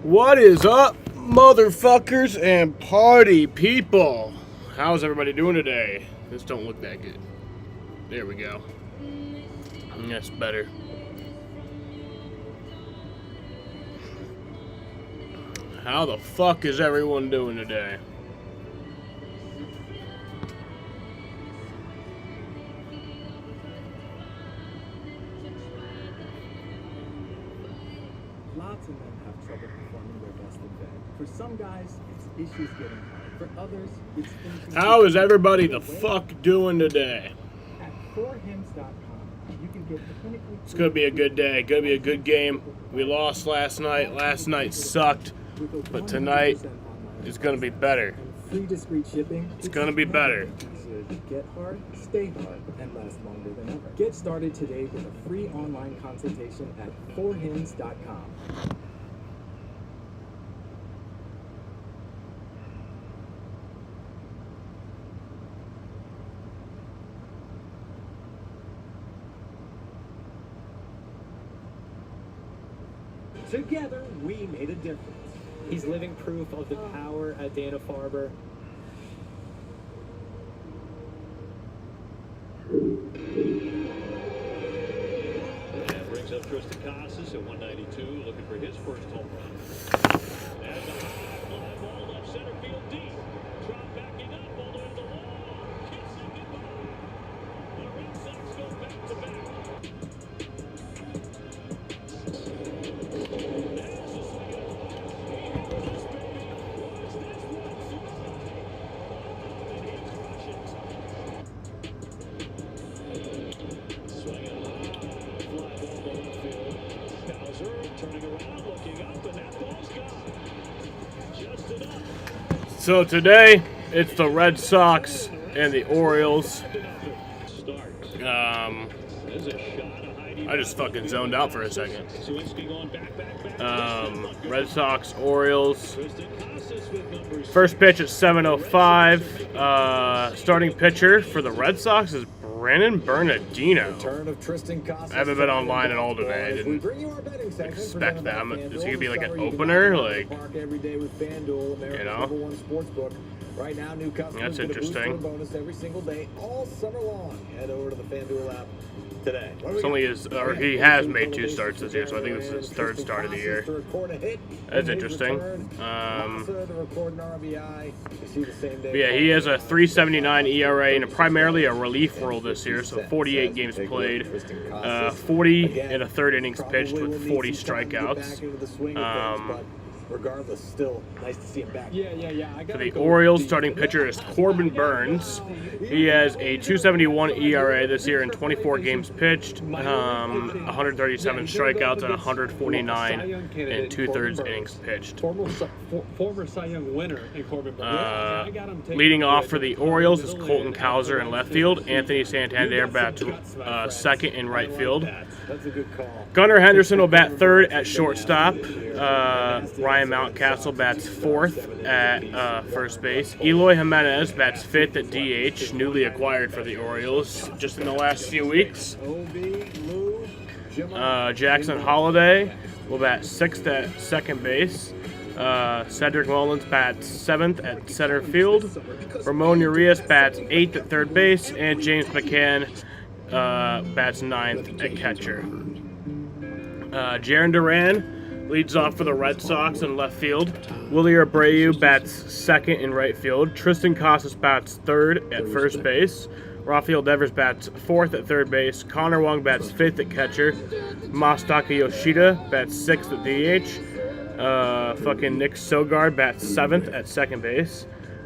What is up, motherfuckers and party people? How's everybody doing today? This don't look that good. There we go. That's better. How the fuck is everyone doing today? Lots of men have trouble performing their best in bed. For some guys, it's issues getting hard. For others, it's finishing. How is everybody the fuck doing today? At 4hims.com, you can get clinically. It's gonna be a good day. Gonna be a good game. We lost last night. Last night sucked, but tonight is gonna be better. Free discreet shipping. It's gonna be better. Get hard, stay hard, and last longer than ever. Get started today with a free online consultation at 4hims.com. Together, we made a difference. He's living proof of the power at Dana-Farber. That brings up Tristan Casas at 192, looking for his first home run. And the high fly ball left center field deep. Trout backing up all the way to the wall. Kissing goodbye. The Red Sox go back to back. So today, it's the Red Sox and the Orioles. I just fucking zoned out for a second. Red Sox, Orioles. First pitch at 7:05. Starting pitcher for the Red Sox is Brandon Bernardino. I haven't been online at all today. I didn't expect that. Is he gonna be like an opener? Like, you know? Right now, new customers That's get a boost interesting. or a bonus every single day, all summer long. Head over to the FanDuel app today. It's only he has made 2 starts this year, so I think this is his 3rd start of the year. That's interesting. But yeah, he has a 3.79 ERA and primarily a relief role this year, so 48 games played, 40 and a third innings pitched with 40 strikeouts. Regardless, still nice to see him back. For the Orioles, starting pitcher is Corbin Burns. He has a 2.71 ERA this year in 24 games pitched, 137 strikeouts, and 149 and 2/3 innings pitched. Former Cy Young winner in Corbin Burns. Leading off for the Orioles is Colton Cowser in left field. Anthony Santander bats second in right field. That's a good call. Gunnar Henderson will bat third at shortstop. Ryan Mountcastle bats fourth at first base. Eloy Jimenez bats fifth at DH, newly acquired for the Orioles just in the last few weeks. Jackson Holliday will bat sixth at second base. Cedric Mullins bats seventh at center field. Ramon Urias bats eighth at third base. And James McCann bats ninth at catcher. Jarren Duran leads off for the Red Sox in left field. Willie Abreu bats second in right field. Tristan Casas bats third at first base. Rafael Devers bats fourth at third base. Connor Wong bats fifth at catcher. Masataka Yoshida bats sixth at DH. Fucking Nick Sogard bats seventh at second base.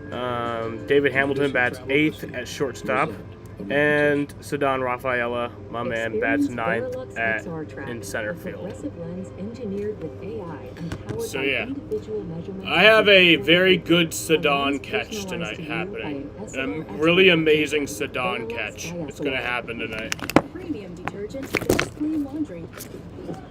David Hamilton bats eighth at shortstop. And Ceddanne Rafaela, my man, bats ninth in center field. So yeah, I have a very good Ceddanne catch tonight happening. A really amazing Ceddanne catch. It's going to happen tonight. Premium detergent does clean laundry,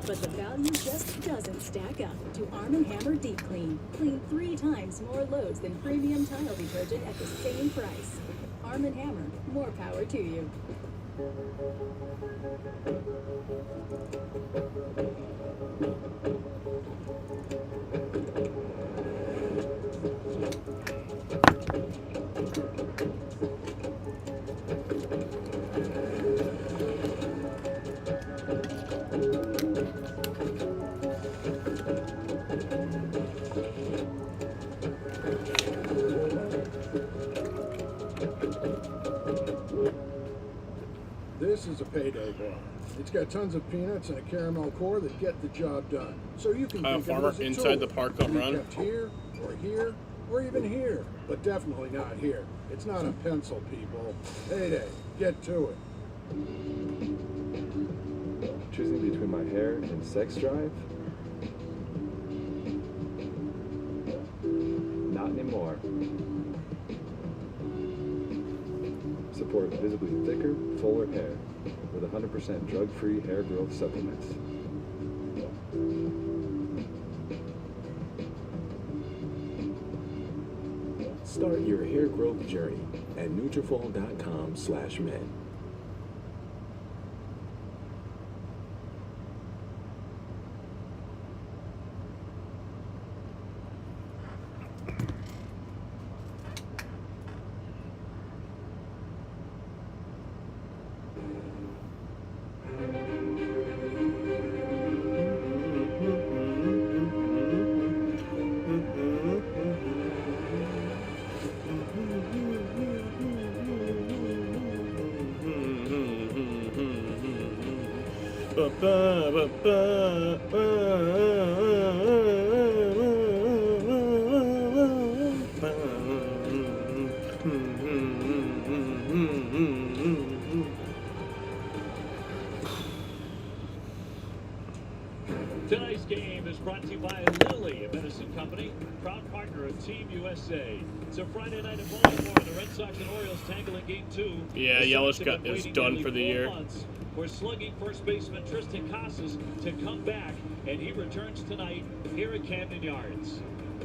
but the value just doesn't stack up to Arm & Hammer Deep Clean. Clean 3 times more loads than premium tile detergent at the same price. Arm & Hammer, more power to you. a payday bar. It's got tons of peanuts and a caramel core that get the job done. So you can think of it Farmer as a inside tool. the park To home be run. kept here, or even here, but definitely not here. It's not a pencil, people. Payday, get to it. Choosing between my hair and sex drive? Not anymore. Support visibly thicker, fuller hair with 100% drug-free hair growth supplements. Start your hair growth journey at Nutrafol.com/men. Tonight's game is brought to you by Lilly, a medicine company, proud partner of Team USA. It's a Friday night in Baltimore, and the Red Sox and Orioles tangle in Game 2. Yeah, The Yelich Sox have been is waiting done nearly for the 4 year. months for slugging first baseman Tristan Casas to come back, and he returns tonight here at Camden Yards.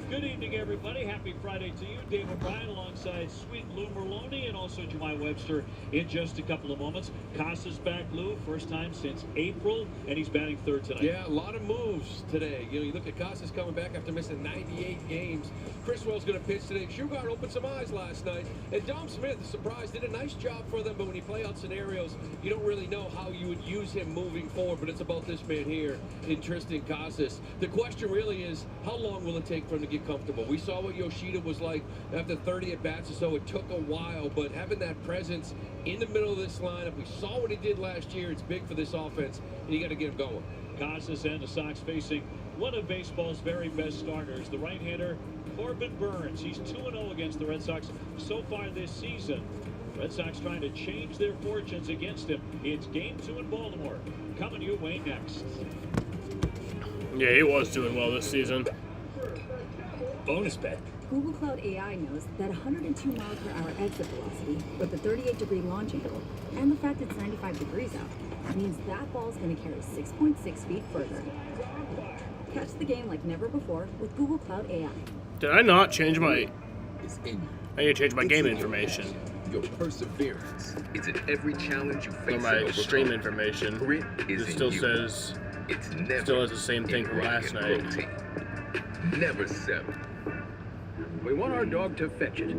Good evening, everybody. Happy Friday to you. Dave O'Brien alongside Sweet Lou Merlone and also Jemai Webster in just a couple of moments. Casas back, Lou, first time since April, and he's batting third tonight. Yeah, a lot of moves today. You know, you look at Casas coming back after missing 98 games. Criswell's going to pitch today. Sugar opened some eyes last night. And Dom Smith, the surprise, did a nice job for them. But when you play out scenarios, you don't really know how you would use him moving forward. But it's about this man here in Tristan Casas. The question really is, how long will it take for him to get comfortable? We saw what Yoshida was like after 30 at-bats or so. It took a while, but having that presence in the middle of this lineup, we saw what he did last year. It's big for this offense, and you got to get him going. Casas and the Sox facing one of baseball's very best starters, the right-hander Corbin Burns. He's 2-0 against the Red Sox so far this season. Red Sox trying to change their fortunes against him. It's Game 2 in Baltimore. Coming your way next. Yeah, he was doing well this season. Bonus bet. Google Cloud AI knows that 102 miles per hour exit velocity with a 38-degree launch angle and the fact it's 95 degrees out means that ball's going to carry 6.6 feet further. Catch the game like never before with Google Cloud AI. Did I not change my... It's in you. I need to change my game information. Your perseverance. It's in every challenge you face. Or my stream information. Grit is It in still you. says... It's never Still has the same thing from last night. routine. Never settle. We want our dog to fetch it.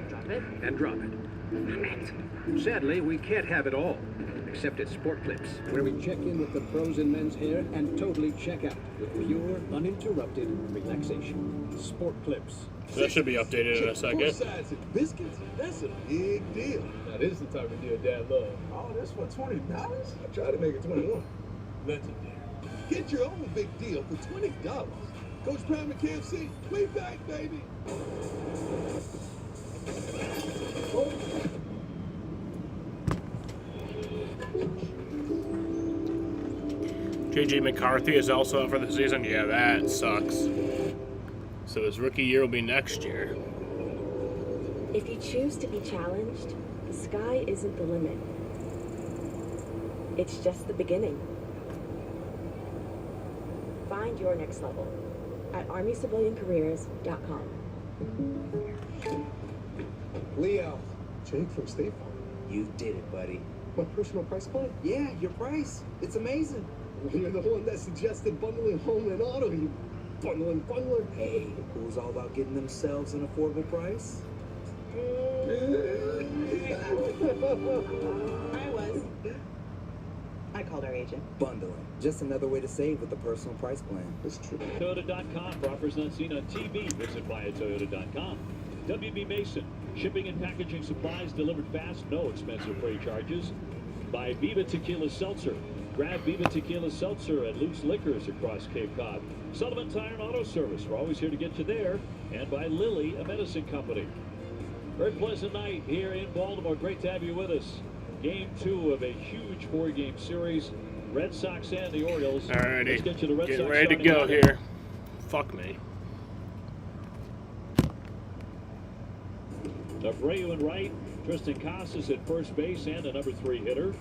Drop it. And drop it. Sadly, we can't have it all, except at Sport Clips, where we check in with the pros in men's hair and totally check out with pure, uninterrupted relaxation. Sport Clips. That should be updated in a second. Sides and biscuits? That's a big deal. Now, this is the type of deal Dad loves. Oh, that's for $20? I tried to make it 21. Legendary. Get your own big deal for $20. Coach Prime and KFC, we back, baby. JJ McCarthy is also out for the season. Yeah, that sucks. So his rookie year will be next year. If you choose to be challenged, the sky isn't the limit. It's just the beginning. Find your next level at ArmyCivilianCareers.com. Leo. Jake from State Farm. You did it, buddy. My personal price plan? Yeah, your price. It's amazing. You're the one that suggested bundling home and auto, you bundling bundler. Hey, who's all about getting themselves an affordable price? I was. I called our agent. Bundling. Just another way to save with the personal price plan. That's true. Toyota.com for offers not seen on TV. Visit buyatoyota.com. WB Mason. Shipping and packaging supplies delivered fast, no expensive freight charges. by Viva Tequila Seltzer. Grab Viva Tequila Seltzer at Luke's Liquors across Cape Cod. Sullivan Tire and Auto Service. We're always here to get you there. And by Lilly, a medicine company. Very pleasant night here in Baltimore. Great to have you with us. Game 2 of a huge 4-game series. Red Sox and the Orioles. Alrighty. Let's get you the Red Getting Sox ready to go here. Fuck me. Abreu in right. Tristan Casas at first base and a number 3 hitter.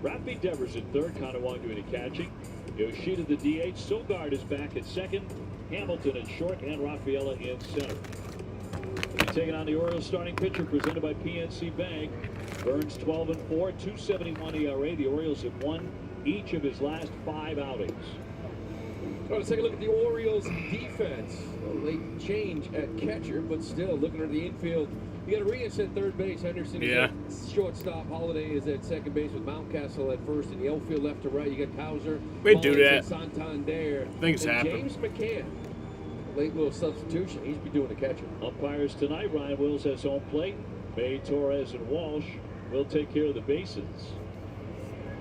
Rafi Devers at third. Kanawang doing the catching. Yoshida the DH. Sogard is back at second. Hamilton at short and Rafaela in center. We'll be taking on the Orioles starting pitcher presented by PNC Bank. Burns 12-4, 2.71 ERA. The Orioles have won each of his last 5 outings. Well, let's take a look at the Orioles defense. A late change at catcher, but still looking at the infield. You got Arias at third base. Henderson is at shortstop. Holiday is at second base with Mountcastle at first. In the outfield left to right, you got Cowser. We do that. Santander. Things and happen. James McCann. Late little substitution. He's be doing the catcher. Umpires tonight. Ryan Wills has home plate. May, Torres, and Walsh will take care of the bases.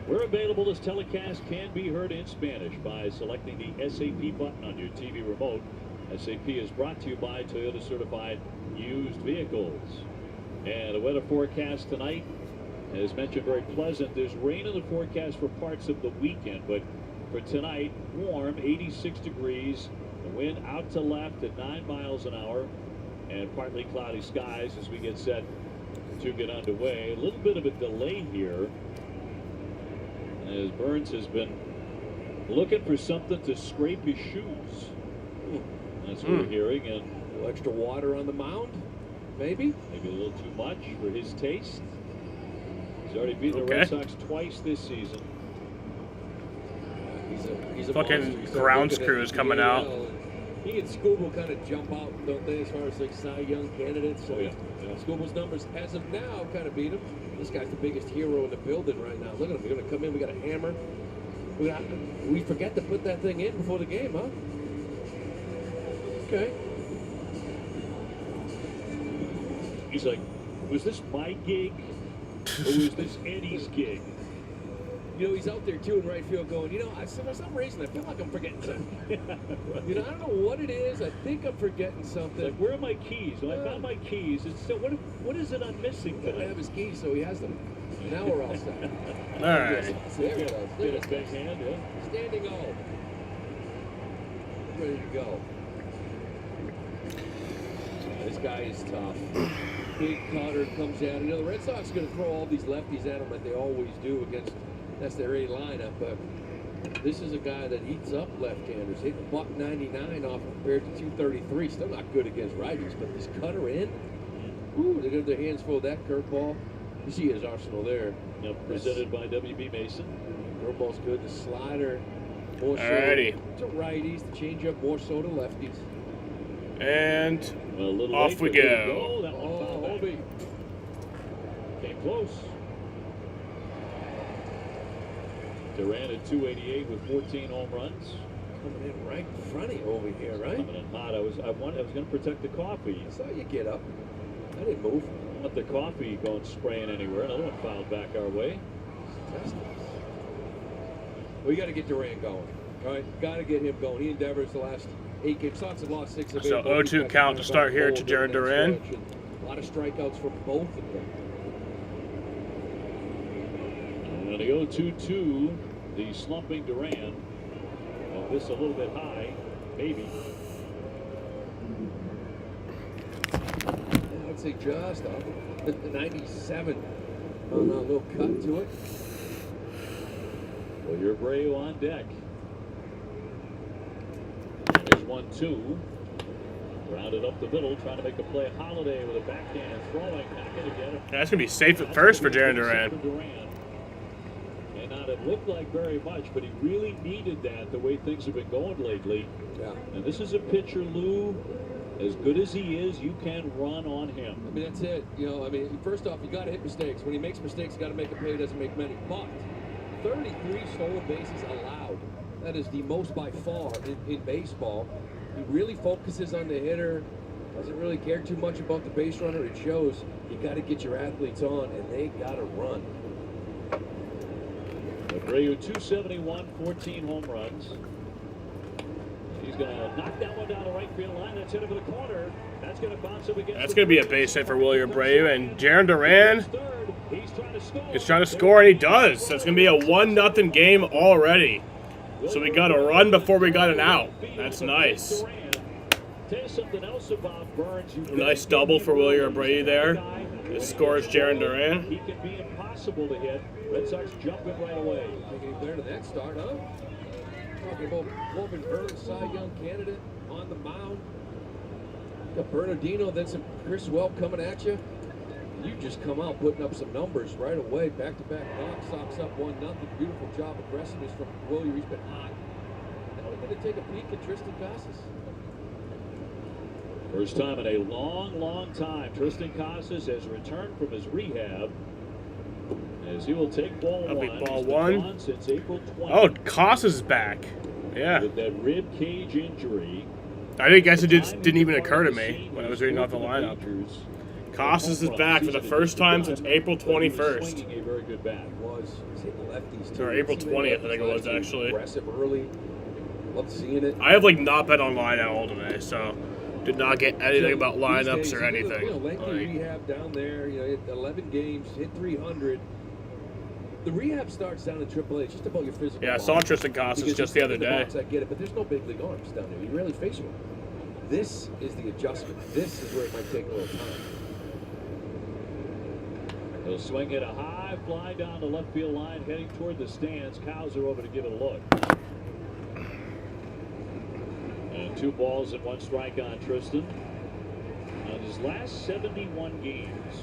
We're available. This telecast can be heard in Spanish by selecting the SAP button on your TV remote. SAP is brought to you by Toyota Certified Used Vehicles. And the weather forecast tonight, as mentioned, very pleasant. There's rain in the forecast for parts of the weekend, but for tonight, warm, 86 degrees. The wind out to left at 9 miles an hour, and partly cloudy skies as we get set to get underway. A little bit of a delay here, as Burns has been looking for something to scrape his shoes. That's what we're hearing. And a little extra water on the mound, maybe a little too much for his taste. He's already beaten the Red Sox twice this season. He's a fucking monster. grounds crew is coming out. He and Scooble kind of jump out, don't they, as far as like Cy Young candidates? So Scooble's numbers, as of now, kind of beat him. This guy's the biggest hero in the building right now. Look at him. We're going to come in. We got a hammer. We forget to put that thing in before the game, huh? Okay. He's like, was this my gig or was this Eddie's gig? You know, he's out there too in right field going, you know, for some reason I feel like I'm forgetting something. You know, I don't know what it is. I think I'm forgetting something. Like, where are my keys? Well, I found my keys. It's still, what is it I'm missing tonight? I have his keys, so he has them. Now we're all set. All right. There we go. Get a big hand, yeah. Standing O. Ready to go. This guy is tough. Big cutter comes out. You know, the Red Sox are going to throw all these lefties at him like they always do against, that's their A lineup. But this is a guy that eats up left-handers. Hit $199 off compared to 233. Still not good against righties, but this cutter in. Ooh, they got their hands full of that curveball. You see his arsenal there. Yep, presented by WB Mason. Curveball's good. The slider, more so to righties. The changeup, more so to lefties. And off we go. Obi came close. Duran at 288 with 14 home runs. Coming in right in front of you over here, right? Coming in hot. I was going to protect the coffee. I saw you get up. I didn't move. I want the coffee going spraying anywhere. Another one fouled back our way. We got to get Duran going. All right, got to get him going. He endeavors the last 8 games. Sox have lost 6 of 8. So 0-2 count to start here to Jared Duran. A lot of strikeouts from both of them. And the 0-2-2, the slumping Duran. This a little bit high, maybe. I'd say just up. The 97. Oh no, a little cut to it. Well, you're Abreu on deck. There's 1-2. Rounded up the middle, trying to make a play. Holiday with a backhand, throwing, not going to get it. That's going to be safe at first for Jared Duran. And not it looked like very much, but he really needed that the way things have been going lately. Yeah. And this is a pitcher, Lou, as good as he is, you can run on him. I mean, that's it. You know, I mean, first off, you got to hit mistakes. When he makes mistakes, you got to make a play. He doesn't make many. But 33 stolen bases allowed. That is the most by far in baseball. He really focuses on the hitter. Doesn't really care too much about the base runner. It shows. You got to get your athletes on, and they got to run. Abreu 271, 14 home runs. He's going to knock that one down the right field line. That's hit over the corner. That's going to bounce up against. That's going to be a base hit for Willie Abreu. And Jarren Duran is trying to score, and he does. That's going to be a 1-0 game already. So we got a run before we got an out. That's nice. Nice double for Willie Abreu there. It scores Jarren Duran. He can be impossible to hit. Red Sox jumping right away. Making him better than that start, huh? Talking about Corbin Burns, Cy Young candidate on the mound. Got Bernardino, then some Chris Well coming at you. You just come out putting up some numbers right away. Back-to-back knocks, Sox up 1-0. Beautiful job, aggressiveness from Willie. He's been hot. Now we're going to take a peek at Tristan Casas. First time in a long, long time, Tristan Casas has returned from his rehab. As he will take ball That'll one. be ball He's been one. gone since April 20th. Oh, Casas is back. Yeah. With that rib cage injury. I guess it didn't even occur to me when I was reading off the lineup. Casas is back for the first time since April 21st. Swinging a very good bat. Was hitting lefties Or April 20th, I think it was actually. Aggressive early. Loved seeing it. I have like not bet online at all today, so did not get anything about lineups or anything. Lengthy rehab down there. Hit 11 games, hit 300. The rehab starts down in AAA. It's just about your physical. Yeah, I saw Tristan Casas just the other day. I get it, but there's no big league arms down there. You rarely face one. This is the adjustment. This is where it might take a little time. He'll swing it a high fly down the left field line, heading toward the stands. Cows are over to give it a look. And 2 balls and 1 strike on Tristan. On his last 71 games,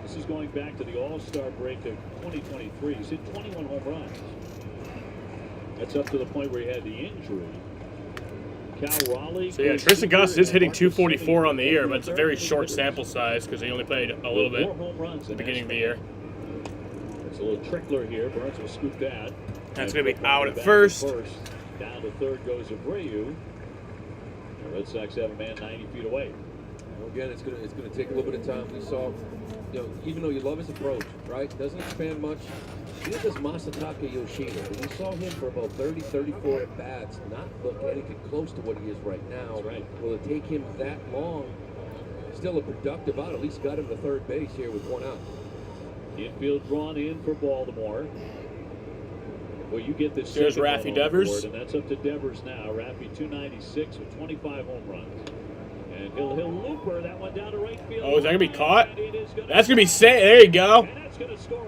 this is going back to the All-Star break of 2023. He's hit 21 home runs. That's up to the point where he had the injury. Cal Raleigh. So yeah, Tristan Casas is hitting 244 on the year, but it's a very short sample size because he only played a little bit at the beginning of the year. There's a little trickler here. Burns will scoop that. That's going to be out at first. Down to third goes Abreu. The Red Sox have a man 90 feet away. Well, again, it's gonna take a little bit of time. We saw, even though you love his approach, right? Doesn't expand much. Neither does Masataka Yoshida. We saw him for about 30, 34 at bats, not look anything close to what he is right now. That's right. Will it take him that long? Still a productive out. At least got him to third base here with 1 out. Infield drawn in for Baltimore. Well, you get this. Here's Raffy Devers. And that's up to Devers now. Raffy 296 with 25 home runs. And he'll looper that one down to right field. Oh, is that going to be caught? That's going to be safe. There you go.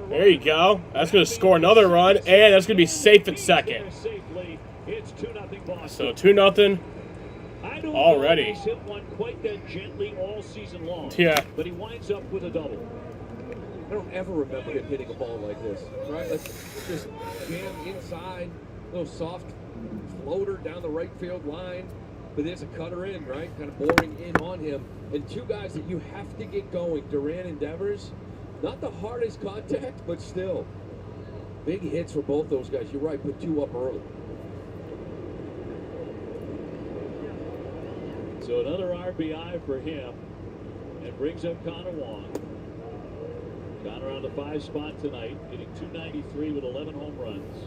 There you go. That's going to score another run, and that's going to be safe at second. So 2-0 already. He's hit one quite that gently all season long. Yeah. But he winds up with a double. I don't ever remember him hitting a ball like this, right? Let's just jam inside, little soft floater down the right field line. But there's a cutter in, right? Kind of boring in on him. And 2 guys that you have to get going, Duran and Devers. Not the hardest contact, but still. Big hits for both those guys. You're right, put 2 up early. So another RBI for him. And brings up Connor Wong. Connor on the 5 spot tonight, hitting 293 with 11 home runs.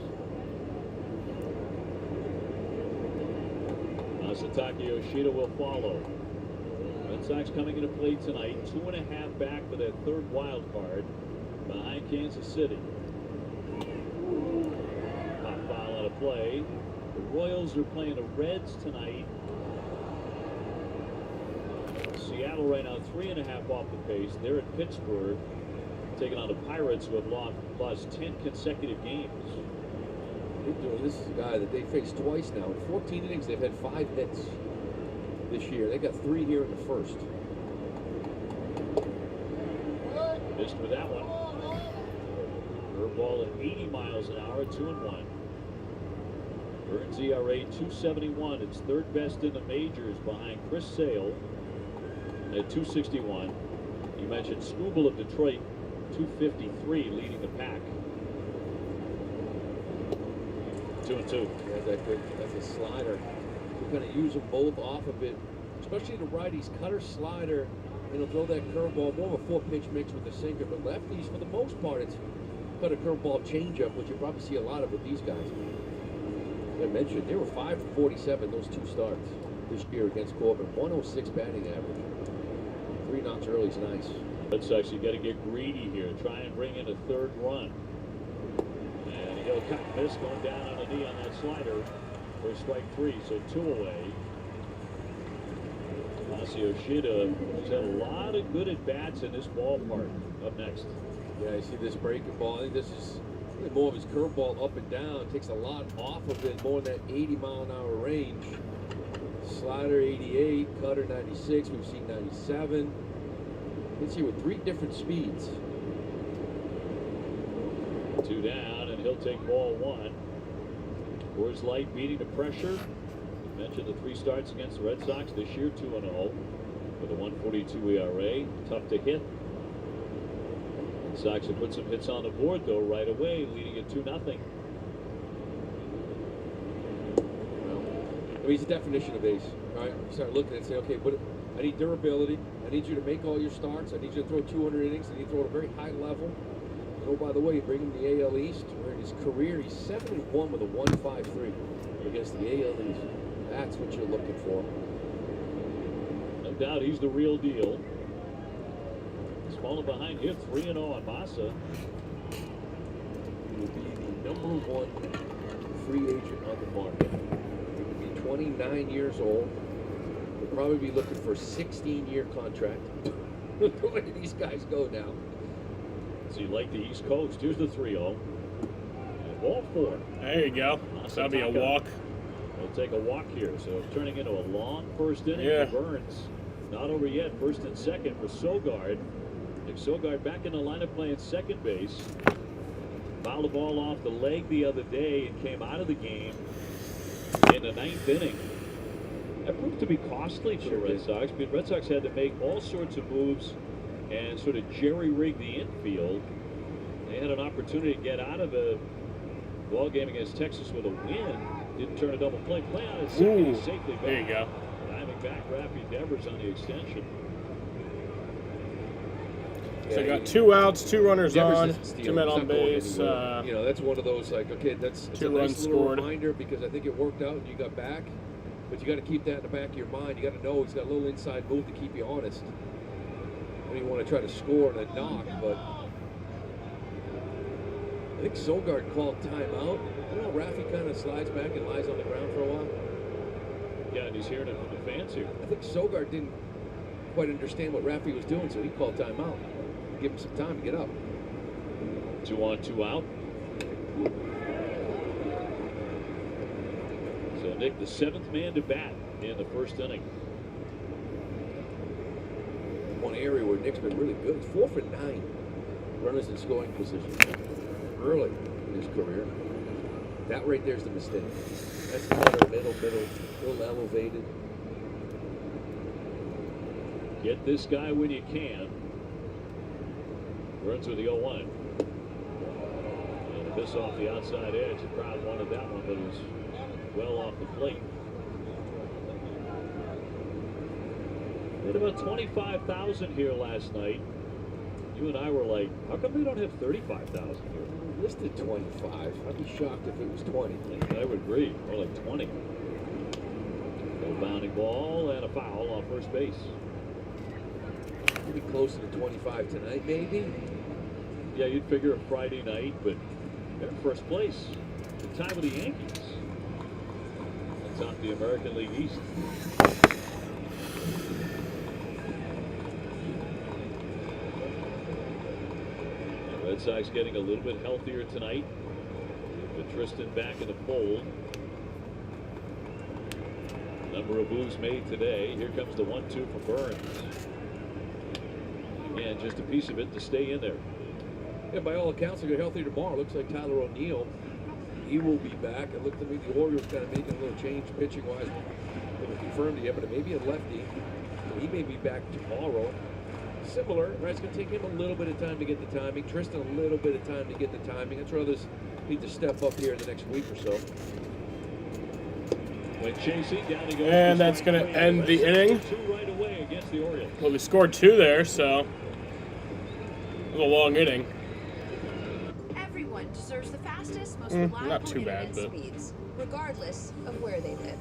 Masataka Yoshida will follow. Red Sox coming into play tonight, 2.5 back for that 3rd wild card behind Kansas City. Hot foul out of play. The Royals are playing the Reds tonight. Seattle right now 3.5 off the pace. They're at Pittsburgh, taking on the Pirates who have lost 10 consecutive games. This is a guy that they faced twice now. In 14 innings, they've had 5 hits this year. They got 3 here in the first. Missed with that one. Curveball at 80 miles an hour, 2-1. Burns ERA 271. It's 3rd best in the majors behind Chris Sale at 261. You mentioned Scooble of Detroit, 253, leading the pack. 2-2. That's a slider. You kind of use them both off of it, especially the righties. Cutter, slider, and he'll throw that curveball, more of a 4-pitch mix with the sinker. But lefties, for the most part, it's cut a curveball changeup, which you probably see a lot of with these guys. As I mentioned, they were 5 for 47 those 2 starts this year against Corbin. 106 batting average. 3 knocks early is nice. Red Sox, you got to get greedy here. Try and bring in a 3rd run. And he'll cut and miss, going down on a knee on that slider for strike 3, so 2 away. Yoshida has had a lot of good at-bats in this ballpark. Up next. Yeah, you see this breaking ball. I think this is really more of his curveball up and down. Takes a lot off of it, more in that 80-mile-an-hour range. Slider 88, cutter 96. We've seen 97. Let's see, with 3 different speeds. 2 down, and he'll take ball 1. Coors Light beating the pressure. We mentioned the 3 starts against the Red Sox this year, 2-0 with a 1.42 ERA. Tough to hit. Red Sox have put some hits on the board though right away, leading it 2-0. Well, I mean, it's the definition of ace. All right, you start looking and say, okay, but I need durability. I need you to make all your starts. I need you to throw 200 innings. I need to throw at a very high level. And oh, by the way, you bring him to the AL East, where in his career he's 7-1 with a 1.53 against the AL East. That's what you're looking for. No doubt he's the real deal. He's falling behind here, 3-0 on Massa. He will be the #1 free agent on the market. He will be 29 years old. He'll probably be looking for a 16-year contract. The way these guys go now. So you like the East Coast. Here's the 3-0. And ball 4. There you go. That'll be a walk. We'll take a walk here. So turning into a long first inning for Burns. Not over yet. First and second for Sogard. Nick Sogard back in the lineup playing second base. Fouled the ball off the leg the other day and came out of the game in the 9th inning. That proved to be costly for the Red Sox. Because Red Sox had to make all sorts of moves and sort of jerry-rig the infield. They had an opportunity to get out of a ball game against Texas with a win. Didn't turn a double play. Play on it second. Safely back. There you go. Diving back, Rafi Devers on the extension. So you got 2 outs, 2 runners on, 2 men on He's not going base. anywhere. You know, that's one of those like, okay, that's it's 2 a nice runs little scored. reminder because I think it worked out and you got back. But you got to keep that in the back of your mind. You got to know he's got a little inside move to keep you honest. When you want to try to score and then knock, but I think Sogard called timeout. You know, Rafi kind of slides back and lies on the ground for a while. Yeah, and he's hearing it from the fans here. I think Sogard didn't quite understand what Rafi was doing, so he called timeout. Give him some time to get up. 2 on, 2 out. So Nick, the 7th man to bat in the first inning. One area where Nick's been really good. He's 4 for 9 runners in scoring position early in his career. That right there's the mistake. That's the better middle, a little elevated. Get this guy when you can. Burns with the 0-1. And a miss off the outside edge. The crowd wanted that one, but it was well off the plate. We had about 25,000 here last night. You and I were like, how come they don't have 35,000 here? Listed 25. I'd be shocked if it was 20. I would agree. More like 20. No bounding ball and a foul on first base. Maybe closer to 25 tonight, maybe. Yeah, you'd figure a Friday night, but they're in first place. The time of the Yankees. On top of the American League East. The Red Sox getting a little bit healthier tonight. With Tristan back in the fold. Number of moves made today. Here comes the 1-2 for Burns. Again, just a piece of it to stay in there. Yeah, by all accounts, they'll get healthier tomorrow. Looks like Tyler O'Neill, he will be back. It looked to me the Orioles kind of making a little change pitching-wise. They haven't confirmed it yet, but it may be a lefty. He may be back tomorrow. Similar, right? It's going to take him a little bit of time to get the timing. Tristan, a little bit of time to get the timing. That's where others need to step up here in the next week or so. When chasing, down he goes. And that's going to end the inning. 2 right away against the Orioles. Well, we scored 2 there, so it was a long inning. most not reliable too bad, internet but speeds, regardless of where they live.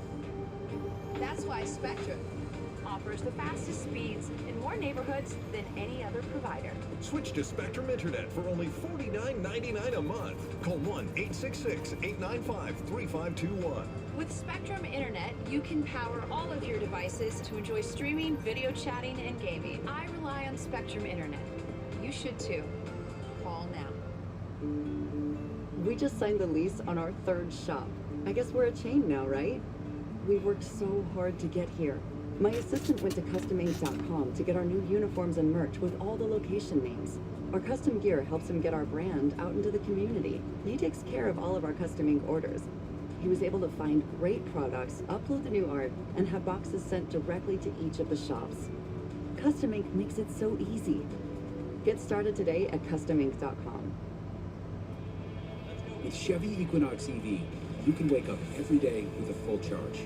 That's why Spectrum offers the fastest speeds in more neighborhoods than any other provider. Switch to Spectrum Internet for only $49.99 a month. Call 1-866-895-3521. With Spectrum Internet, you can power all of your devices to enjoy streaming, video chatting, and gaming. I rely on Spectrum Internet. You should too. Call now. We just signed the lease on our third shop. I guess we're a chain now, right? We worked so hard to get here. My assistant went to customink.com to get our new uniforms and merch with all the location names. Our custom gear helps him get our brand out into the community. He takes care of all of our custom ink orders. He was able to find great products, upload the new art, and have boxes sent directly to each of the shops. Custom Ink makes it so easy. Get started today at customink.com. With Chevy Equinox EV, you can wake up every day with a full charge.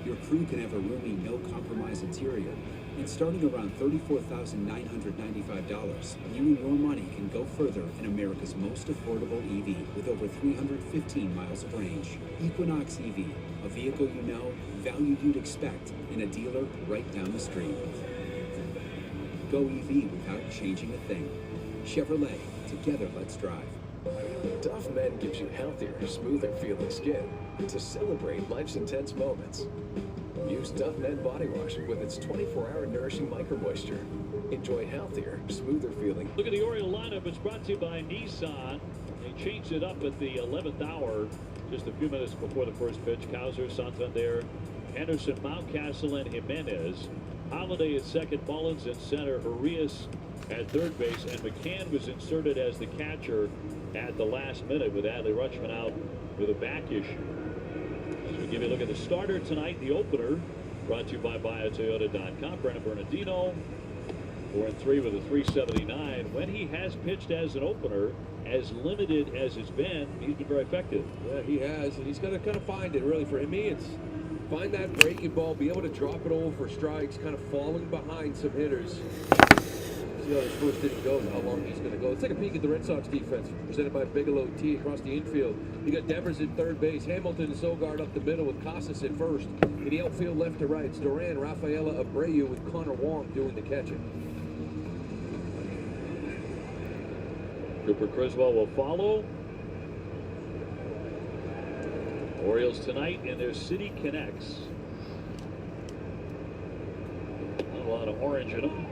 Your crew can have a roomy, no-compromise interior, and starting around $34,995, you and your money can go further in America's most affordable EV with over 315 miles of range. Equinox EV, a vehicle you know, value you'd expect, in a dealer right down the street. Go EV without changing a thing. Chevrolet, together let's drive. Duff Men gives you healthier, smoother feeling skin to celebrate life's intense moments. Use Duff Men Body Wash with its 24-hour nourishing micro moisture. Enjoy healthier, smoother feeling. Look at the Oriole lineup. It's brought to you by Nissan. They changed it up at the 11th hour, just a few minutes before the first pitch. Cowser, Santander, Henderson, Mountcastle, and Jimenez. Holiday at second, Mullins in center, Arias at third base, and McCann was inserted as the catcher at the last minute with Adley Rutschman out with a back issue. So we give you a look at the starter tonight, the opener, brought to you by BuyAToyota.com. Brandon Bernardino, 4-3 with a 379. When he has pitched as an opener, as limited as it's been, he's been very effective. Yeah, he has, and he's got to kind of find it, really. For me, it's find that breaking ball, be able to drop it over for strikes, kind of falling behind some hitters. See how his first inning goes, how long he's going to go. Let's take a peek at the Red Sox defense, presented by Bigelow Tea across the infield. You got Devers at third base, Hamilton and Sogard up the middle with Casas at first. In the outfield, left to right, it's Duran, Rafaela, Abreu with Connor Wong doing the catching. Cooper Criswell will follow. Orioles tonight in their City Connects. Not a lot of orange in them,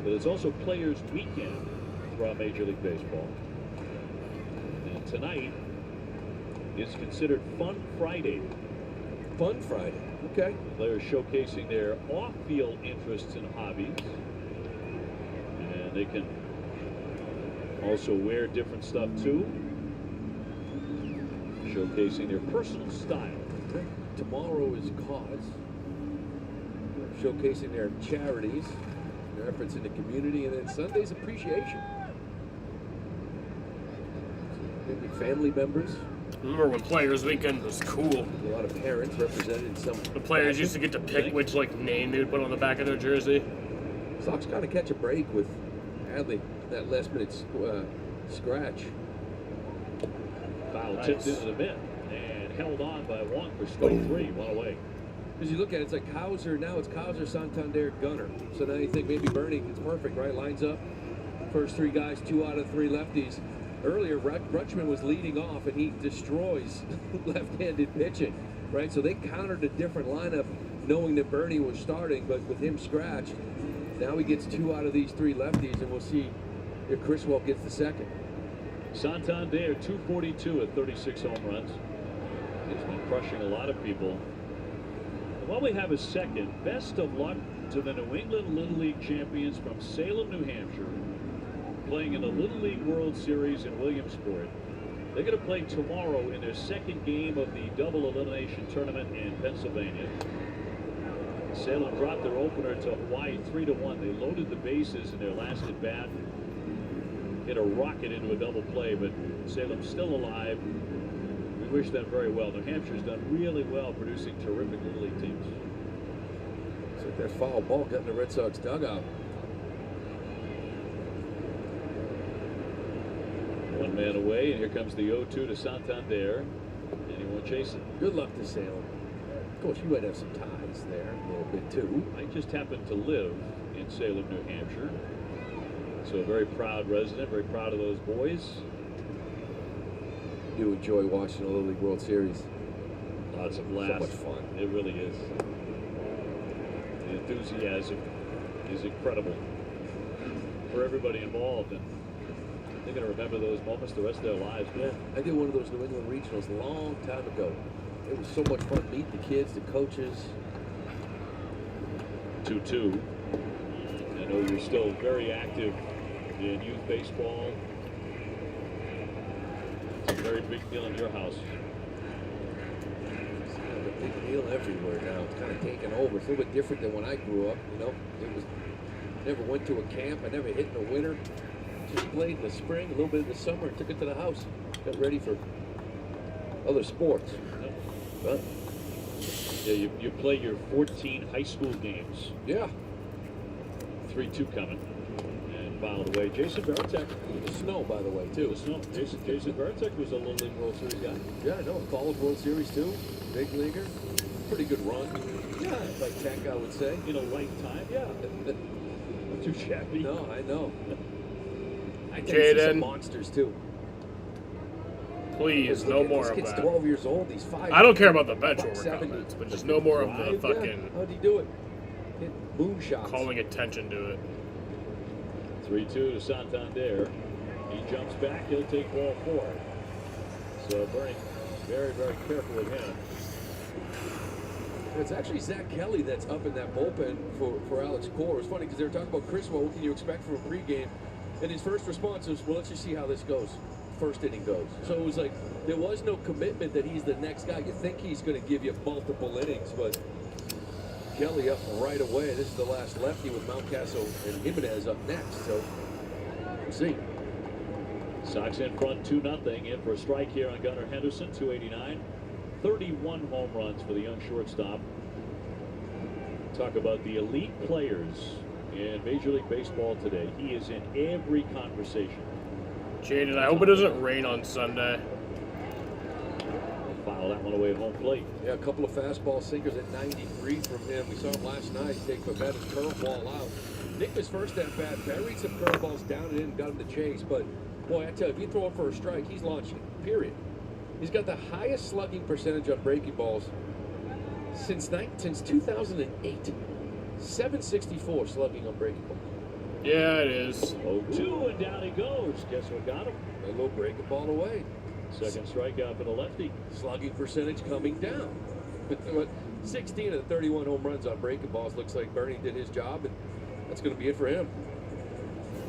but it's also Players Weekend throughout Major League Baseball. And tonight is considered Fun Friday. Fun Friday, okay. Players showcasing their off-field interests and hobbies. And they can also wear different stuff too, showcasing their personal style. Tomorrow is Cause, showcasing their charities, their efforts in the community, and then Sunday's Appreciation. Maybe family members. Remember when Players Weekend was cool? A lot of parents represented in some. The players used to get to pick which name they would put on the back of their jersey. Sox kind of catch a break with Adley, that last minute scratch. Foul tipped into the mitt and held on by Wong for strike three, one away. As you look at it, it's like Cowser, now it's Cowser, Santander, Gunner. So now you think maybe Bernie, it's perfect, right? Lines up, first three guys, 2 out of 3 lefties. Earlier, Rutschman was leading off, and he destroys left-handed pitching, right? So they countered a different lineup, knowing that Bernie was starting, but with him scratched, now he gets 2 out of these 3 lefties, and we'll see if Criswell gets the second. Santander, 242 at 36 home runs. He's been crushing a lot of people. And while we have a second, best of luck to the New England Little League champions from Salem, New Hampshire, playing in the Little League World Series in Williamsport. They're going to play tomorrow in their second game of the double elimination tournament in Pennsylvania. Salem dropped their opener to Hawaii 3-1. They loaded the bases in their last at bat. Hit a rocket into a double play, but Salem's still alive. We wish them very well. New Hampshire's done really well producing terrific Little League teams. It's like that foul ball got in the Red Sox dugout. One man away, and here comes the 0-2 to Santander. Anyone chasing? Good luck to Salem. Of course, you might have some ties there a little bit too. I just happen to live in Salem, New Hampshire. So a very proud resident, very proud of those boys. You enjoy watching the Little League World Series. Lots of laughs. So much fun. It really is. The enthusiasm is incredible for everybody involved, and they're going to remember those moments the rest of their lives. Yeah, I did one of those New England regionals a long time ago. It was so much fun meeting the kids, the coaches. 2-2. I know you're still very active in youth baseball. It's a very big deal in your house. It's kind of a big deal everywhere now. It's kind of taken over. It's a little bit different than when I grew up. You know, it was never went to a camp. I never hit in the winter. Just played in the spring, a little bit in the summer, and took it to the house. Got ready for other sports. But yeah, you play your 14 high school games. Yeah. 3-2 coming. And fouled away. Jason Varitek. The snow, by the way, too. The snow. Jason Varitek was a Little League World Series guy. Yeah, I know. College World Series, too. Big leaguer. Pretty good run. Yeah, like Tech, I would say. In a lifetime, yeah. Not too shabby. No, I know. I think he's some monsters, too. Please, no more of this that. kid's 12 years old. He's 5. I don't care about the bench over comments, but just no more of the fucking. Yeah. How'd he do it? Hit moonshots. Calling attention to it. 3-2 to Santander. He jumps back. He'll take ball 4. So Bernie, very, very careful with him. It's actually Zach Kelly that's up in that bullpen for Alex Cora. It's funny because they were talking about Criswell. What can you expect from a pregame? And his first response was, well, let's just see how this goes. First inning goes. So it was like, there was no commitment that he's the next guy. You think he's going to give you multiple innings, but Kelly up right away. This is the last lefty with Mountcastle and Jimenez up next. So we'll see. Sox in front 2-0. In for a strike here on Gunnar Henderson, 289. 31 home runs for the young shortstop. Talk about the elite players in Major League Baseball today. He is in every conversation. Jaden, I hope it doesn't rain on Sunday. Foul that one away at home plate. Yeah, a couple of fastball sinkers at 93 from him. We saw him last night take Pavetta's curveball out. Nicked his first at bat. Buried some curveballs down and in, got him to chase. But boy, I tell you, if you throw it for a strike, he's launching it. Period. He's got the highest slugging percentage on breaking balls since 2008. 764 slugging on breaking balls. Yeah, it is. 0-2, and down he goes. Guess what got him? A little breaking ball away. Second strikeout for the lefty. Slugging percentage coming down. But 16 of the 31 home runs on breaking balls. Looks like Bernie did his job, and that's going to be it for him.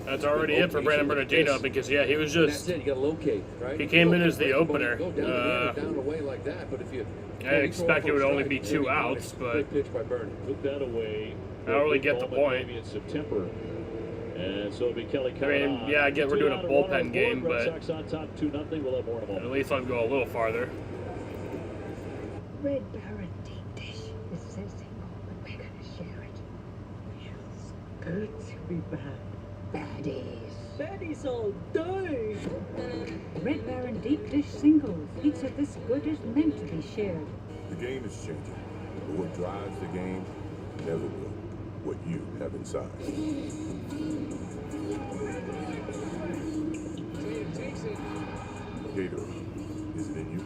That's already it for Brandon Bernardino because, yeah, he was just. That's it. You got to locate, right? He came in as the opener. Go down and away like that. But if you, I expect it would only be 2 outs, but. Great pitch by Bernie. Took that away. I don't really get the point. Maybe in September. And so it'll be Kelly I mean, yeah, I get we're doing a bullpen game, but Red Sox on top 2-0. We'll have more in a moment. at least I'll go a little farther. Red Baron deep dish is so simple, but we're going to share it. Feels good to be back. Baddies. Baddies all day. Red Baron deep dish singles. Pizza this good is meant to be shared. The game is changing, but what drives the game never will. What you have inside. Gatorade, is it in you?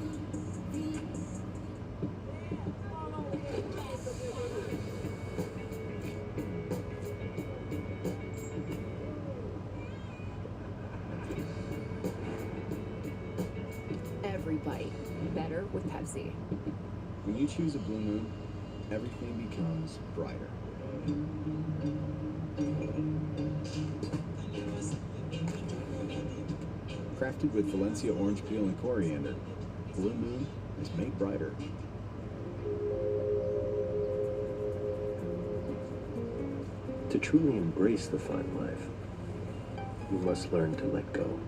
Every bite better with Pepsi. When you choose a Blue Moon, everything becomes brighter. Crafted with Valencia orange peel and coriander, Blue Moon is made brighter. To truly embrace the fine life, you must learn to let go.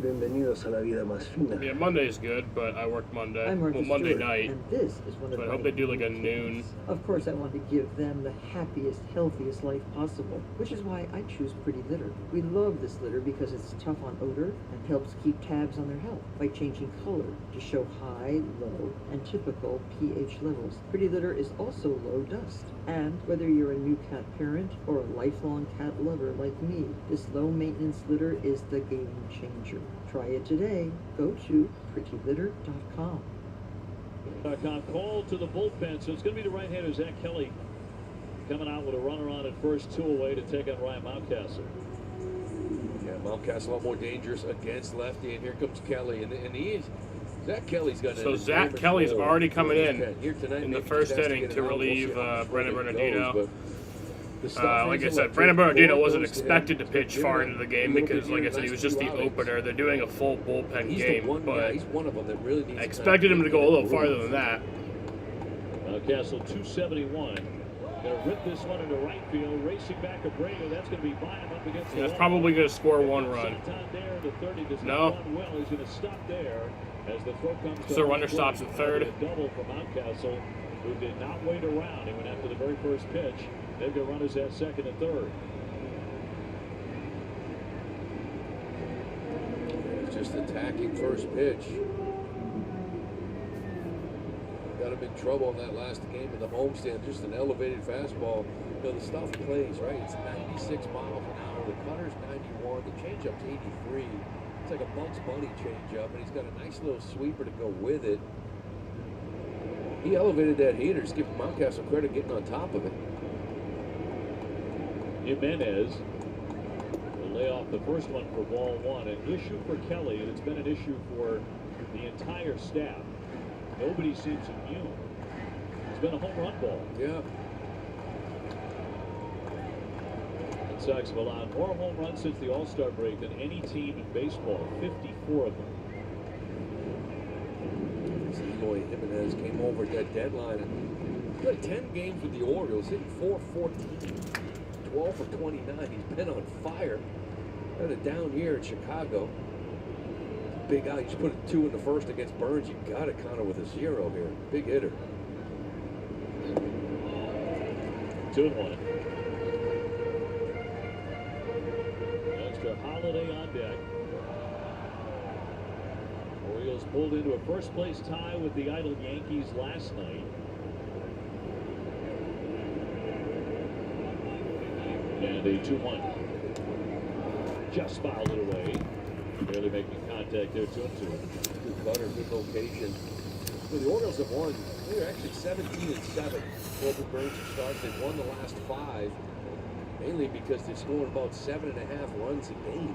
Bienvenidos a la vida más fina. Yeah, Monday's good, but I work Monday. I'm Martha Well, Monday Stewart, night. and this is one of But I my hope they do like a noon. Of course, I want to give them the happiest, healthiest life possible, which is why I choose Pretty Litter. We love this litter because it's tough on odor and helps keep tabs on their health by changing color to show high, low, and typical pH levels. Pretty Litter is also low dust. And whether you're a new cat parent or a lifelong cat lover like me, this low-maintenance litter is the game changer. Try it today. Go to prettylitter.com. Call to the bullpen, so it's going to be the right-hander Zach Kelly coming out with a runner on at first, 2 away to take on Ryan Mountcastle. Yeah, Mountcastle a lot more dangerous against lefty, and here comes Kelly, and he is. Zach Kelly's got. So Zach Kelly's already coming in the first inning to relieve Brandon Bernardino. Like I said, Brandon Bernardino wasn't expected to pitch far into the game because, like I said, he was just the opener. They're doing a full bullpen game, but I expected him to go a little farther than that. Mountcastle 271. Gonna rip this one into right field, racing back Abreu. That's gonna be by him up against the That's wall. probably going to score 1 run. There, the 30 does No. not run well. He's gonna stop there as the throw comes to So runner stops at third. A double for Mountcastle, who did not wait around. He went after the very first pitch. They've got runners at second and third. He's just attacking first pitch. Got him in trouble in that last game in the homestand. Just an elevated fastball. You know, the stuff plays, right? It's 96 miles an hour. The cutter's 91. The changeup's 83. It's like a Bugs Bunny changeup, and he's got a nice little sweeper to go with it. He elevated that heater. Just give Mountcastle credit getting on top of it. Jimenez will lay off the first one for ball 1. An issue for Kelly, and it's been an issue for the entire staff. Nobody seems immune. It's been a home run ball. Yeah. Red Sox have allowed more home runs since the All-Star break than any team in baseball. 54 of them. Eloy Jimenez came over at that deadline and played 10 games with the Orioles, hitting .414. 12 for 29. He's been on fire. Had a down year in Chicago. Big out. You just put a 2 in the first against Burns. You got it kind of with a 0 here. Big hitter. 2-1. Extra Holiday on deck. Orioles pulled into a first-place tie with the idle Yankees last night. And a 2-1. Just fouled it away. Barely making contact there, 2-2. Good cutter, good location. So the Orioles have won. They're actually 17-7. Corbin Burns starts. They've won the last 5, mainly because they're scoring about 7.5 runs a game.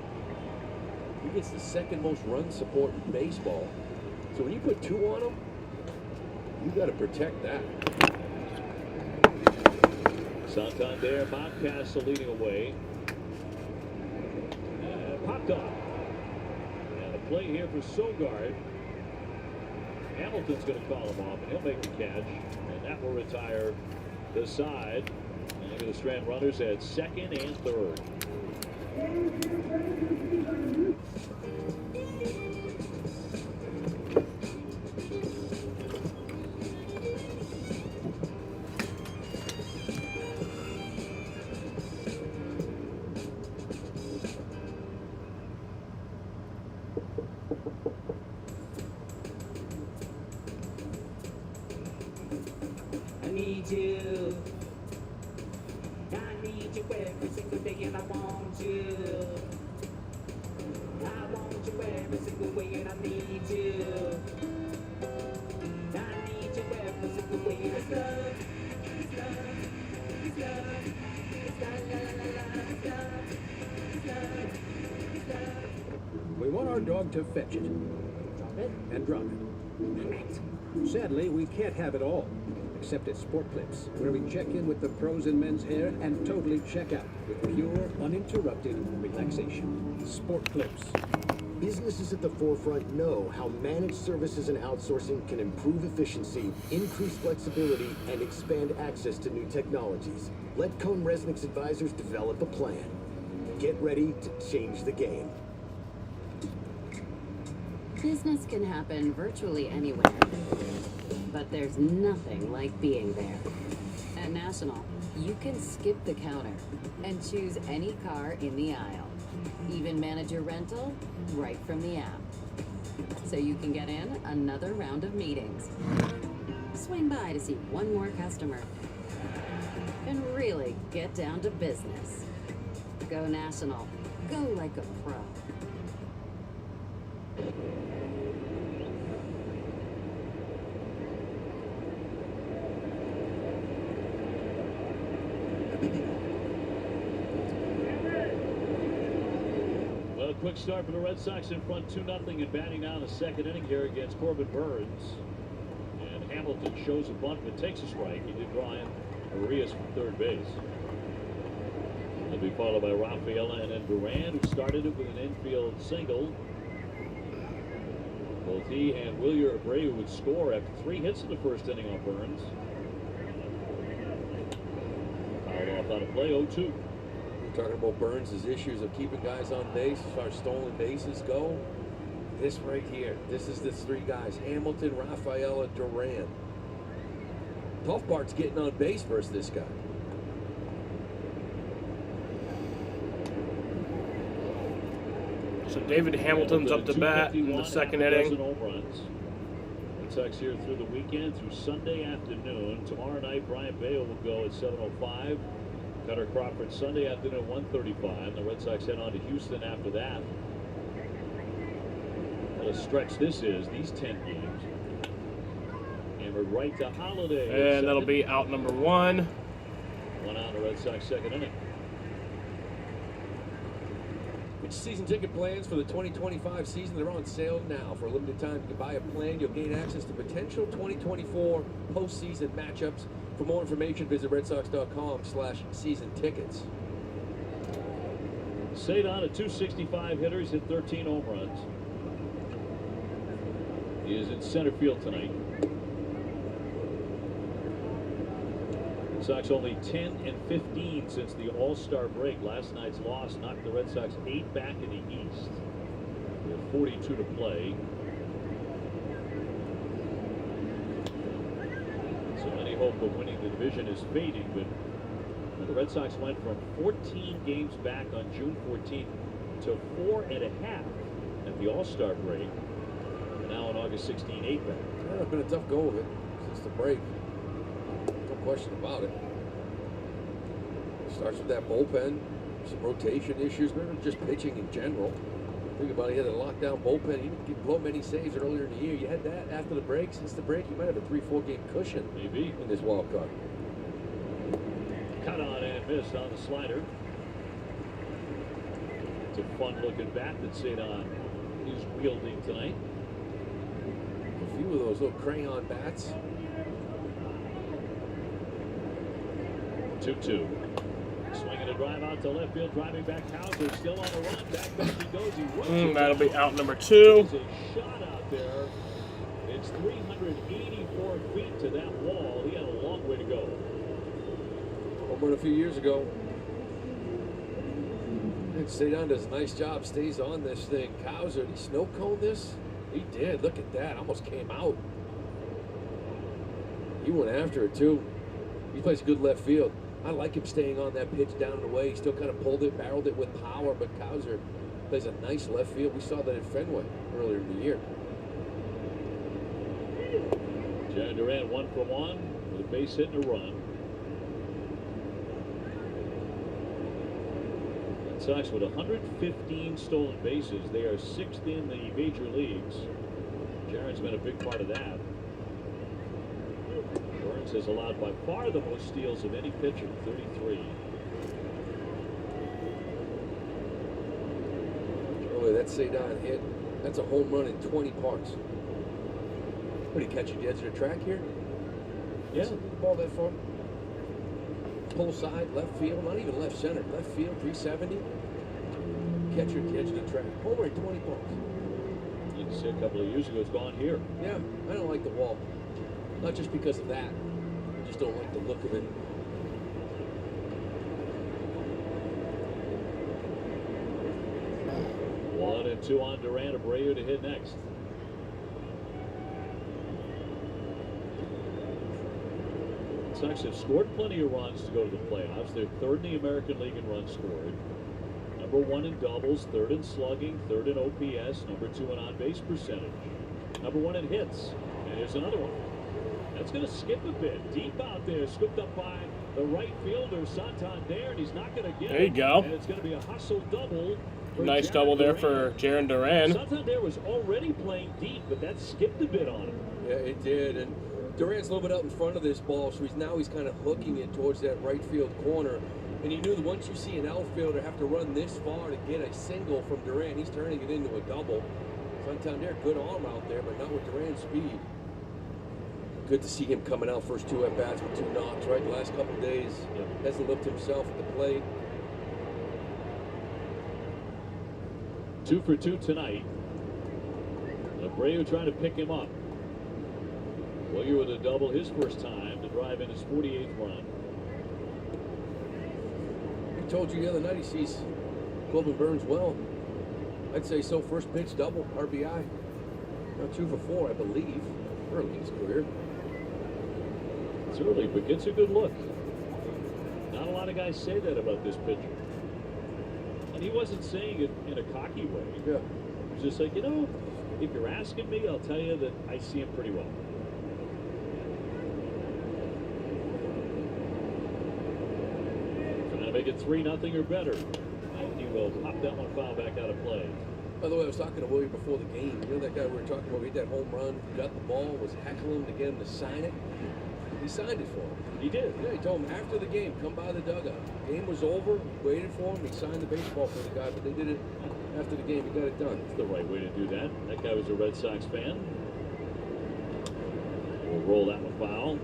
He gets the second most run support in baseball. So when you put 2 on him, you got to protect that. Santander, Mountcastle leading away. Popped off. And a play here for Sogard. Hamilton's going to call him off, and he'll make the catch. And that will retire the side. And look at the strand runners at second and third. I need you. I need you every single day, and I want you. I want you every single way, and I need you. I need you every single way, and it's love. It's love. It's love. It's love. La la la la. It's love. It's love. It's love. We want our dog to fetch it, drop it, and drop it. Sadly, we can't have it all, except at Sport Clips, where we check in with the pros in men's hair and totally check out with pure, uninterrupted relaxation. Sport Clips. Businesses at the forefront know how managed services and outsourcing can improve efficiency, increase flexibility, and expand access to new technologies. Let Cohn Resnick's advisors develop a plan. Get ready to change the game. Business can happen virtually anywhere, but there's nothing like being there. At National, you can skip the counter and choose any car in the aisle. Even manage your rental right from the app. So you can get in another round of meetings. Swing by to see one more customer. And really get down to business. Go National. Go like a pro. Well, quick start for the Red Sox in front 2-0 and batting down the second inning here against Corbin Burns. And Hamilton shows a bunt but takes a strike. He did draw in Arias from third base. He'll be followed by Rafaela and then Duran, who started it with an infield single. Both he and Wilyer Abreu would score after 3 hits in the first inning on Burns. Fouled off on a play, 0-2. We're talking about Burns' issues of keeping guys on base as far as stolen bases go. This right here, this is the 3 guys, Hamilton, Rafaela, Duran. Tough part's getting on base versus this guy. So David Hamilton's up to bat in the second inning. Red Sox here through the weekend, through Sunday afternoon. Tomorrow night, Brian Bale will go at 7:05. Cutter Crawford Sunday afternoon, 1:35. The Red Sox head on to Houston after that. What a stretch this is, these 10 games. Hammered right to Holiday. And that'll be out number 1. 1 out in the Red Sox second inning. Which season ticket plans for the 2025 season? They're on sale now. For a limited time, you can buy a plan. You'll gain access to potential 2024 postseason matchups. For more information, visit redsox.com/season tickets. Cedon, a 265 hitter. He's hit 13 home runs. He is in center field tonight. Red Sox only 10-15 since the All-Star break. Last night's loss knocked the Red Sox 8 back in the East. We have 42 to play. So any hope of winning the division is fading, but the Red Sox went from 14 games back on June 14th to 4.5 at the All-Star break. And now on August 16, 8 back. Yeah, it's been a tough go of it since the break. No question about it. Starts with that bullpen, some rotation issues, maybe just pitching in general. Think about it, he had a lockdown bullpen. He didn't blow many saves earlier in the year. You had that after the break. Since the break, you might have a 3-4 game cushion maybe in this wild card. Cut on and missed on the slider. It's a fun looking bat that Cedon is wielding tonight. A few of those little crayon bats. 2-2. Swinging a drive out to left field, driving back Hauser, still on the run. Back he goes. He runs. That'll be out number 2. There's a shot out there. It's 384 feet to that wall. He had a long way to go. Home run a few years ago. And Cedon does a nice job, stays on this thing. Hauser, did he snow cone this? He did. Look at that. Almost came out. He went after it, too. He plays good left field. I like him staying on that pitch down and away. He still kind of pulled it, barreled it with power, but Hauser plays a nice left field. We saw that in Fenway earlier in the year. John Duran 1 for 1 with a base hit and a run. Red Sox with 115 stolen bases. They are 6th in the major leagues. Jaron's been a big part of that. Burns has allowed by far the most steals of any pitcher, 33. Earlier, that Cedon hit, that's a home run in 20 parts. What, did he catch at the edge of the track here? Yeah. The ball that far. Pull side, left field, not even left center. Left field, 370. Catcher at the edge of the track. Homer in 20 parts. You can see a couple of years ago, it's gone here. Yeah, I don't like the wall. Not just because of that. I just don't like the look of it. One and two on Duran. Abreu to hit next. Sox have scored plenty of runs to go to the playoffs. They're third in the American League in runs scored. Number 1 in doubles, third in slugging, third in OPS, number 2 in on-base percentage, number 1 in hits. And here's another one. That's going to skip a bit. Deep out there, scooped up by the right fielder, Santander, and he's not going to get it. There you go. And it's going to be a hustle double. Nice double there for Jarren Duran. Santander was already playing deep, but that skipped a bit on him. Yeah, it did. And Duran's a little bit out in front of this ball, so he's kind of hooking it towards that right field corner. And you knew that once you see an outfielder have to run this far to get a single from Duran, he's turning it into a double. Santander, good arm out there, but not with Duran's speed. Good to see him coming out first 2 at-bats with 2 knocks, right? The last couple of days, hasn't looked himself at the plate. 2 for 2 tonight. Abreu trying to pick him up. Willier with a double his first time to drive in his 48th run. He told you the other night he sees Corbin Burns well. I'd say so. First pitch double, RBI. Now 2 for 4, I believe, early in his career. It's early, but gets a good look. Not a lot of guys say that about this pitcher. And he wasn't saying it in a cocky way. Yeah. He was just like, you know, if you're asking me, I'll tell you that I see him pretty well. Trying to make it 3-0 or better. And he will pop that one foul back out of play. By the way, I was talking to William before the game. You know that guy we were talking about, he hit that home run, got the ball, was heckling to get him to sign it? He signed it for him. He did? Yeah, he told him after the game, come by the dugout. Game was over, waited for him, he signed the baseball for the guy, but they did it after the game. He got it done. That's the right way to do that. That guy was a Red Sox fan. We'll roll that one foul.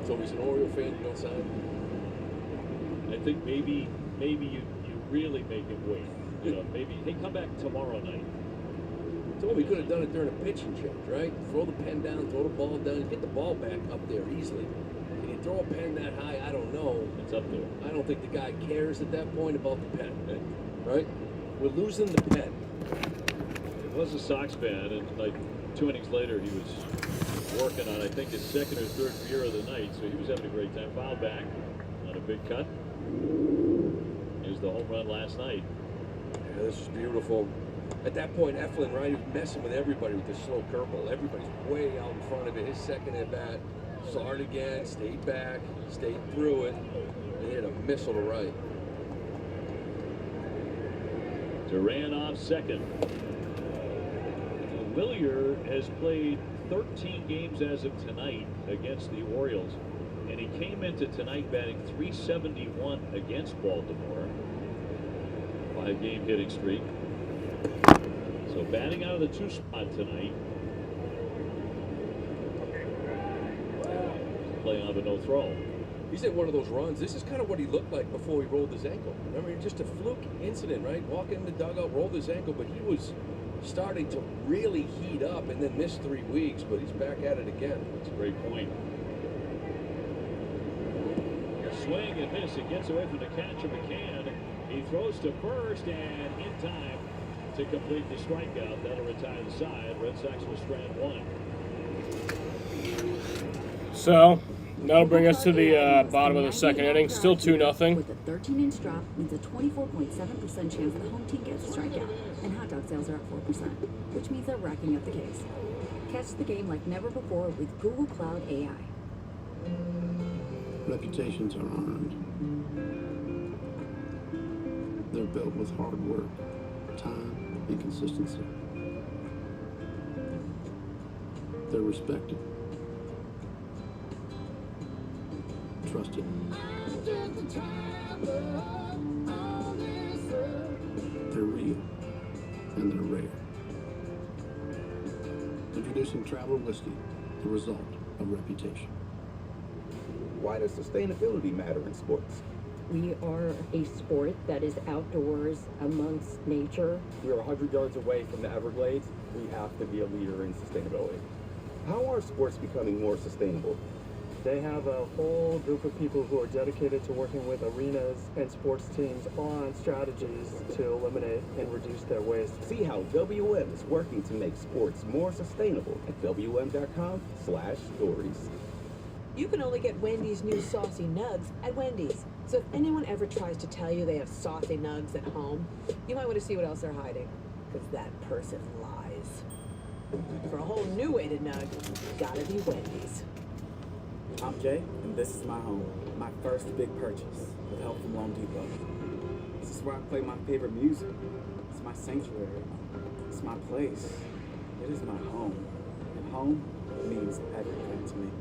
So he's an Oriole fan, you don't sign? I think maybe you really make him wait. You know, maybe, hey, come back tomorrow night. Told me he could have done it during a pitching change, right? Throw the pen down, throw the ball down, get the ball back up there easily. Can you throw a pen that high? I don't know. It's up there. I don't think the guy cares at that point about the pen, right? We're losing the pen. He was a Sox fan, and like 2 innings later, he was working on, I think, his 2nd or 3rd beer of the night, so he was having a great time. Foul back on a big cut. Here's the home run last night. Yeah, this is beautiful. At that point, Eflin, right, he was messing with everybody with this slow curveball. Everybody's way out in front of it. His 2nd at bat, saw it again, stayed back, stayed through it, and hit a missile to right. Duran off 2nd. Willier has played 13 games as of tonight against the Orioles, and he came into tonight batting .371 against Baltimore. 5-game hitting streak. So batting out of the 2 spot tonight. Playing on a no throw. He's hit one of those runs. This is kind of what he looked like before he rolled his ankle. Remember, just a fluke incident, right? Walking in the dugout, rolled his ankle, but he was starting to really heat up and then missed 3 weeks, but he's back at it again. That's a great point. Swing and miss. It gets away from the catcher, McCann. He throws to first and in time to complete the strikeout. That'll retire the side. Red Sox will strand 1. So that'll bring us to the bottom of the 2nd inning. Still 2-0. With a 13-inch drop means a 24.7% chance the home team gets a strikeout, and hot dog sales are at 4%, which means they're racking up the Ks. Catch the game like never before with Google Cloud AI. Reputations are earned. They're built with hard work, time, and consistency. They're respected, trusted. They're real, and they're rare. Introducing Traveler Whiskey, the result of reputation. Why does sustainability matter in sports? We are a sport that is outdoors amongst nature. We're 100 yards away from the Everglades. We have to be a leader in sustainability. How are sports becoming more sustainable? They have a whole group of people who are dedicated to working with arenas and sports teams on strategies to eliminate and reduce their waste. See how WM is working to make sports more sustainable at WM.com/stories. You can only get Wendy's new saucy nugs at Wendy's. So if anyone ever tries to tell you they have saucy nugs at home, you might want to see what else they're hiding. Because that person lies. For a whole new way to nug, gotta be Wendy's. I'm Jay, and this is my home. My first big purchase, with help from Loan Depot. This is where I play my favorite music. It's my sanctuary. It's my place. It is my home. And home means everything to me.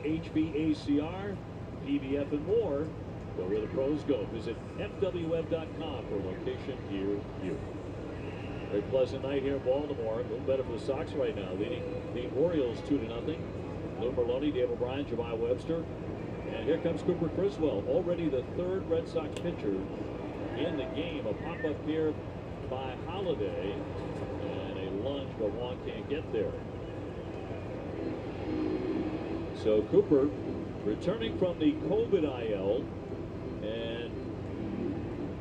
HVACR, PVF, and more. Go where the pros go. Visit FWM.com for location near you. Very pleasant night here in Baltimore. A little better for the Sox right now. Leading the Orioles 2-0. Lou Merlone, Dave O'Brien, Jemai Webster. And here comes Cooper Criswell. Already the third Red Sox pitcher in the game. A pop-up here by Holiday. And a lunge, but Wong can't get there. So Cooper returning from the COVID IL, and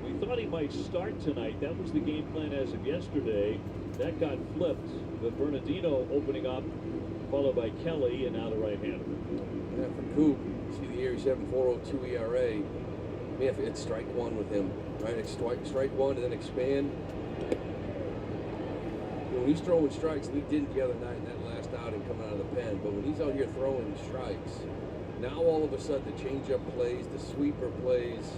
we thought he might start tonight. That was the game plan as of yesterday. That got flipped with Bernardino opening up, followed by Kelly, and now the right-hander. Yeah, for Coop, see the year he's having 4.02 ERA. Man, if it's strike one with him, right? It's strike one and then expand. When he's throwing strikes, we didn't the other night in that last outing coming out of the pen, but when he's out here throwing strikes, now all of a sudden the changeup plays, the sweeper plays,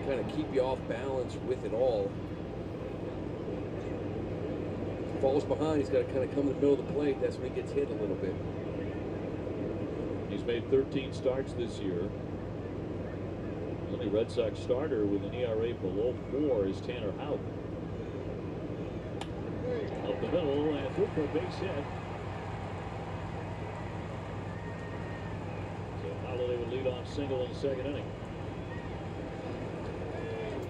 kind of keep you off balance with it all. If he falls behind, he's got to kind of come in the middle of the plate. That's when he gets hit a little bit. He's made 13 starts this year. The only Red Sox starter with an ERA below 4 is Tanner Houck. Up the middle and through for a base hit. So Holiday would lead off single in the second inning.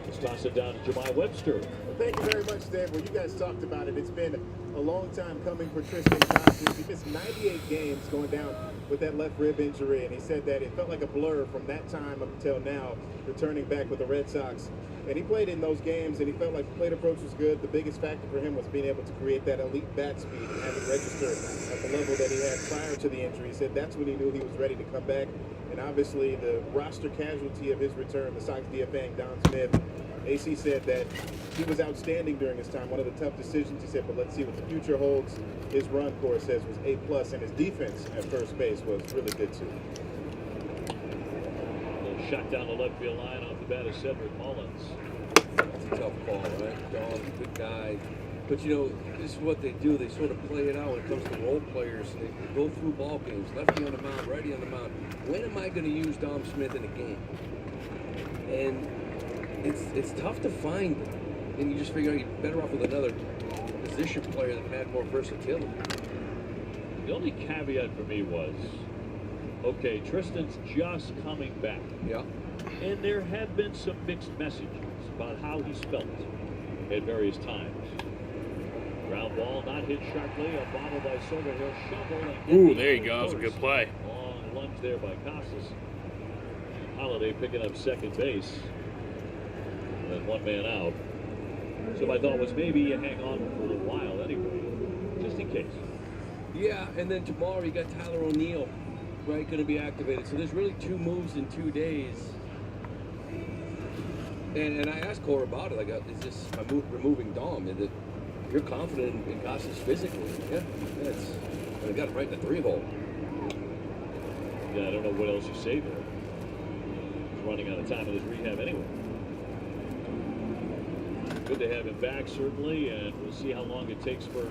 Let's toss it down to Jemai Webster. Well, thank you very much, Dave. Well, you guys talked about it. It's been a long time coming for Tristan Casas. He missed 98 games going down with that left rib injury, and he said that it felt like a blur from that time up until now, returning back with the Red Sox. And he played in those games, and he felt like the plate approach was good. The biggest factor for him was being able to create that elite bat speed and have it register at the level that he had prior to the injury. He said that's when he knew he was ready to come back. And obviously, the roster casualty of his return, the Sox DFAing Don Smith, AC said that he was outstanding during his time. One of the tough decisions, he said, but let's see what the future holds. His run, Cora says, was A+, and his defense at first base was really good, too. Shot down the left field line off the bat of Cedric Mullins. That's a tough call, right? Don, good guy. But, you know, this is what they do. They sort of play it out when it comes to role players. They go through ball games, lefty on the mound, righty on the mound. When am I going to use Dom Smith in a game? And it's tough to find. And you just figure you're better off with another position player that can add more versatility. The only caveat for me was, okay, Tristan's just coming back. Yeah. And there have been some mixed messages about how he's felt at various times. Ground ball not hit sharply. A bobble by Soga. He'll shovel. Ooh, there you go. That was a good play. Long lunge there by Casas. Holiday picking up second base. And one man out. So my thought was maybe you hang on for a little while anyway, just in case. Yeah, and then tomorrow you got Tyler O'Neill, right, going to be activated. So there's really 2 moves in 2 days. And I asked Cora about it. Like, is this my move removing Dom? Is it, you're confident in Casas physically? Yeah, it's. I got him right in the 3-hole. Yeah, I don't know what else you say there. He's running out of time in his rehab anyway. Good to have him back, certainly, and we'll see how long it takes for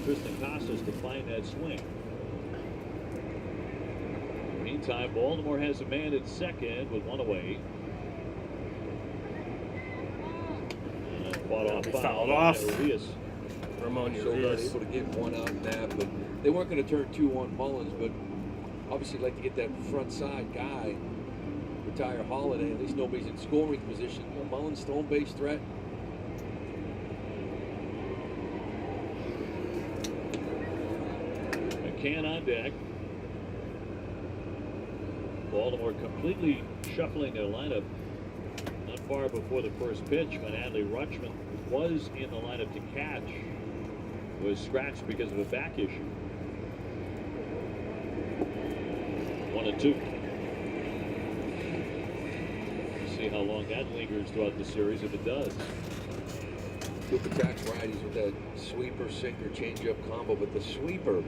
Tristan Casas to find that swing. Meantime, Baltimore has a man at second with 1 away. And fought off fouled off. Elias. Ramon So not Urias. able to get one out in that, but they weren't going to turn 2 on Mullins, but obviously like to get that front side guy, retire Holiday. At least nobody's in scoring position. You know, Mullins still on base threat. McCann on deck. Baltimore completely shuffling their lineup. Not far before the first pitch, when Adley Rutschman was in the lineup to catch, was scratched because of a back issue. 1-2. See how long that lingers throughout the series, if it does. Coop attacks righties with that sweeper, sinker, changeup combo, but the sweeper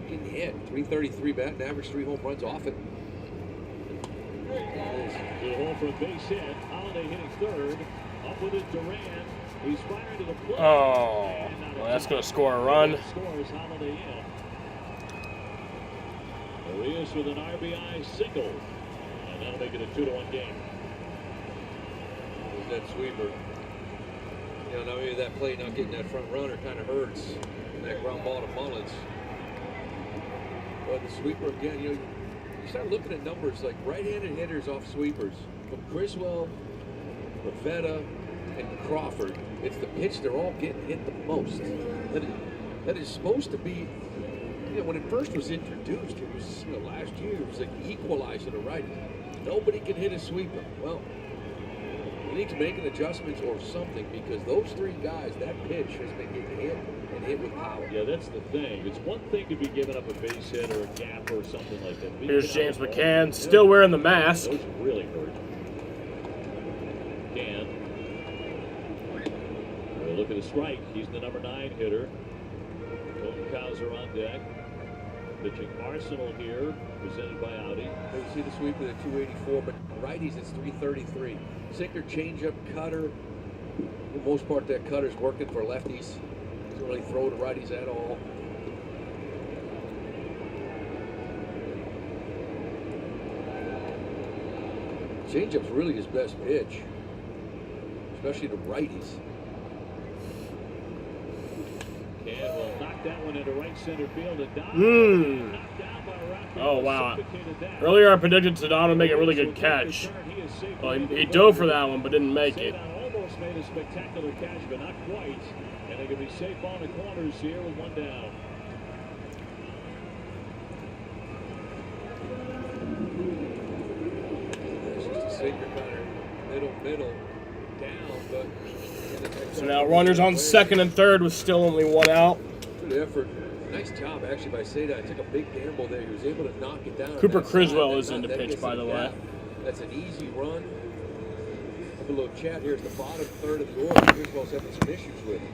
getting hit. 333 batting average, 3 home runs off it. To the hole for a base hit. Holiday hitting third. Up with it, Duran. He's firing to the plate. Oh, well, that's going to score a run. Scores Holiday in. Urias with an RBI single. And that'll make it a 2-1 game. There's that sweeper. You know, now maybe that play not getting that front runner kind of hurts. And that ground ball to Mullins. But the sweeper again, you know, you start looking at numbers like right-handed hitters off sweepers. From Criswell, Pivetta, and Crawford, it's the pitch they're all getting hit the most. That is supposed to be, you know, when it first was introduced, it was, you know, last year, it was like equalizer to right. Nobody can hit a sweeper. Well, you need to make an adjustment or something, because those 3 guys, that pitch has been getting hit and hit with power. Yeah, that's the thing. It's one thing to be giving up a base hit or a gap or something like that. Here's James McCann, still wearing the mask. Those really hurt. McCann. We'll look at the strike. He's the number 9 hitter. Colton Cowser on deck. Pitching Arsenal here, presented by Audi. You see the sweep with a 284, but righties it's 333. Sinker, changeup, cutter. For the most part, that cutter's working for lefties. Doesn't really throw to righties at all. Changeup's really his best pitch, especially to righties. McCann will knock that one into right center field and down. Oh, wow. Earlier I predicted Sedano make a really good catch. Well, he dove for that one, but didn't make it. Almost made a spectacular catch, but not quite. And they can be safe on the corners here with 1 down. It's just a sinker cutter, middle, down, but. So now runners on second and third with still only 1 out. Good effort. Nice job, actually, by Seda. Took a big gamble there. He was able to knock it down. Cooper Criswell is in the pitch, by the way. That's an easy run. Have a little chat here at the bottom third of the order. Criswell's having some issues with it.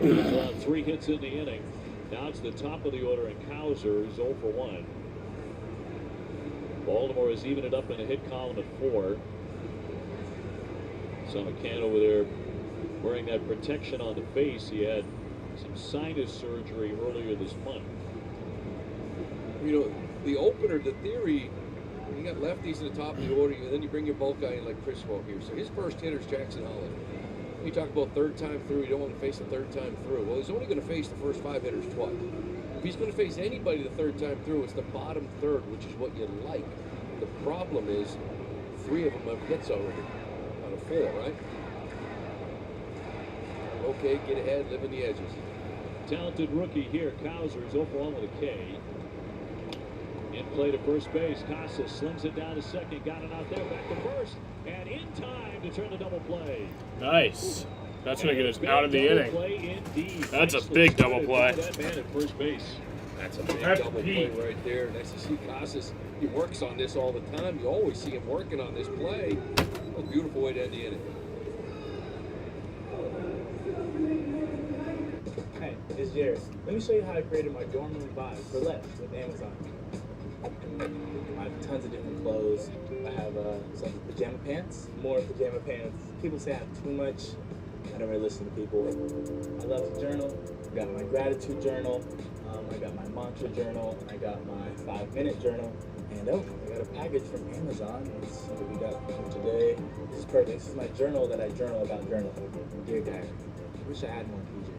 He's on 3 hits in the inning. Now it's the top of the order, and Cowser is 0 for 1. Baltimore has evened it up in the hit column at 4. So McCann over there wearing that protection on the face. He had some sinus surgery earlier this month. You know, the opener, the theory, you got lefties in the top of the order, and then you bring your bulk guy in like Criswell here. So his first hitter is Jackson Holiday. You talk about third time through, you don't want to face the third time through. Well, he's only going to face the first 5 hitters twice. If he's going to face anybody the third time through, it's the bottom third, which is what you like. The problem is 3 of them have hits already out of 4, right? Okay, get ahead, live in the edges. Talented rookie here. Cowser is 0 for 1 with a K. In play to first base. Casas slings it down to second. Got it out there. Back to first. And in time to turn the double play. Nice. That's going to get us out of the inning. That's a big double play. That man at first base. That's a big double play right there. Nice to see Casas. He works on this all the time. You always see him working on this play. A beautiful way to end the inning. Hey, it's Jared. Let me show you how I created my dorm room vibe for less with Amazon. I have tons of different clothes. I have some pajama pants, more pajama pants. People say I have too much. I don't really listen to people. I love to journal. I got my gratitude journal. I got my mantra journal. I got my 5-minute journal. And oh, I got a package from Amazon. Let's see what we got from today. This is perfect. This is my journal that I journal about journaling. Dear Diary, I wish I had more PJs.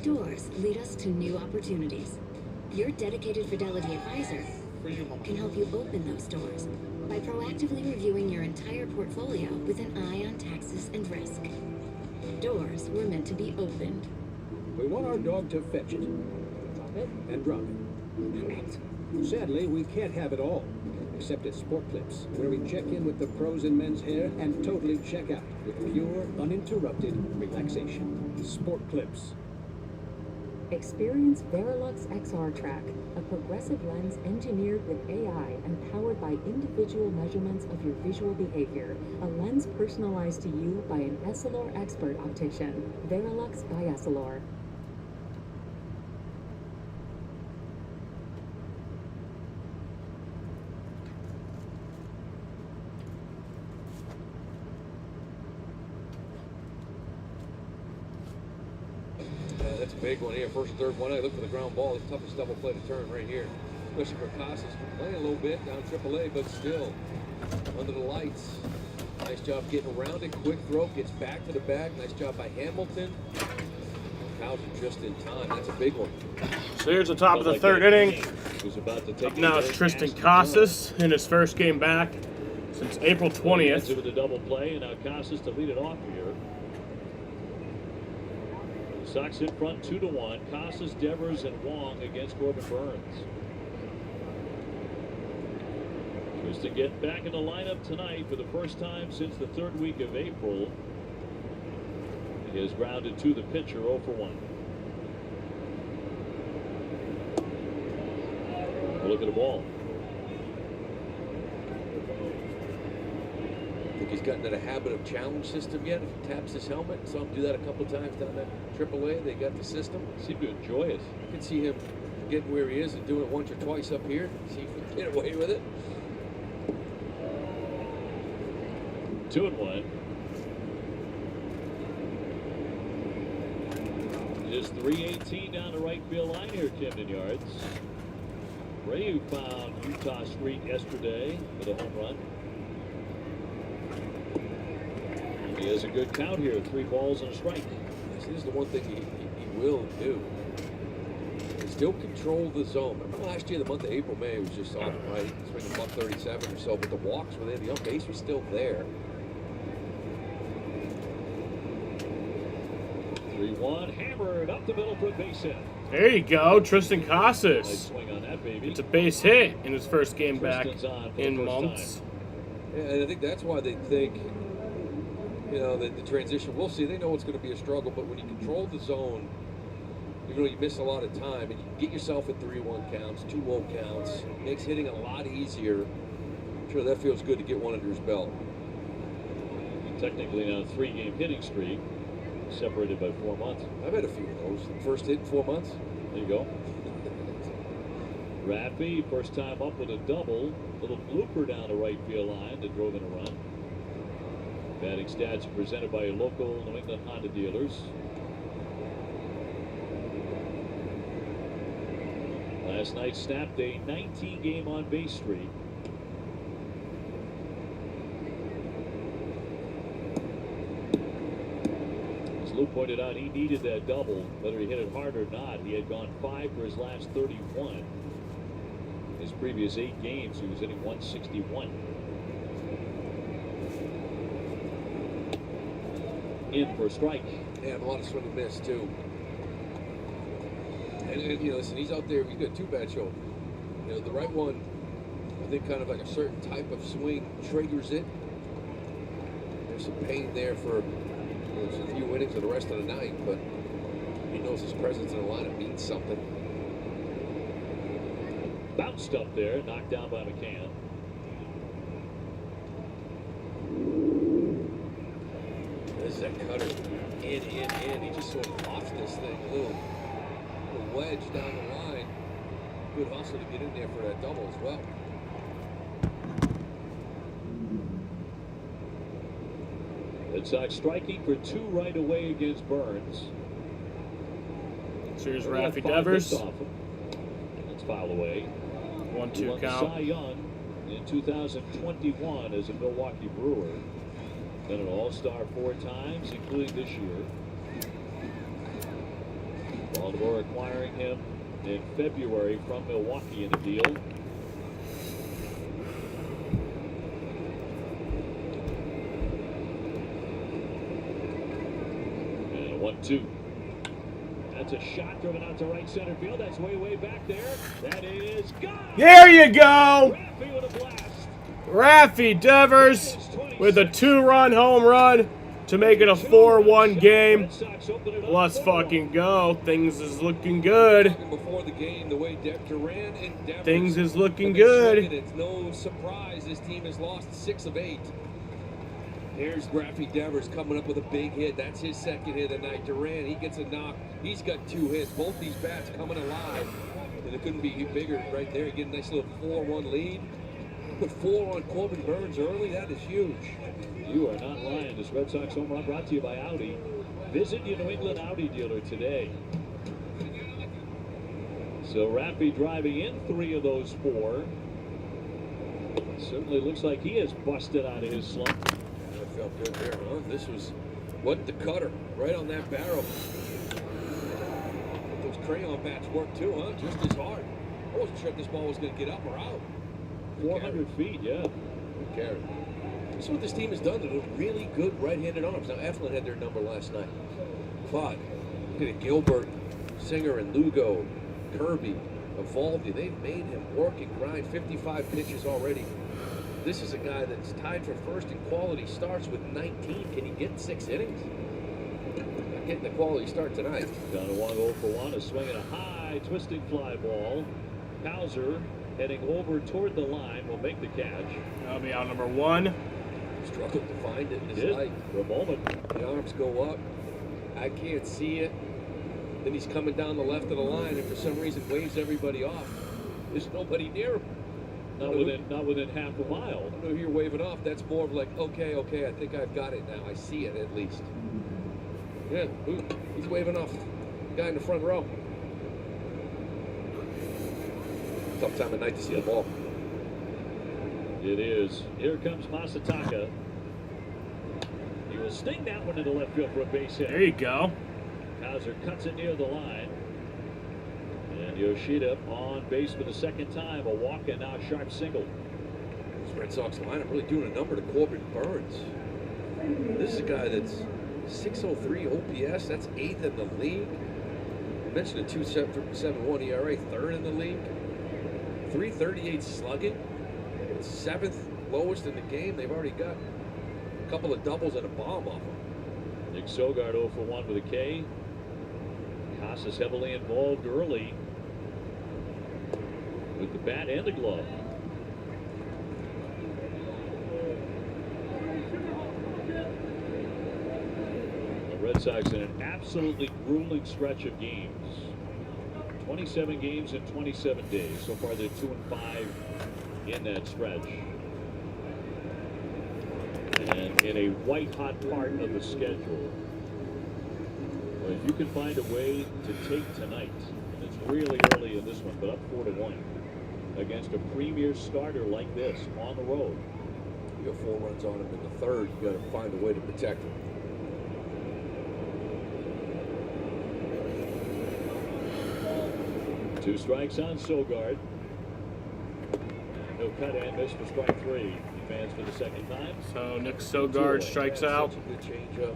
Doors lead us to new opportunities. Your dedicated Fidelity advisor can help you open those doors by proactively reviewing your entire portfolio with an eye on taxes and risk. Doors were meant to be opened. We want our dog to fetch it, drop it, and drop it. Sadly, we can't have it all, except at Sport Clips, where we check in with the pros in men's hair and totally check out with pure, uninterrupted relaxation. Sport Clips. Experience Verilux XR Track, a progressive lens engineered with AI and powered by individual measurements of your visual behavior. A lens personalized to you by an Essilor expert optician. Verilux by Essilor. That's a big one here. First and third one. I look for the ground ball. The toughest double play to turn right here. Especially for Casas. Playing a little bit down AAA, but still under the lights. Nice job getting around it. Quick throw. Gets back to the bag. Nice job by Hamilton. Hauser just in time. That's a big one. So here's the top of the third inning. About to take Up now it's Tristan Casas in his first game back since April 20th. With a double play, and now Casas to lead it off here. Sox in front 2-1. Casas, Devers, and Wong against Corbin Burns. Tristan get back in the lineup tonight for the first time since the third week of April. He has grounded to the pitcher 0 for 1. Look at the ball. Think he's gotten into the habit of challenge system yet? If he taps his helmet, saw him do that a couple times down at AAA. They got the system. Seem to enjoy it. I can see him getting where he is and doing it once or twice up here. See if he can get away with it. 2-1. Just 318 down the right field line here, Camden Yards. Rayu found Utah Street yesterday with a home run. He has a good count here, 3 balls and a strike. This is the one thing he will do. He still control the zone. Remember last year, the month of April, May was just off the right, swinging $137 or so, but the walks were there, the on base was still there. 3-1, hammered up the middle for a base hit. There you go, Tristan Nice Casas. swing on that baby. It's a base hit in his first game back Tristan's on for the in first months. Yeah, and I think that's why they think, you know, that the transition, we'll see, they know it's going to be a struggle, but when you control the zone, even though you miss a lot of time, and you get yourself at 3-1 counts, 2-0 counts, makes hitting a lot easier. I'm sure that feels good to get one under his belt. Technically now a 3-game hitting streak, separated by 4 months. I've had a few of those. First hit in 4 months. There you go. Raffy, first time up with a double. Little blooper down the right field line that drove in a run. Batting stats presented by local New England Honda dealers. Last night snapped a 19-game on-base streak. As Lou pointed out, he needed that double. Whether he hit it hard or not, he had gone 5 for his last 31. His previous 8 games, he was hitting 161. In for a strike. Yeah, a lot of swing and miss, too. And you know, listen, he's out there, he's got 2 bad shoulders. You know, the right one, I think kind of like a certain type of swing triggers it. There's some pain there for a few innings of the rest of the night, but he knows his presence in the lineup means something. Bounced up there, knocked down by McCann. There's that cutter. In. He just sort of offs this thing. A little wedge down the line. Good hustle to get in there for that double as well. Red Sox striking for 2 right away against Burns. So here's Raffy Devers. That's foul away. 1-2 count. Cy Young in 2021 as a Milwaukee Brewer. Been an All-Star 4 times, including this year. Baltimore acquiring him in February from Milwaukee in a deal. And a 1-2. That's a shot driven out to right center field. That's way back there. That is gone. There you go. Raffy Devers with a 2-run home run to make it a 4-1 game. Let's fucking go. Things is looking good. Before the game, the way Duran and Devers, Things is looking good. It's no surprise this team has lost 6 of 8. Here's Raffy Devers coming up with a big hit. That's his second hit of the night. Duran, he gets a knock. He's got 2 hits. Both these bats coming alive. And it couldn't be bigger right there. Get a nice little 4-1 lead. Put 4 on Corbin Burns early. That is huge. You are not lying. This Red Sox home run brought to you by Audi. Visit your New England Audi dealer today. So Raffy driving in 3 of those 4. Certainly looks like he has busted out of his slump. That felt good there, huh? This was what the cutter right on that barrel. Those crayon bats work too, huh? Just as hard. I wasn't sure if this ball was going to get up or out. 400 feet, yeah. Good carry. This is what this team has done. They're really good right-handed arms. Now, Eflin had their number last night. But look at it. Gilbert, Singer, and Lugo, Kirby, Evaldi. They've made him work and grind. 55 pitches already. This is a guy that's tied for first in quality starts with 19. Can he get 6 innings? Not getting the quality start tonight. Down to 1-0 for 1. A swing and a high, twisting fly ball. Hauser heading over toward the line will make the catch. That'll be out number 1. Struggled to find it in his light. For a moment. The arms go up. I can't see it. Then he's coming down the left of the line and for some reason waves everybody off. There's nobody near him. Not within half a mile. I don't know who you're waving off. That's more of like, okay, I think I've got it now. I see it at least. Yeah, he's waving off the guy in the front row. Tough time of night to see the ball. It is. Here comes Masataka. He will sting that one into left field for a base hit. There you go. Hauser cuts it near the line. And Yoshida on base for the second time. A walk and now a sharp single. This Red Sox lineup really doing a number to Corbin Burns. This is a guy that's 603 OPS. That's 8th in the league. I mentioned a 2.71 ERA, 3rd in the league. 338 slugging. 7th lowest in the game. They've already got a couple of doubles and a bomb off him. Nick Sogard 0 for 1 with a K. Casas heavily involved early with the bat and the glove. The Red Sox in an absolutely grueling stretch of games. 27 games in 27 days. So far they're 2-5 in that stretch. And in a white-hot part of the schedule. Well, if you can find a way to take tonight, and it's really early in this one, but up 4-1, against a premier starter like this on the road. You got 4 runs on him in the 3rd. You got to find a way to protect him. Two strikes on Sogard. No cut and miss for strike 3. He fans for the second time. So Nick Sogard strikes out. Such a good changeup.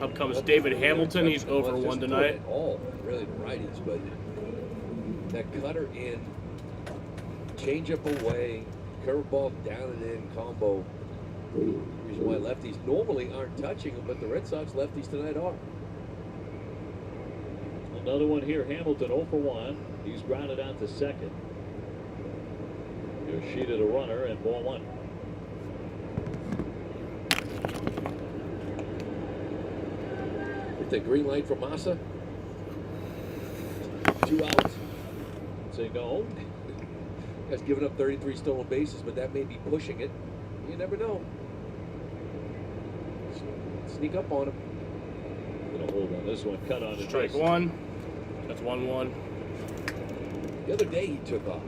Up comes David Hamilton. He's over 1 tonight. All really the righties, but that cutter in, changeup away, curveball down and in combo. Reason why lefties normally aren't touching him, but the Red Sox lefties tonight are. Another one here. Hamilton 0 for 1. He's grounded out to second. Yoshida to runner and ball one. The green light from Massa. 2 outs. Say no. Guy's given up 33 stolen bases, but that may be pushing it. You never know. Sneak up on him. Gonna hold on this one. Cut on it. Strike one. That's 1-1. The other day he took off.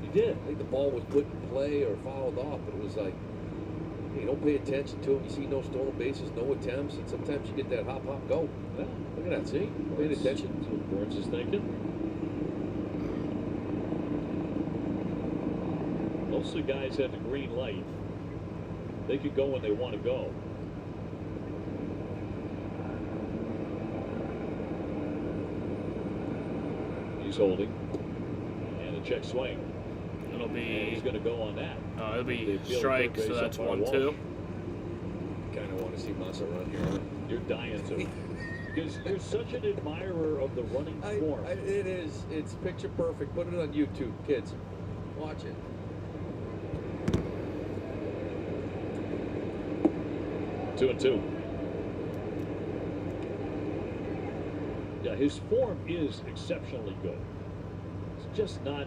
He did. I think the ball was put in play or fouled off, but it was like, you don't pay attention to him. You see no stolen bases, no attempts, and sometimes you get that hop, hop, go. Yeah, look at that, see? Paying attention. That's what Burns is thinking. Most of the guys have the green light. They could go when they want to go. He's holding. And a check swing. It'll be. And he's going to go on that. It'll be strike, so that's 1-2. Kind of want to see Massa run here. You're dying to. Because you're such an admirer of the running form. It is. It's picture perfect. Put it on YouTube, kids. Watch it. Two and two. Yeah, his form is exceptionally good. It's just not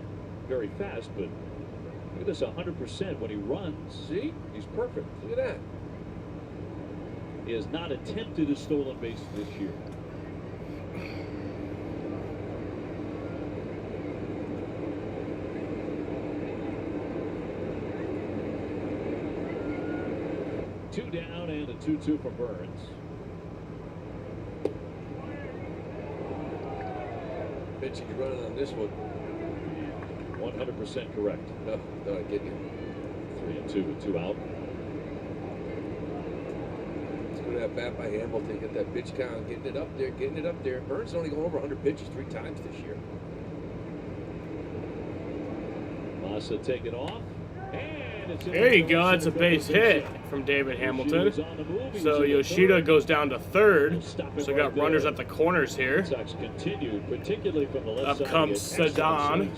very fast, but look at this, 100% when he runs. See? He's perfect. Look at that. He has not attempted a stolen base this year. Two down and a 2-2 for Burns. Bet you running on this one. 100% correct. No, I get you. 3-2 with 2 out. Let's go to that bat by Hamilton, get that pitch count, getting it up there. Burns only going over 100 pitches 3 times this year. Massa take it off. And it's There you go. It's a base hit from David Hamilton. So Yoshida goes down to third. So we got runners at the corners here. Continued, particularly from the left Up comes Sedan.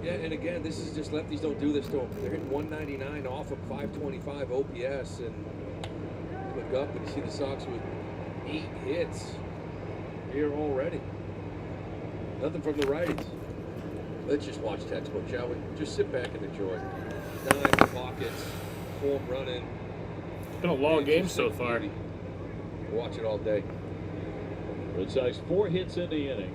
Yeah, and again, this is just lefties don't do this to them. They're hitting 199 off of 525 OPS, and look up and you see the Sox with 8 hits here already. Nothing from the righties. Let's just watch textbook, shall we? Just sit back and enjoy. 9 pockets, form running. It's been a long game so far. Watch it all day. Red Sox 4 hits in the inning.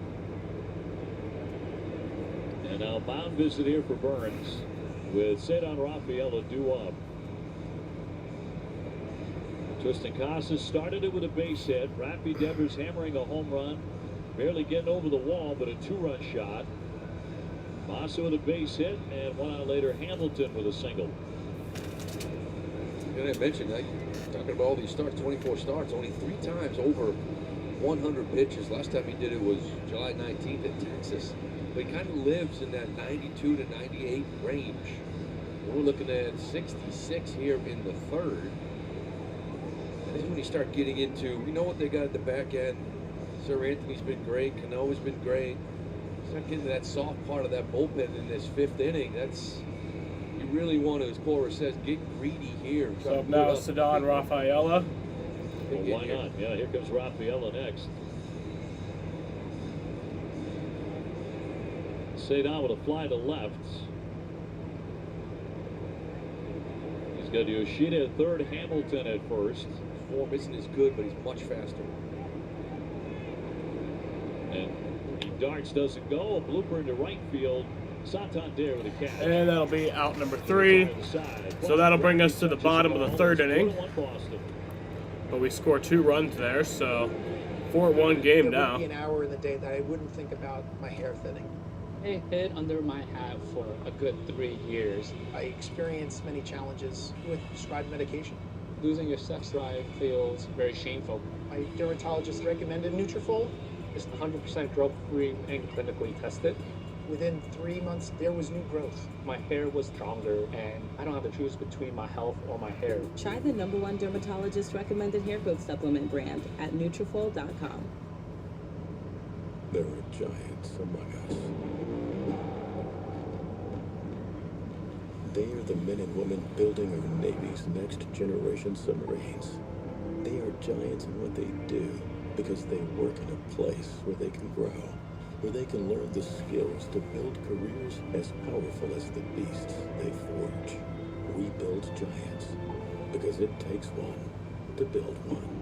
And now mound visit here for Burns with Cedar Rafaela due up. Tristan Casas started it with a base hit. Rafi Devers hammering a home run. Barely getting over the wall, but a 2-run shot. Massa with a base hit, and 1 out later, Hamilton with a single. And I mentioned, talking about all these starts, 24 starts, only 3 times over 100 pitches. Last time he did it was July 19th in Texas. But he kind of lives in that 92 to 98 range. And we're looking at 66 here in the 3rd. And this is when you start getting into, we know what they got at the back end. Sir Anthony's been great. Canoa's been great. Start getting to that soft part of that bullpen in this 5th inning. That's, you really want to, as Cora says, get greedy here. So now Cedar Rafaela. Well, why not? Yeah, here comes Rafaela next. Cedar with a fly to left. He's got Yoshida at third, Hamilton at first. Form isn't as good, but he's much faster. And Darts doesn't go. A blooper into right field. Santander with a catch. And that'll be out number 3. So that'll bring us to the bottom of the 3rd inning. But we score 2 runs there, so 4-1 game now. There would be an hour in the day that I wouldn't think about my hair thinning. I hid under my hat for a good 3 years. I experienced many challenges with prescribed medication. Losing your sex drive feels very shameful. My dermatologist recommended Nutrafol. It's 100% drug-free and clinically tested. Within 3 months, there was new growth. My hair was stronger, and I don't have to choose between my health or my hair. Try the #1 dermatologist recommended hair growth supplement brand at Nutrafol.com. There are giants among us. They are the men and women building our Navy's next generation submarines. They are giants in what they do because they work in a place where they can grow, where they can learn the skills to build careers as powerful as the beasts they forge. We build giants because it takes one to build one.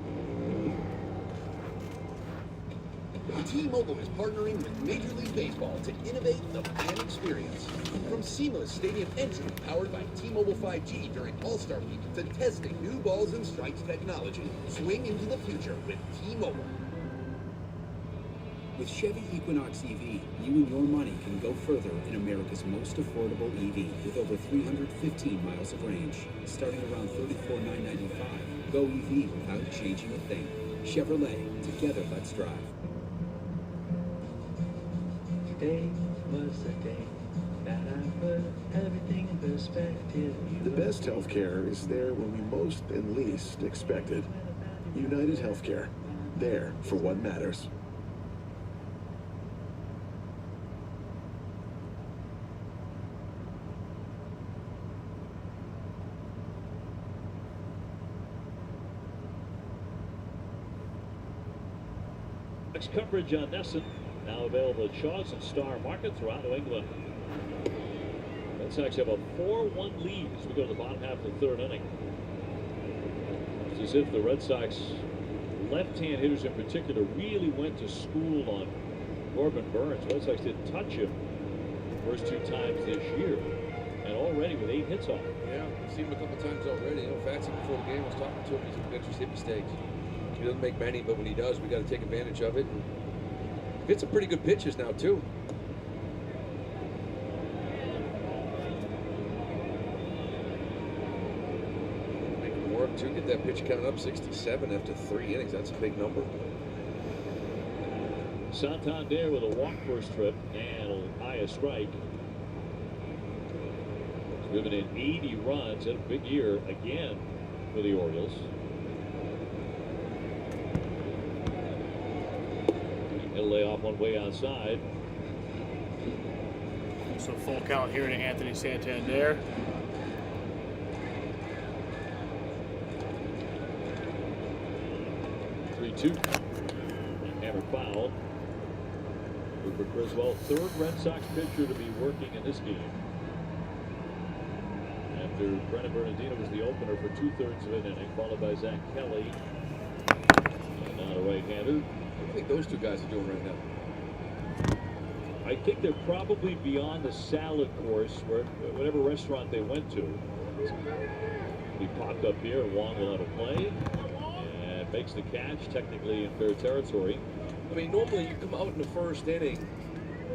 T-Mobile is partnering with Major League Baseball to innovate the fan experience. From seamless stadium entry powered by T-Mobile 5G during All-Star Week to testing new balls and strikes technology, swing into the future with T-Mobile. With Chevy Equinox EV, you and your money can go further in America's most affordable EV with over 315 miles of range. Starting around $34,995. Go EV without changing a thing. Chevrolet, together let's drive. Today was the day that I put everything in perspective. The best healthcare is there when we most and least expect it. United Healthcare. There for what matters. Next coverage on Nesson, now available at Shaw's and Star Market throughout New England. Red Sox have a 4-1 lead as we go to the bottom half of the third inning. It's as if the Red Sox left-hand hitters in particular really went to school on Corbin Burns. Red Sox didn't touch him the first 2 times this year, and already with 8 hits off. Yeah, we've seen him a couple times already. You know, Fatsy before the game was talking to him. He's a good hit mistakes. He doesn't make many, but when he does, we got to take advantage of it. And hit some pretty good pitches now too. Make it work too. Get that pitch count up 67 after 3 innings. That's a big number. Santander with a walk first trip and a high strike. He's driven in 80 runs in a big year again for the Orioles. He'll lay off one way outside. So full count here to Anthony Santander. Hammer foul. Cooper Criswell, 3rd Red Sox pitcher to be working in this game. After Brennan Bernardino was the opener for 2/3 of an inning, followed by Zach Kelly. And now a right-hander. What do you think those 2 guys are doing right now? I think they're probably beyond the salad course, where whatever restaurant they went to. He popped up here, and Wong will have a play, and makes the catch, technically in fair territory. I mean, normally you come out in the first inning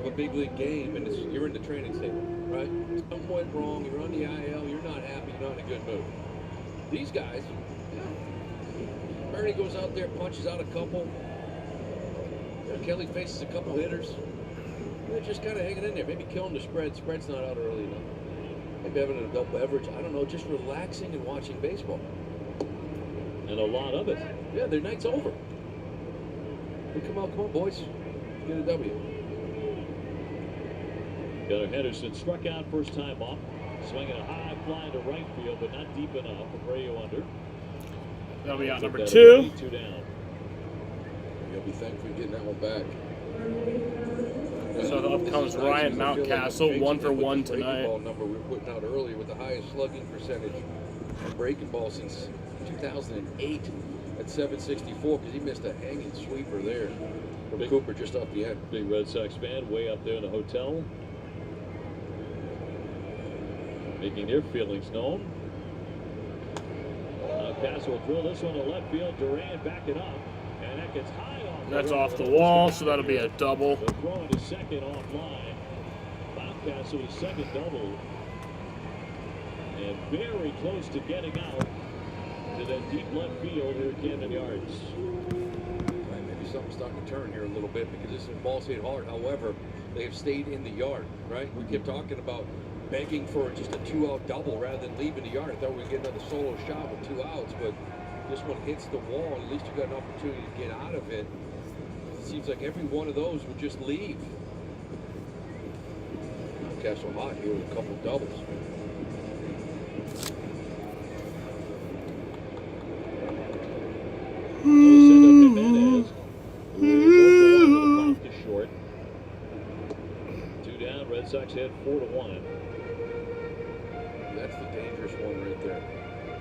of a big league game, and you're in the training stable, right? Something went wrong, you're on the IL, you're not happy, you're not in a good mood. These guys, Bernie goes out there, punches out a couple. Kelly faces a couple hitters. They're just kind of hanging in there. Maybe killing the spread. Spread's not out early enough. Maybe having an adult beverage. I don't know. Just relaxing and watching baseball. And a lot of it. Yeah, their night's over. Hey, come on, boys. Get a W. Gunnar Henderson struck out first time up. Swinging a high fly to right field, but not deep enough. Abreu under. That'll be out number 2. 2 down. You'll be thankful for getting that one back. So up comes Ryan Mountcastle, 1 for 1 tonight. Ball number we were putting out earlier with the highest slugging percentage on breaking ball since 2008 at 764, because he missed a hanging sweeper there from Cooper just off the end. Big Red Sox fan way up there in the hotel, making their feelings known. Mountcastle will drill this one to left field. Duran back it up, and that gets high. That's off the wall, so that'll be a double. They're throwing to second offline. Mountcastle his second double. And very close to getting out to that deep left field here at Camden Yards. Right, maybe something's starting to turn here a little bit, because this ball's hit hard. However, they have stayed in the yard, right? We kept talking about begging for just a 2-out double rather than leaving the yard. I thought we'd get another solo shot with 2 outs, but this one hits the wall. At least you got an opportunity to get out of it. It seems like every one of those would just leave. Mountcastle hot here with a couple doubles. Sox head 4-1. That's the dangerous one right there.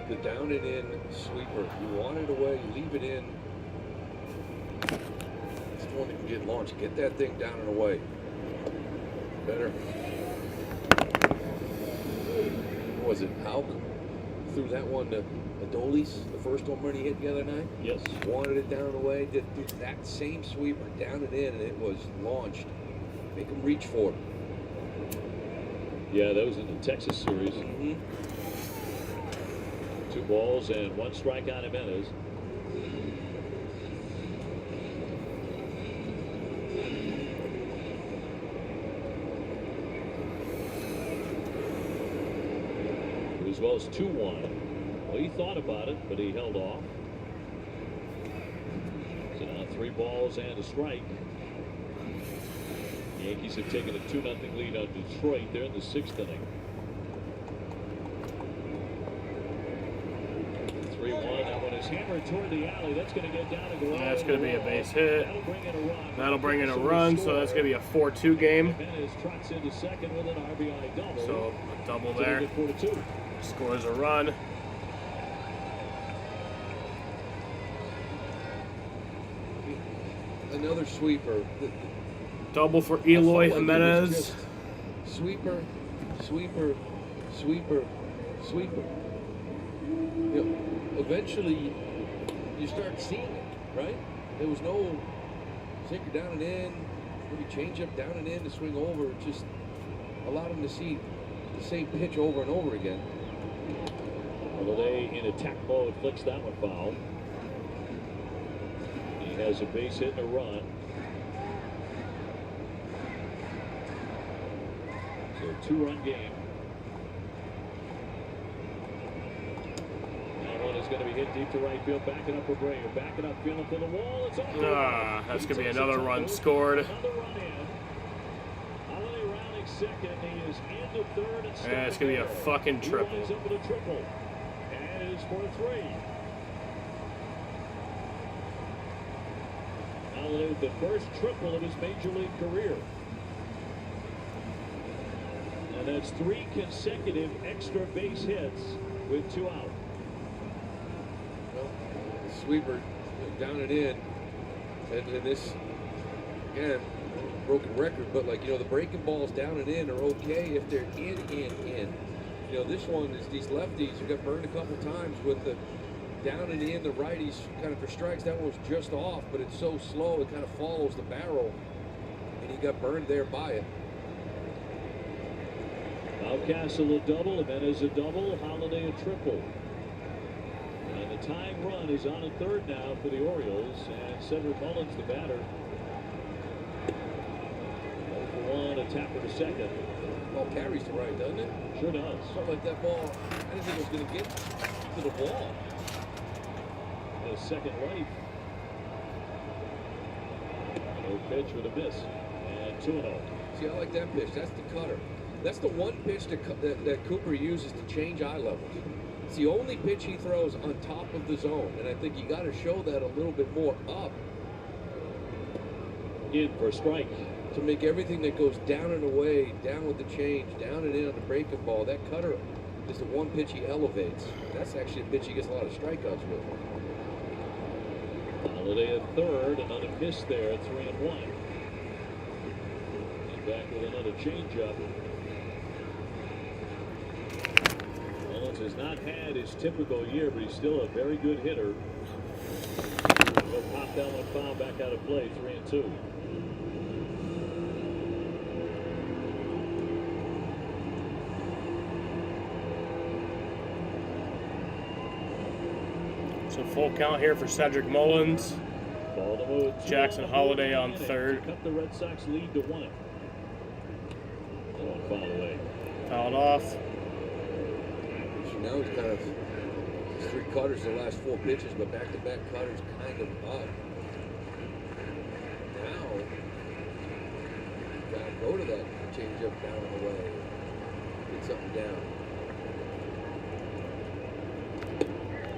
The down and in sweeper. You want it away, you leave it in. It's the one that can get launched. Get that thing down and away. Better. What was it? Hauk threw that one to Adolis, the first home run he hit the other night? Yes. Wanted it down and away. Did that same sweeper down and in, and it was launched. Make him reach for it. Yeah, that was in the Texas series. 2 balls and 1 strike on Jimenez. As well as 2-1. Well, he thought about it, but he held off. So now 3 balls and a strike. The Yankees have taken a 2-0 lead on Detroit. They're in the 6th inning. 3-1. That one is hammered toward the alley. That's going to get down and go. That's going to be a base hit. That'll bring in a run. That'll bring in a run, so that's going to be a 4-2 game. Jimenez trots into second with an RBI double. So a double So they there. get 4-2. Scores a run. Another sweeper. Double for Eloy I felt like it was Jimenez. just Sweeper, sweeper, sweeper, sweeper. You know, eventually, you start seeing it, right? There was no sinker down and in, maybe change up down and in to swing over. It just allowed him to see the same pitch over and over again. Holiday in attack mode flicks that one foul. He has a base hit and a run. So 2-run game. That one is going to be hit deep to right field, backing up for Bray. Backing up, feeling for the wall. It's over. That's going to be another run scored. Another run in. Holiday rounding second. He is into third. And And it's going to be a fucking triple. He's up with a triple. And it is for 3. Holiday with the first triple of his major league career. And that's 3 consecutive extra base hits with 2 out. Well, the sweeper down and in, and this, again, broken record, but like, you know, the breaking balls down and in are okay if they're in. You know, this one is these lefties who got burned a couple times with the down and in, the righties kind of for strikes. That one was just off, but it's so slow, it kind of follows the barrel, and he got burned there by it. Mountcastle a double, Jimenez a double, Holiday a triple. And the tying run is on at third now for the Orioles, and Cedric Mullins, the batter. 0-for-1, a tapper to second. Ball carries to right, doesn't it? Sure does. Felt like that ball, I didn't think it was going to get to the wall. A second life. No pitch with a miss. And 2-0. See, I like that pitch. That's the cutter. That's the one pitch that Cooper uses to change eye levels. It's the only pitch he throws on top of the zone, and I think you got to show that a little bit more up. In for a strike. To make everything that goes down and away, down with the change, down and in on the breaking ball. That cutter is the one pitch he elevates. That's actually a pitch he gets a lot of strikeouts with. Holiday at third, another miss there at 3-1. And back with another changeup. Mullins has not had his typical year, but he's still a very good hitter. He'll pop that one foul back out of play, 3-2. So full count here for Cedric Mullins. Baltimore, Jackson Holiday on third. Cut the Red Sox lead to 1. That one foul away. Fouled off. So now he's kind of 3 cutters the last 4 pitches, but back-to-back cutters kind of up. Now, gotta go to that change-up down and away. Get something down.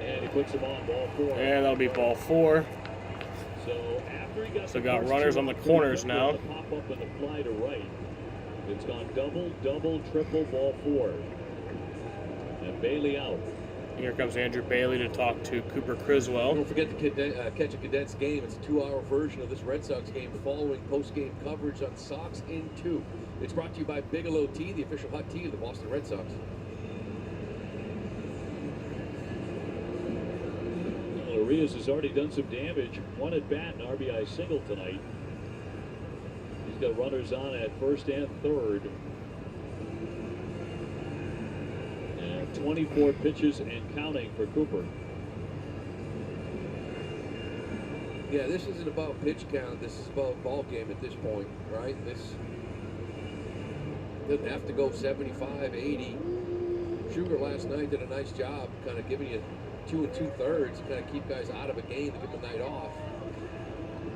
And he puts him on ball 4. And that'll be ball 4. So after he got So got runners on the corners now. Pop up and the fly to right. It's gone double, double, triple, ball 4. And Bailey out. Here comes Andrew Bailey to talk to Cooper Criswell. Don't forget to catch a condensed game. It's a 2-hour version of this Red Sox game following post-game coverage on Sox in 2. It's brought to you by Bigelow Tea, the official hot tea of the Boston Red Sox. Well, Arias has already done some damage. 1 at bat, an RBI single tonight. He's got runners on at first and third. 24 pitches and counting for Cooper. Yeah, this isn't about pitch count. This is about ball game at this point, right? This doesn't have to go 75, 80. Sugar last night did a nice job kind of giving you 2 2/3 to kind of keep guys out of a game to get the night off.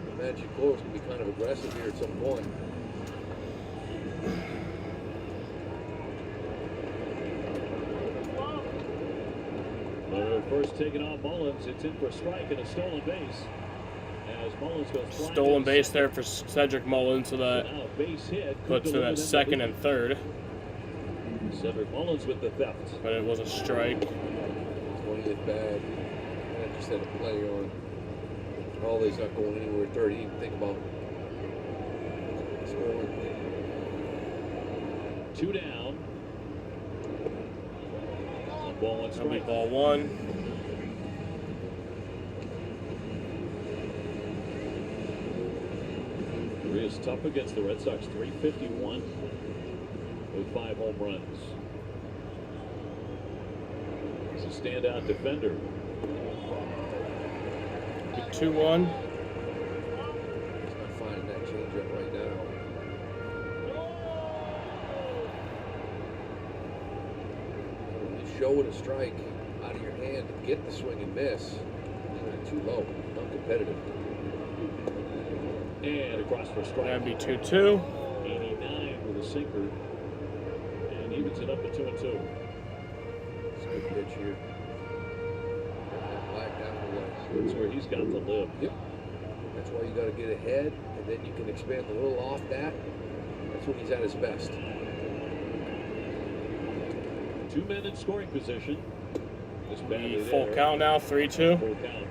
I imagine Core's going to be kind of aggressive here at some point. First taken off Mullins. It's in for a strike and a stolen base. As Mullins goes flying. Stolen base there for Cedric Mullins, so that base hit. puts him at second and third. Cedric Mullins with the theft. But it was a strike. 20th bad. I just had a play on. Hawley's not going anywhere. 30. Even think about scoring. 2 down. Ball 1 strike. Ball 1. Arias tough against the Red Sox. 351 with 5 home runs. He's a standout defender. 2-1. He's not finding that changeup right now. Show it a strike out of your hand to get the swing and miss. Too low, non-competitive. And across for a strike. That'd be 2-2. 89 with a sinker. And evens it up to 2-2. It's a good pitch here. Black down the way. That's where he's got to live. Yep. That's why you got to get ahead, and then you can expand a little off that. That's when he's at his best. 2 men in scoring position. This badly Full there. count now, 3-2. Full count.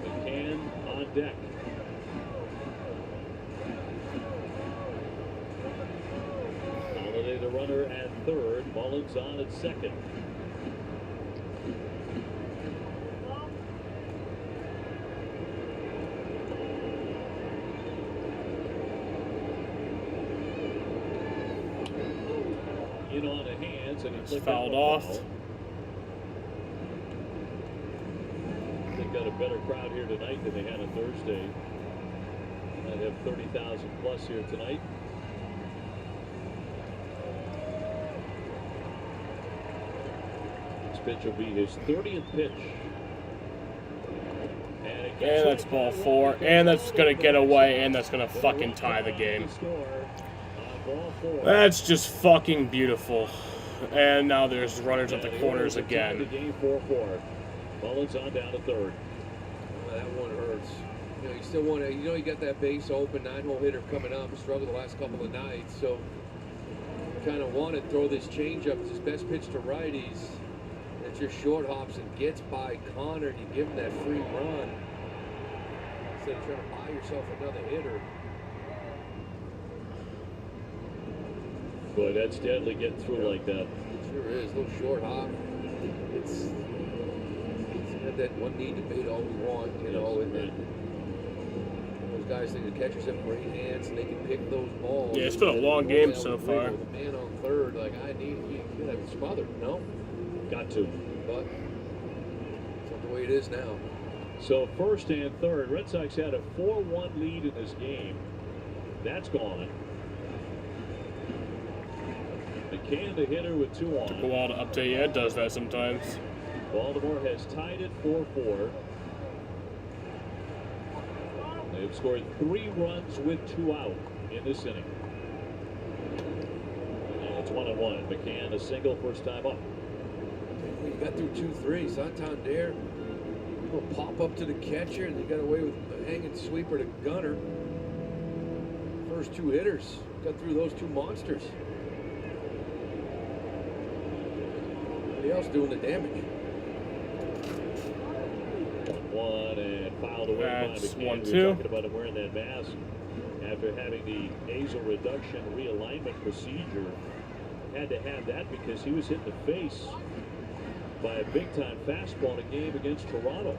McCann on deck. Holiday the runner at third. Mullins on at second. In on the hands and it's fouled off. They've got a better crowd here tonight than they had on Thursday. They have 30,000 plus here tonight. This pitch will be his 30th pitch. And that's ball 4. And that's going to get away. And that's going to fucking tie the game. That's just fucking beautiful. And now there's runners at the corners again. Game 4-4. Mullins on down to third. Well, that one hurts. You know, you still want to, you know, you got that base open, 9-hole hitter coming up. Struggled the last couple of nights, so kind of want to throw this changeup. It's his best pitch to righties. That just short hops and gets by Connor, and you give him that free run instead of trying to buy yourself another hitter. Boy, that's deadly getting through like that. It sure is. A little short hop. It's got that one need debate all we want, you know, and then those guys think the catchers have great hands and they can pick those balls. Yeah, it's been a long game so far. The man on third, like, I need, you gotta have it smothered, no? Got to. But it's not the way it is now. So first and third, Red Sox had a 4-1 lead in this game. That's gone. McCann, the hitter, with 2 on. Took a while to update. Yeah, it does that sometimes. Baltimore has tied it 4-4. They've scored 3 runs with 2 out in this inning. And it's 1-1. McCann, a single, first time up. You got through 2-3. Santander Little pop up to the catcher, and they got away with a hanging sweeper to Gunner. First two hitters got through those two monsters. Anybody else doing the damage? 1-1 and fouled away by That's McCann. 1-2. We were talking about him wearing that mask after having the nasal reduction realignment procedure. Had to have that because he was hit in the face by a big-time fastball in a game against Toronto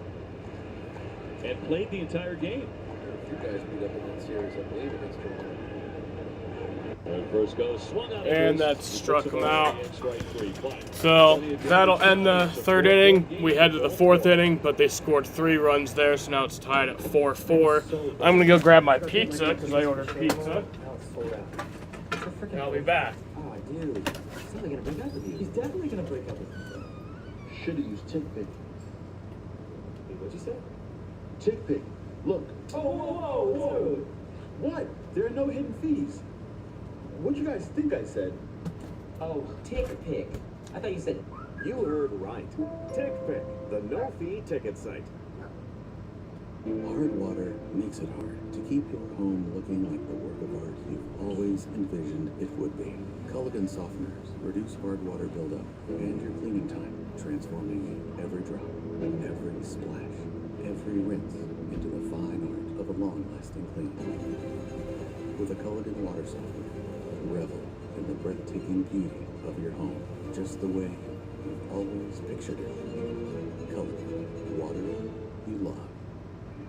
and played the entire game. A few guys beat up in that series, I believe, against Toronto. And first goes swung out, And that struck him out. So that'll end the third inning. We head to the fourth inning, but they scored 3 runs there, so now it's tied at 4-4. I'm gonna go grab my pizza because I ordered pizza. And I'll be back. Oh, dude. He's only gonna break up with you. He's definitely gonna break up with you. Should've used TickPick. What'd you say? TickPick. Look. Oh, whoa. What? There are no hidden fees. What'd you guys think I said? Oh, TickPick. I thought you said. You heard right. TickPick, the no-fee ticket site. Hard water makes it hard to keep your home looking like the work of art you've always envisioned it would be. Culligan softeners reduce hard water buildup and your cleaning time, transforming every drop, every splash, every rinse into the fine art of a long-lasting clean. With a Culligan water softener, revel in the breathtaking beauty of your home, just the way you've always pictured it. Culligan, water you love.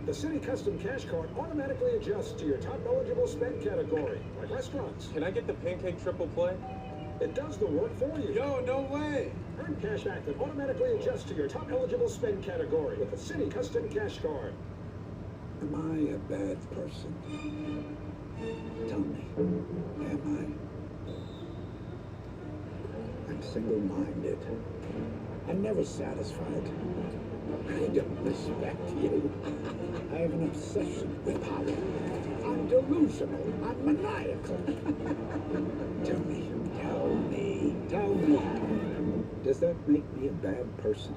The City Custom Cash Card automatically adjusts to your top eligible spend category, like restaurants. Can I get the pancake triple play? It does the work for you. Yo, no way! Earn cash back that automatically adjusts to your top eligible spend category with the City Custom Cash Card. Am I a bad person? Tell me, am I? I'm single-minded. I'm never satisfied. I don't respect you. I have an obsession with power. I'm delusional. I'm maniacal. Tell me. Does that make me a bad person?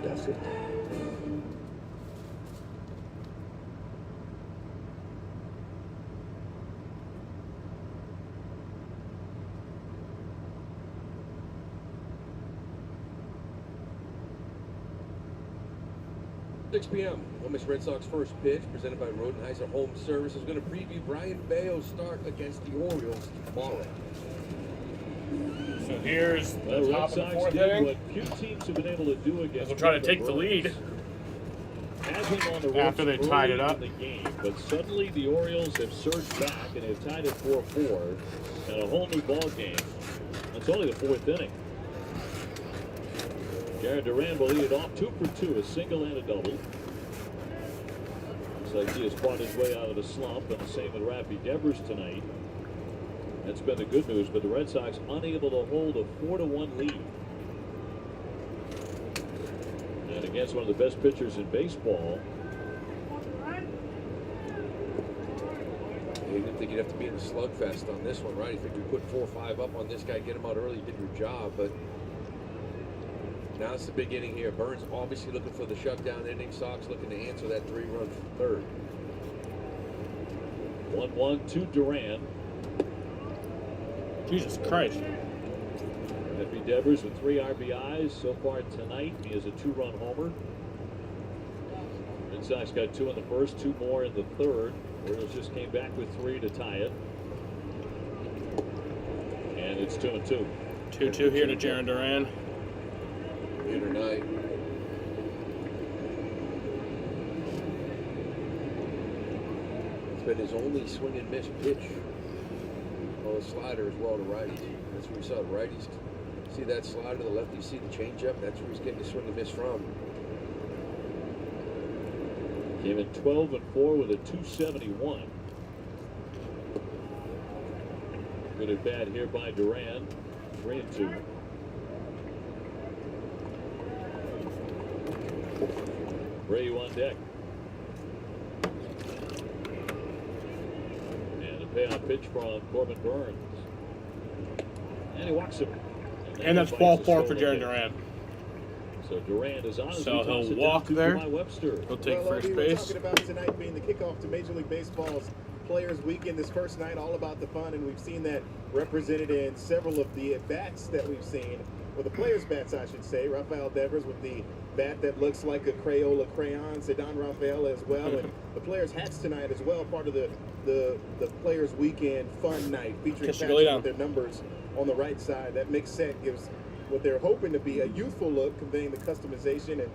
Does it? Six p.m. Ole Miss Red Sox first pitch, presented by Rodenheiser Home Service, is going to preview Brian Bayo's start against the Orioles tomorrow. So here's the Red top of the Sox fourth did inning. what few teams have been able to do against. We'll try to take the lead after they tied it up. In the game, but suddenly the Orioles have surged back and have tied it 4-4 and a whole new ball game. It's only the fourth inning. Jared Duran will lead it off 2 for 2, a single and a double. Looks like he has fought his way out of the slump, and the same with Rafi Devers tonight. That's been the good news, but the Red Sox unable to hold a 4-1 lead. And against one of the best pitchers in baseball. You didn't think you'd have to be in a slugfest on this one, right? You think you put 4 or 5 up on this guy, get him out early, you did your job, but now it's the big inning here. Burns obviously looking for the shutdown inning. Sox looking to answer that 3-run third. 1-1 to Duran. Jesus Christ. Rafi Devers with 3 RBIs so far tonight. He is a 2-run homer. Red Sox got 2 in the first, 2 more in the third. Orioles just came back with 3 to tie it. And it's 2-2. 2-2 here to Jaron Duran. Here tonight. It's been his only swing and miss pitch. Well, a slider as well to righties. That's where we saw the righties. See that slider to the left? You see the changeup? That's where he's getting the swing and miss from. Came in 12-4 with a 271. Good at bat here by Duran. 3-2. Brayu on deck. And a payoff pitch from Corbin Burns. And he walks him. And that's ball 4 for Jaron Duran. So Durant is on. So he'll walk there. He'll take first we're base. talking about tonight being the kickoff to Major League Baseball's Players Weekend. This first night, all about the fun, and we've seen that represented in several of the bats that we've seen. Well, the players' bats, I should say. Rafael Devers with the bat that looks like a Crayola crayon. Cedon Rafael as well. And the players' hats tonight as well, part of the Players Weekend fun night, featuring Kiss your patches belly with their numbers on the right side. That mixed set gives what they're hoping to be a youthful look, conveying the customization, and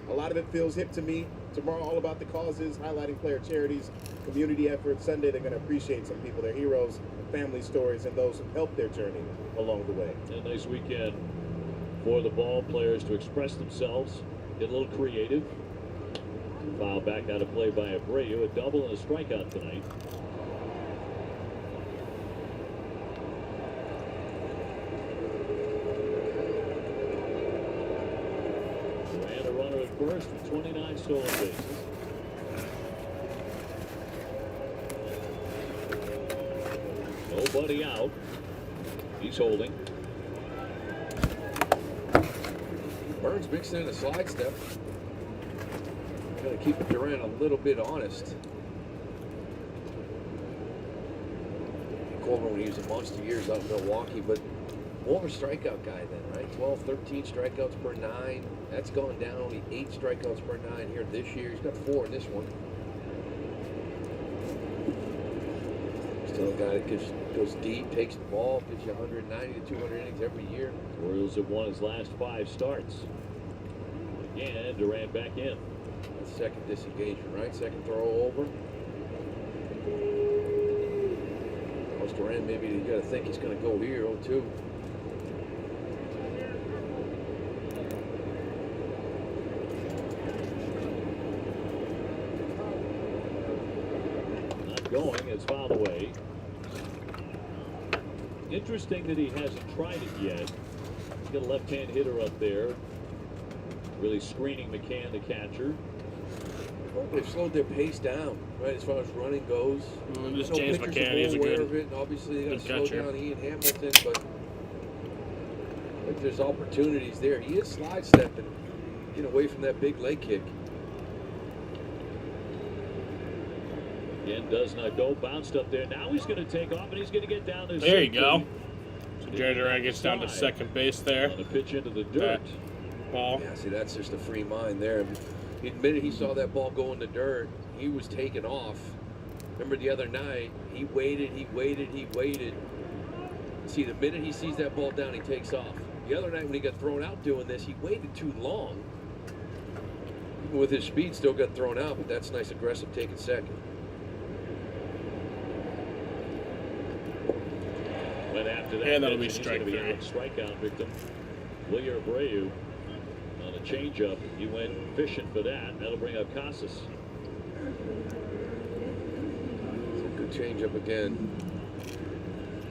a lot of it feels hip to me. Tomorrow, all about the causes, highlighting player charities, community efforts. Sunday, they're going to appreciate some people, their heroes, family stories, and those who helped their journey along the way. A nice weekend for the ball players to express themselves, get a little creative. Foul back out of play by Abreu, a double and a strikeout tonight. And a runner at first with 29 stolen bases. Nobody out. He's holding. Burns mixing in a slide step. Got to keep Durant a little bit honest. Coleman, when he was a monster years out in Milwaukee, but more of a strikeout guy then, right? 12, 13 strikeouts per 9. That's gone down. Only 8 strikeouts per 9 here this year. He's got 4 in this one. Still a guy that goes deep, takes the ball, gives you 190 to 200 innings every year. Orioles have won his last 5 starts. Again, Durant back in. That's second disengagement, right? Second throw over. Durant, maybe you got to think he's going to go here, 0-2. Not going, it's fouled away. Interesting that he hasn't tried it yet. He's got a left-hand hitter up there, really screening McCann, the catcher. Well, they've slowed their pace down, right, as far as running goes. Just James McCann, he's a good of it, and obviously they got to slow catcher. down Ian Hamilton, but if there's opportunities there, he is slide stepping, get away from that big leg kick. Again, does not go, bounced up there. Now he's going to take off, and he's going to get down there. There you go. So Jerry Durant gets down to second base there. On a pitch into the dirt. Ball. Yeah, see, that's just a free mind there. He admitted he saw that ball go in the dirt. He was taken off. Remember the other night, he waited. See, the minute he sees that ball down, he takes off. The other night when he got thrown out doing this, he waited too long. Even with his speed, still got thrown out, but that's nice aggressive taking second. But after that, and that'll be he's strike gonna 3. Strikeout victim, William Abreu. On a changeup, he went fishing for that. That'll bring up Casas. Good changeup again.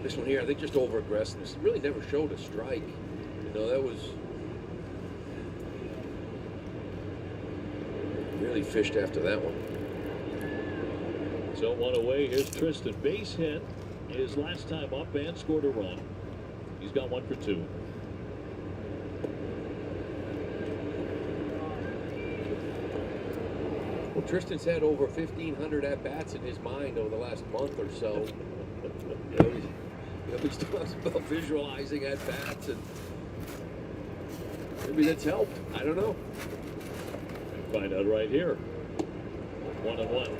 This one here, I think just over aggressiveness. He really never showed a strike. You know, that was really fished after that one. So 1 away. Here's Tristan. Base hit his last time up and scored a run. He's got 1 for 2. Well, Tristan's had over 1,500 at-bats in his mind over the last month or so. He talks about visualizing at-bats, and maybe that's helped. I don't know. Find out right here. 1-1.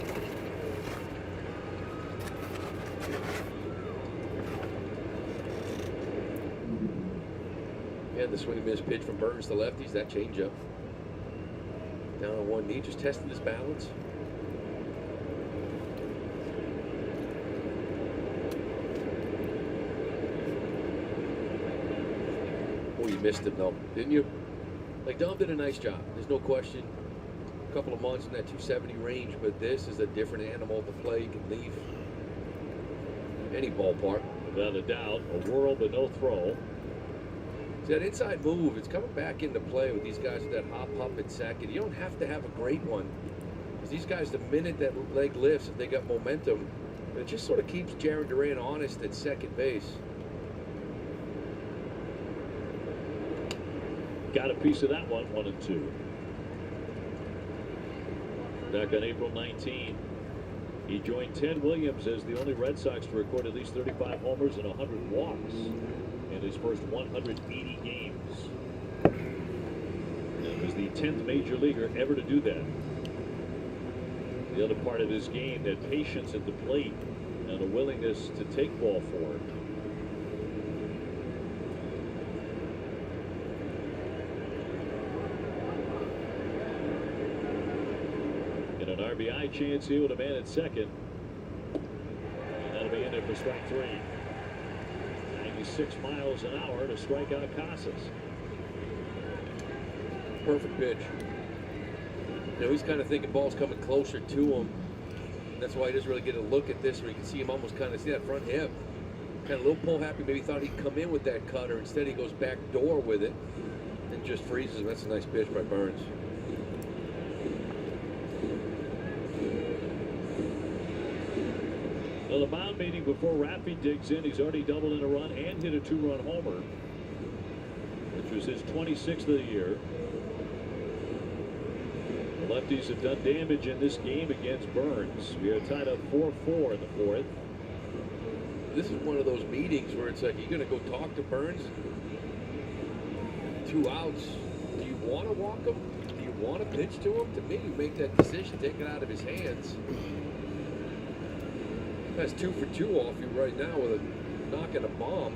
Yeah, the swing and miss pitch from Burns to lefties, that changeup. Down on one knee, just testing his balance. Oh, you missed it, though, didn't you? Like, Dom did a nice job. There's no question. A couple of months in that 270 range, but this is a different animal to play. You can leave any ballpark. Without a doubt, a whirl but no throw. See, that inside move, it's coming back into play with these guys with that hop and second. You don't have to have a great one. Because these guys, the minute that leg lifts, if they got momentum, it just sort of keeps Jared Durant honest at second base. got a piece of that one, 1-2. Back on April 19, he joined Ted Williams as the only Red Sox to record at least 35 homers and 100 walks in his first 180 games. He was the 10th major leaguer ever to do that. The other part of his game, that patience at the plate and a willingness to take ball forward. And an RBI chance here with a man at second. And that'll be in there for strike 3. 96 miles an hour to strike out Casas. Perfect pitch. You know, he's kind of thinking ball's coming closer to him. That's why he doesn't really get a look at this, where you can see him almost kind of see that front hip. Kind of a little pull happy. Maybe thought he'd come in with that cutter. Instead, he goes back door with it and just freezes him. That's a nice pitch by Burns. Well, the mound meeting before Raffy digs in. He's already doubled in a run and hit a 2-run homer, which was his 26th of the year. The lefties have done damage in this game against Burns. We are tied up 4-4 in the 4th. This is one of those meetings where it's like, you're going to go talk to Burns. 2 outs. Do you want to walk him? Do you want to pitch to him? To me, you make that decision, take it out of his hands. That's 2 for 2 off you right now with a knock and a bomb.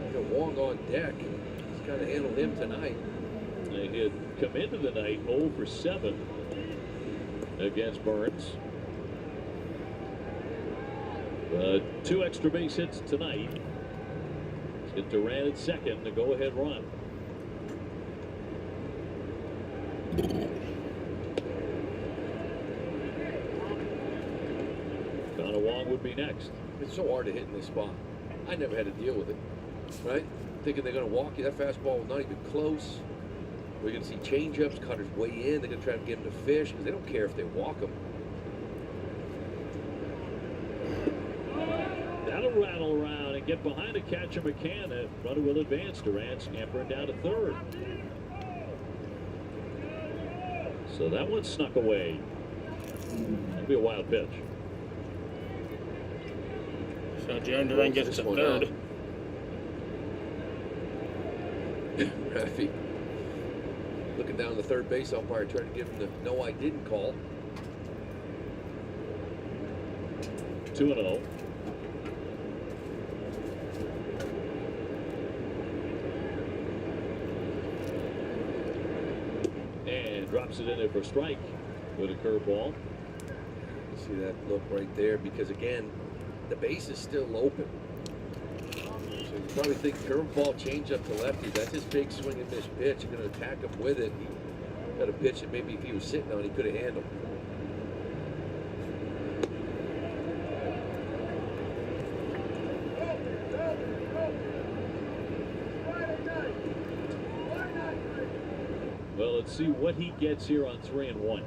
You know, Wong on deck. He's kind of handled him tonight. They had come into the night 0 for 7 against Burns. 2 extra base hits tonight. Let's get Durant at second, the go-ahead run. Connor Wong would be next. It's so hard to hit in this spot. I never had to deal with it, right? Thinking they're going to walk you. That fastball was not even close. We're going to see change-ups, cutters way in. They're going to try to get him to fish because they don't care if they walk him. That'll rattle around and get behind a catcher McCann. That runner will advance. Durant scampering down to third. So that one snuck away. That'll be a wild pitch. So Jaron Durant gets to third. Raffy looking down the third base umpire, trying to give him the no I didn't call. 2-0. And drops it in there for a strike with a curveball. See that look right there, because again, the base is still open. So you probably think curveball, change up to lefty. That's his big swing and miss pitch. You're going to attack him with it. He got a pitch that maybe if he was sitting on, he could have handled. Well, let's see what he gets here on 3-1. I'm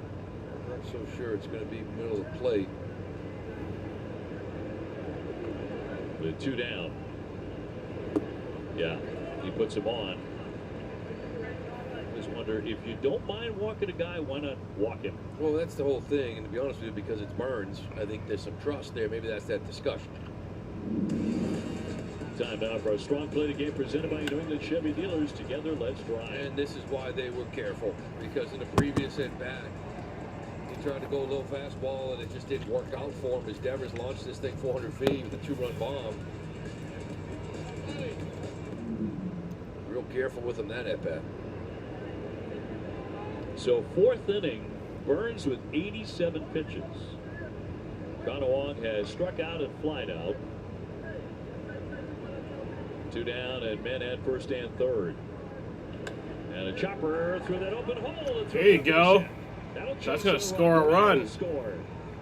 not so sure it's going to be middle of the plate. With 2 down. Yeah, he puts him on. Just wonder, if you don't mind walking a guy, why not walk him? Well, that's the whole thing, and to be honest with you, because it's Burns, I think there's some trust there. Maybe that's that discussion. Time now for a strong play game presented by New England Chevy Dealers. Together, let's drive. And this is why they were careful, because in the previous at-bat, he tried to go a little fastball, and it just didn't work out for him as Devers launched this thing 400 feet with a 2-run bomb. Real careful with him that at-bat. So 4th inning, Burns with 87 pitches. Connor Wong has struck out and flied out. 2 down and men at first and third. And a chopper through that open hole. There you go. That's going to score a run.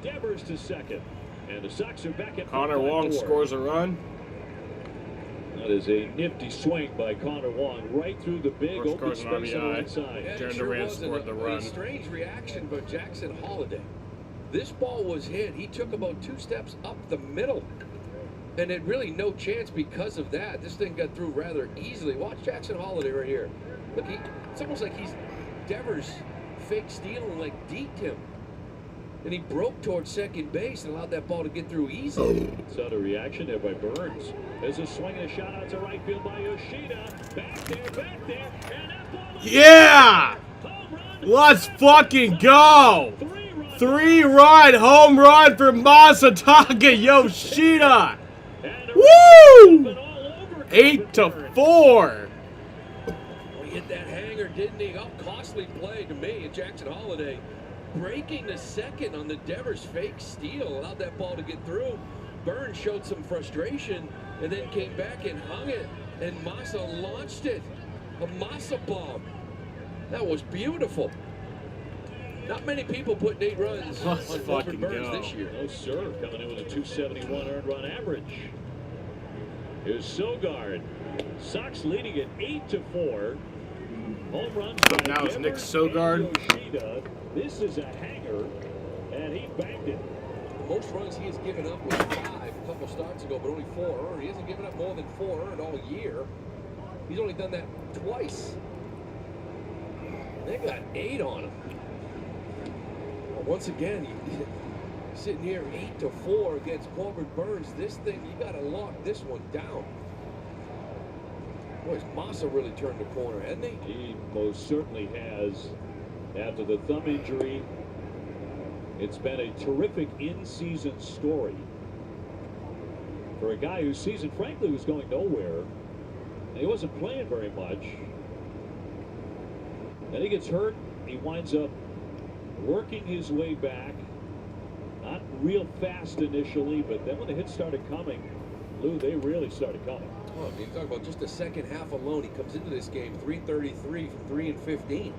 Devers to second. And the Sox are back at Connor Wong scores a run. That is a nifty swing by Connor Wong right through the big open space on the inside. Yeah, Jaron it Durant was scored the a run. strange reaction by Jackson Holiday. This ball was hit. He took about 2 steps up the middle. And it really no chance because of that. This thing got through rather easily. Watch Jackson Holiday right here. Look, it's almost like he's Devers fake stealing, like deked him. And he broke towards second base and allowed that ball to get through easily. So the reaction there by Burns. There's a swing and a shot out to right field by Yoshida. Back there, and that ball is Yeah! Let's fucking go! 3-run home run for Masataka Yoshida! Woo! 8-4. He hit that hanger, didn't he? Oh, costly play to me. And Jackson Holiday breaking the second on the Devers fake steal. Allowed that ball to get through. Burns showed some frustration and then came back and hung it. And Massa launched it. A Massa bomb. That was beautiful. Not many people put 8 runs on Corbin Burns this year. No, sir. Coming in with a 271 earned run average. Here's Sogard. Sox leading at 8-4. Home run. Now it's Nick Sogard. Yoshida. This is a hanger, and he banked it. Most runs he has given up was 5 a couple starts ago, but only 4 earned. He hasn't given up more than 4 earned all year. He's only done that twice. They got 8 on him. Once again, sitting here 8-4 against Corbin Burns. This thing, you got to lock this one down. Boy, Massa really turned the corner, hasn't he? He most certainly has. After the thumb injury, it's been a terrific in-season story for a guy whose season, frankly, was going nowhere, and he wasn't playing very much. Then he gets hurt. He winds up working his way back, not real fast initially, but then when the hits started coming, Lou, they really started coming. Oh, I mean, talk about just the second half alone. He comes into this game 333 from 3 and 15.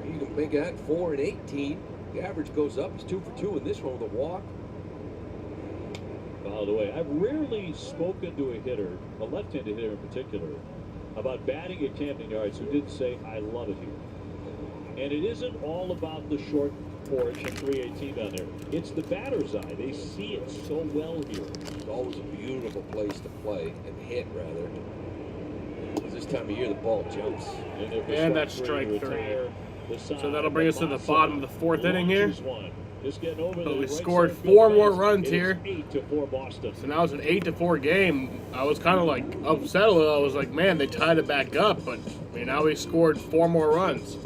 You can make that 4 and 18. The average goes up. He's 2 for 2 in this one with a walk. By the way, I've rarely spoken to a hitter, a left-handed hitter in particular, about batting at Camden Yards who didn't say, "I love it here." And it isn't all about the short porch and 318 down there. It's the batter's eye. They see it so well here. It's always a beautiful place to play and hit, rather. This time of year, the ball jumps. And that's strike 3. So that'll bring us to the bottom of the 4th inning here. But we scored 4 more runs here. 8-4 Boston. So now it's an 8-4 game. I was kind of like upset a little. I was like, man, they tied it back up. But I mean, now we scored 4 more runs.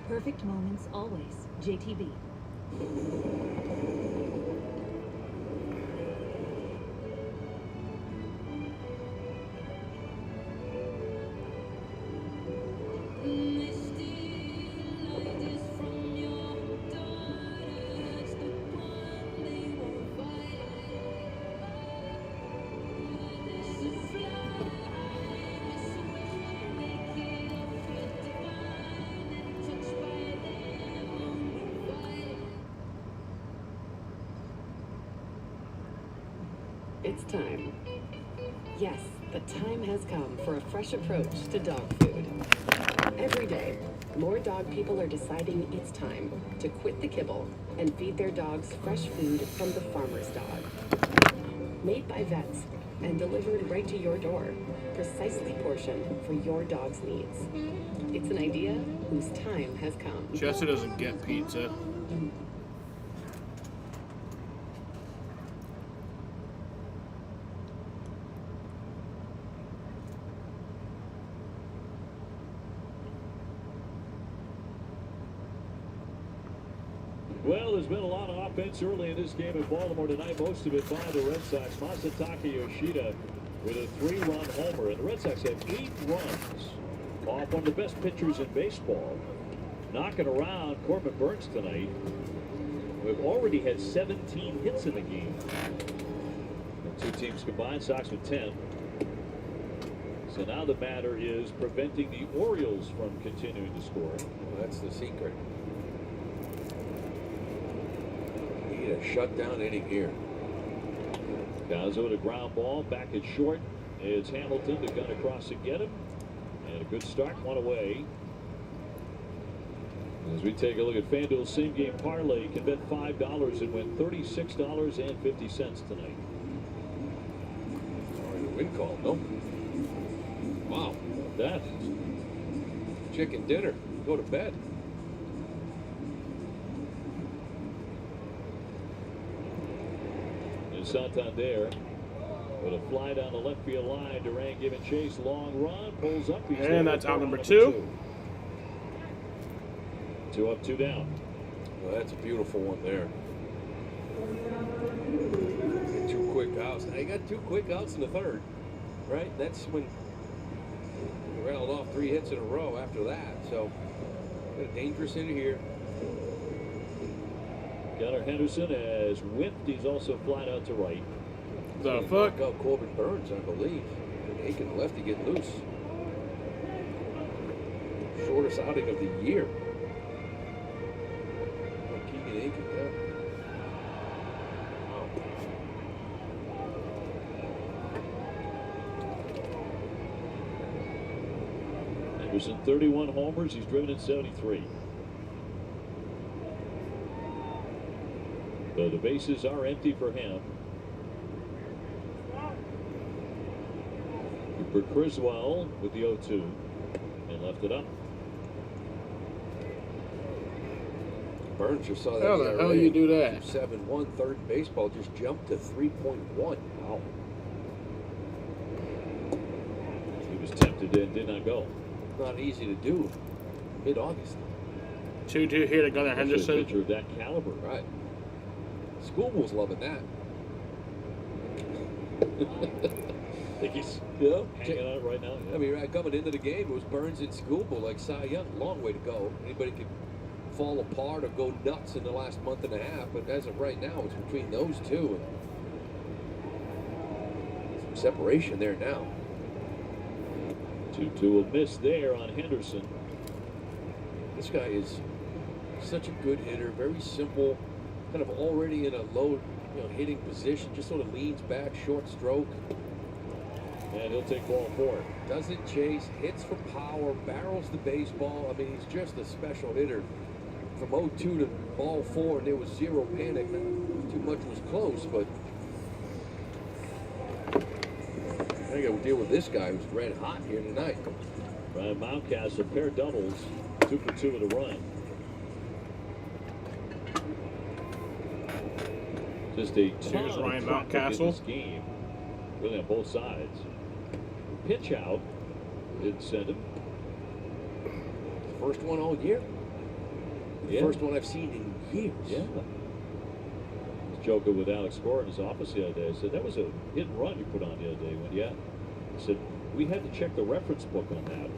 Perfect moments always. JTB. It's time. Yes, the time has come for a fresh approach to dog food. Every day, more dog people are deciding it's time to quit the kibble and feed their dogs fresh food from the farmer's dog. Made by vets and delivered right to your door, precisely portioned for your dog's needs. It's an idea whose time has come. Jesse doesn't get pizza. Well, there's been a lot of offense early in this game in Baltimore tonight, most of it by the Red Sox. Masataka Yoshida with a 3-run homer, and the Red Sox have 8 runs off one of the best pitchers in baseball. knocking around Corbin Burns tonight. We've already had 17 hits in the game. The two teams combined, Sox with 10. So now the matter is preventing the Orioles from continuing to score. Well, that's the secret. Need a shutdown inning here. Gazzo with a ground ball back at short. It's Hamilton to gun across to get him. And a good start, one away. As we take a look at FanDuel's same game parlay, you can bet $5 and win $36.50 tonight. All right, a win call, no? Wow, that chicken dinner. Go to bed. And Santander with a fly down the left field line. Duran giving chase, long run, pulls up. He's and that's out number 2. 2 up, 2 down. Well, that's a beautiful one there. Get 2 quick outs. Now you got 2 quick outs in the third, right? That's when you rattled off 3 hits in a row after that. So got a dangerous hitter here. Gunnar Henderson has whipped. He's also flied out to right. The fuck? Knock out Corbin Burns, I believe. Aiken lefty get loose. Shortest outing of the year. Keegan Aiken, yeah. Wow. Henderson, 31 homers. He's driven in 73. So the bases are empty for him. For Criswell with the 0-2 and left it up. Burns just saw that. How the hell you do that? 7-1 third baseball just jumped to 3.1. Wow. He was tempted and did not go. Not easy to do mid-August. 2-2 here to Gunnar Henderson. A pitcher of that caliber. Right. Schoolboy's loving that. I think he's hanging out right now. Yeah. I mean, coming into the game, it was Burns and Schoolboy like Cy Young. Long way to go. Anybody could fall apart or go nuts in the last month and a half, but as of right now, it's between those two. Some separation there now. 2-2 a miss there on Henderson. This guy is such a good hitter, very simple, kind of already in a low, hitting position, just sort of leans back, short stroke. And he'll take ball 4. Doesn't chase, hits for power, barrels the baseball. I mean, he's just a special hitter. From 0-2 to ball 4, and there was zero panic. Too much was close, but I got to deal with this guy who's red hot here tonight. Ryan Mountcastle, pair doubles, 2 for 2 with a run. Just a ton of Ryan traffic in this Mountcastle. game, really on both sides. Pitch out, didn't send him. First one all year. Yeah. First one I've seen in years. Yeah. I was joking with Alex Gore in his office the other day. I said, that was a hit and run you put on the other day. He went, yeah. I said, we had to check the reference book on that.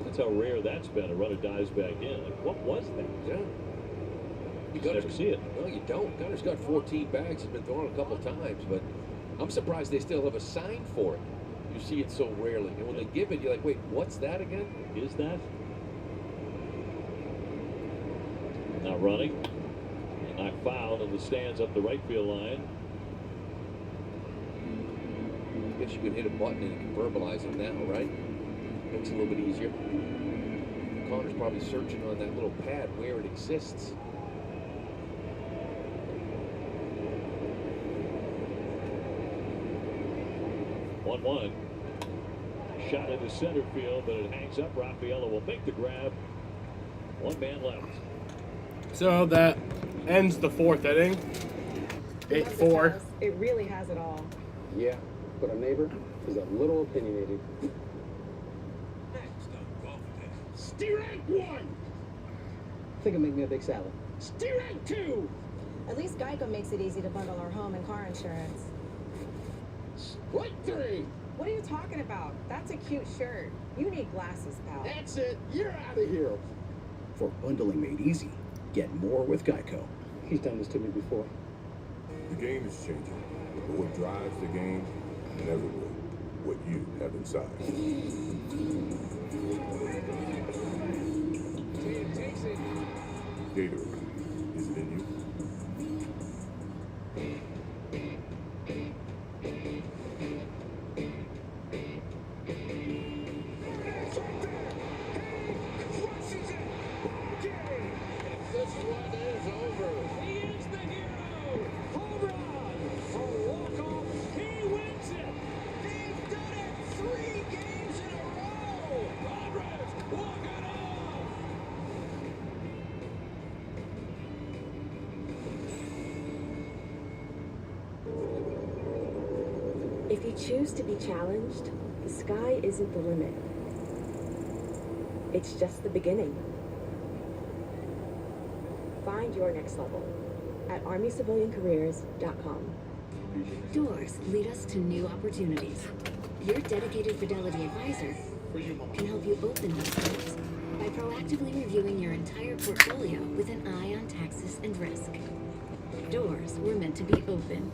That's how rare that's been. A runner dives back in. Like, what was that? Yeah. You never see it. No, you don't. Gunner's got 14 bags. He's been thrown a couple times, but I'm surprised they still have a sign for it. You see it so rarely. And when they give it, you're like, wait, what's that again? Is that? Not running. And knocked foul in the stands up the right field line. I guess you can hit a button and you can verbalize it now, right? Makes it a little bit easier. Connor's probably searching on that little pad where it exists. One. Shot into center field, but it hangs up. Raffaello will make the grab. 1 man left. So that ends the 4th inning. 8-4. It really has it all. Yeah, but our neighbor is a little opinionated. Steer-Rank 1! I think it'll make me a big salad. Steer-Rank 2! At least Geico makes it easy to bundle our home and car insurance. Strike 3! What are you talking about? That's a cute shirt. You need glasses, pal. That's it. You're out of here. For bundling made easy, get more with Geico. He's done this to me before. The game is changing, but what drives the game never will. What you have inside. Gatorade, is it in you? This one is over. He is the hero. Home run. A walk-off. He wins it. They've done it 3 games in a row. Padres walk it off. If you choose to be challenged, the sky isn't the limit. It's just the beginning. Find your next level at ArmyCivilianCareers.com. Doors lead us to new opportunities. Your dedicated Fidelity advisor can help you open those doors by proactively reviewing your entire portfolio with an eye on taxes and risk. Doors were meant to be opened.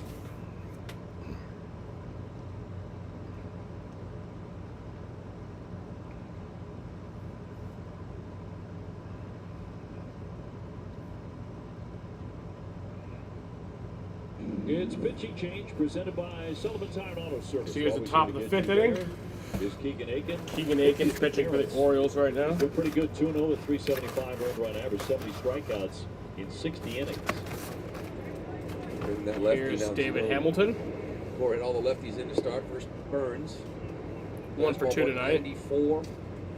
It's pitching change presented by Sullivan Tire and Auto Service. So here's the top of the 5th inning. Is Keegan Aiken. Keegan Aiken's pitching for the Orioles right now. Been pretty good, 2-0 with 375 earned run average, 70 strikeouts in 60 innings. That lefty Here's down David slow. Hamilton. Pouring all the lefties in to start. First Burns. 1 for 2 tonight. 94.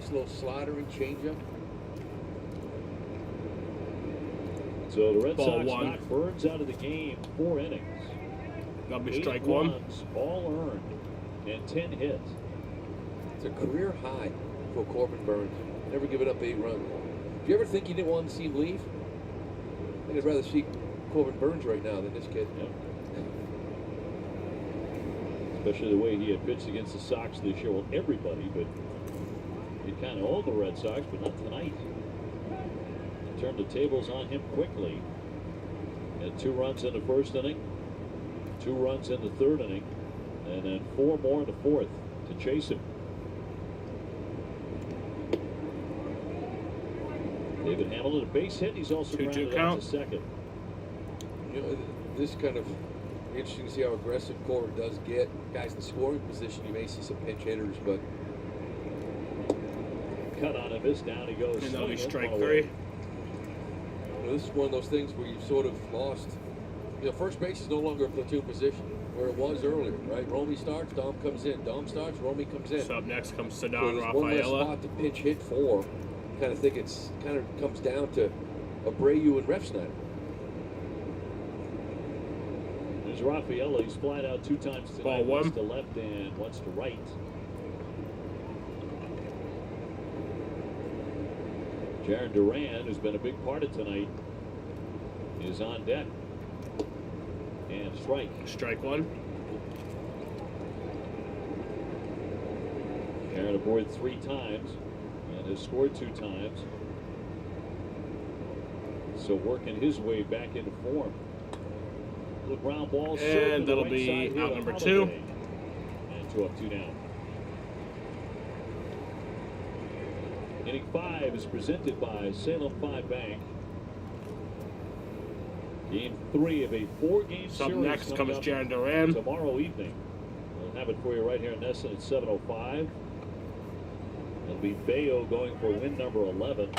Slow slider and changeup. So the Red Ball Sox 1. knock Burns out of the game, 4 innings. That'll be 8 strike 1. runs, all earned, and 10 hits. It's a career high for Corbin Burns. Never given up 8 runs. Do you ever think you didn't want to see him leave? I think I'd rather see Corbin Burns right now than this kid. Yeah. Especially the way he had pitched against the Sox this year. Well, everybody, but he kind of owned the Red Sox, but not tonight. He turned the tables on him quickly. Had 2 runs in the first inning, 2 runs in the third inning, and then 4 more in the fourth to chase him. David Hamilton, a base hit. He's also 2-2 grounded out count. to second. You know, this kind of interesting to see how aggressive Corbin does get. Guys in scoring position, you may see some pinch hitters, but Cut on him, is down. He goes. And that'll be swinging, strike one 3. away. you know, this is one of those things where you've sort of lost. You know, first base is no longer a platoon position where it was earlier, right? Romy starts, Dom comes in. Dom starts, Romy comes in. So up next comes So Cedon there's one less Rafaela. spot to pinch hit for. Kind of think it's kind of comes down to Abreu and Refsnyder. There's Rafaela. He's flat out 2 times tonight. Ball 1. Once to left and once to right. Jaron Duran, who's been a big part of tonight, is on deck. And strike. Strike 1. Jaron aboard 3 times and has scored 2 times. So working his way back into form. Little ground ball. And that'll be out number 2. And 2 up, 2 down. Inning 5 is presented by Salem 5 Bank. Game 3 of a 4-game So up series. next coming comes up Jaron Duran. tomorrow evening. We'll have it for you right here in Nesson at 7:05. It'll be Bayo going for win number 11.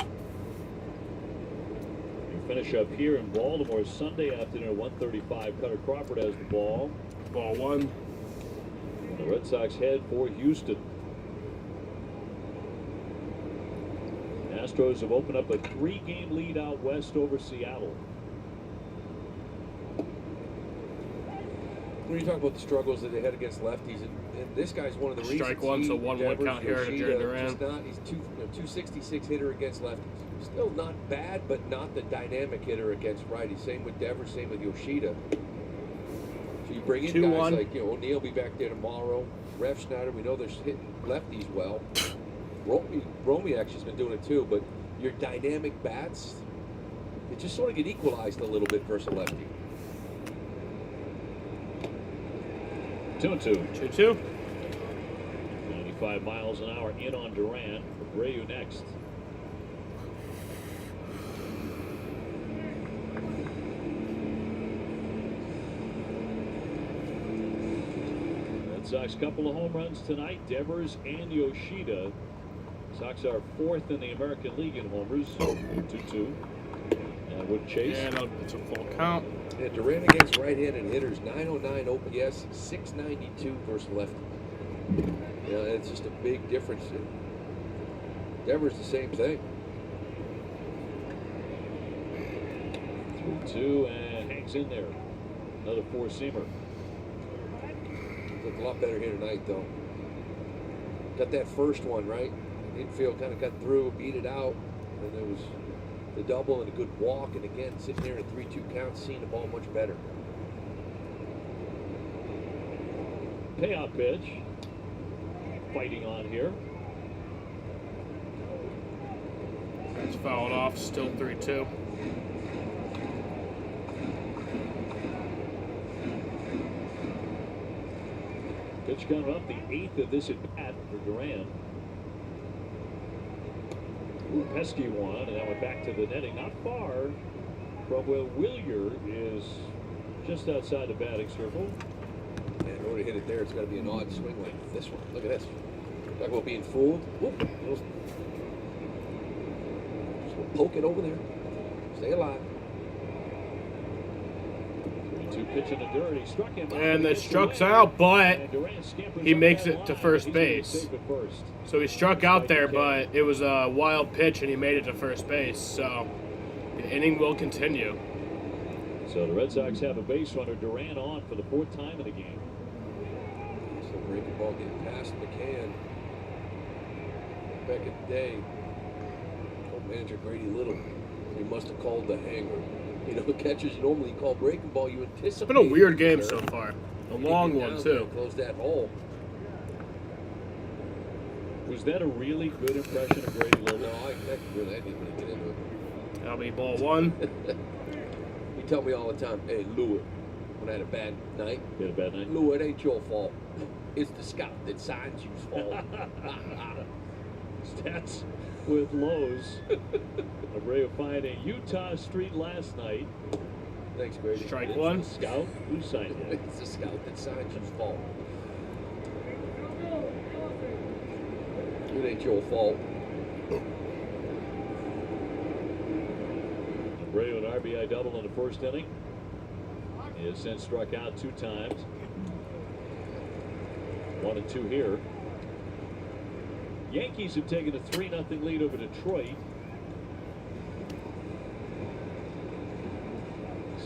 We finish up here in Baltimore Sunday afternoon at 1:35. Cutter Crawford has the ball. Ball 1. And the Red Sox head for Houston. Astros have opened up a 3-game lead out west over Seattle. When you talk about the struggles that they had against lefties, and this guy's one of the reasons. Strike 1, so 1-1 Devers, count here to Yoshida, Jaron Duran. just not, he's 266 hitter against lefties. Still not bad, but not the dynamic hitter against righties. Same with Devers, same with Yoshida. So you bring in 2-1. guys like, you know, O'Neill will be back there tomorrow. Refsnyder, we know they're hitting lefties well. Romy actually has been doing it too, but your dynamic bats, they just sort of get equalized a little bit versus a lefty. 2-2. 2-2. 95 miles an hour in on Duran. Abreu next. Red Sox couple of home runs tonight. Devers and Yoshida. Sox are 4th in the American League in homers. 2-2. And with Chase. And it's a full count. Yeah, Duran against right-handed hitters, 909 OPS, 692 versus lefty. Yeah, it's just a big difference. Devers the same thing. 3-2 and hangs in there. Another four-seamer. Looked a lot better here tonight, though. Got that first one right. Infield kind of got through, beat it out, and there was the double and a good walk, and again, sitting there in 3-2 count, seeing the ball much better. Payoff pitch. Fighting on here. That's fouled off, still 3-2. Pitch coming up, the 8th of this at bat for Duran. Ooh, pesky one, and that went back to the netting, not far from where Willier is just outside the batting circle. And in order to hit it there, it's got to be an odd swing like this one. Look at this. Talk about being fooled. Whoop. Just poke it over there. Stay alive. 3-2 pitch in the dirt. He struck him. And the struck's out, but he makes it to first base. So he struck out there, but it was a wild pitch, and he made it to first base. So the inning will continue. So the Red Sox have a base runner, Duran, on for the 4th time in the game. So breaking ball getting past McCann. Back in the day, old manager Grady Little, he must have called the hanger. You know, catchers normally call breaking ball. You anticipate. It's been a weird game so far. A long one, too. Close that hole. Was that a really good impression of Grady Little? No, I didn't really get into it. That'll be ball 1. You tell me all the time, hey, Lou, when I had a bad night. You had a bad night? Lou, it ain't your fault. It's the scout that signs you's fault. Stats with Lowe's. Abreu finding Utah Street last night. Thanks, Grady. Strike It's 1. the scout. Who signed it? It's the scout that signs you's fault. It ain't your fault. Abreu an RBI double in the first inning. He has since struck out 2 times. 1 and 2 here. Yankees have taken a 3-0 lead over Detroit.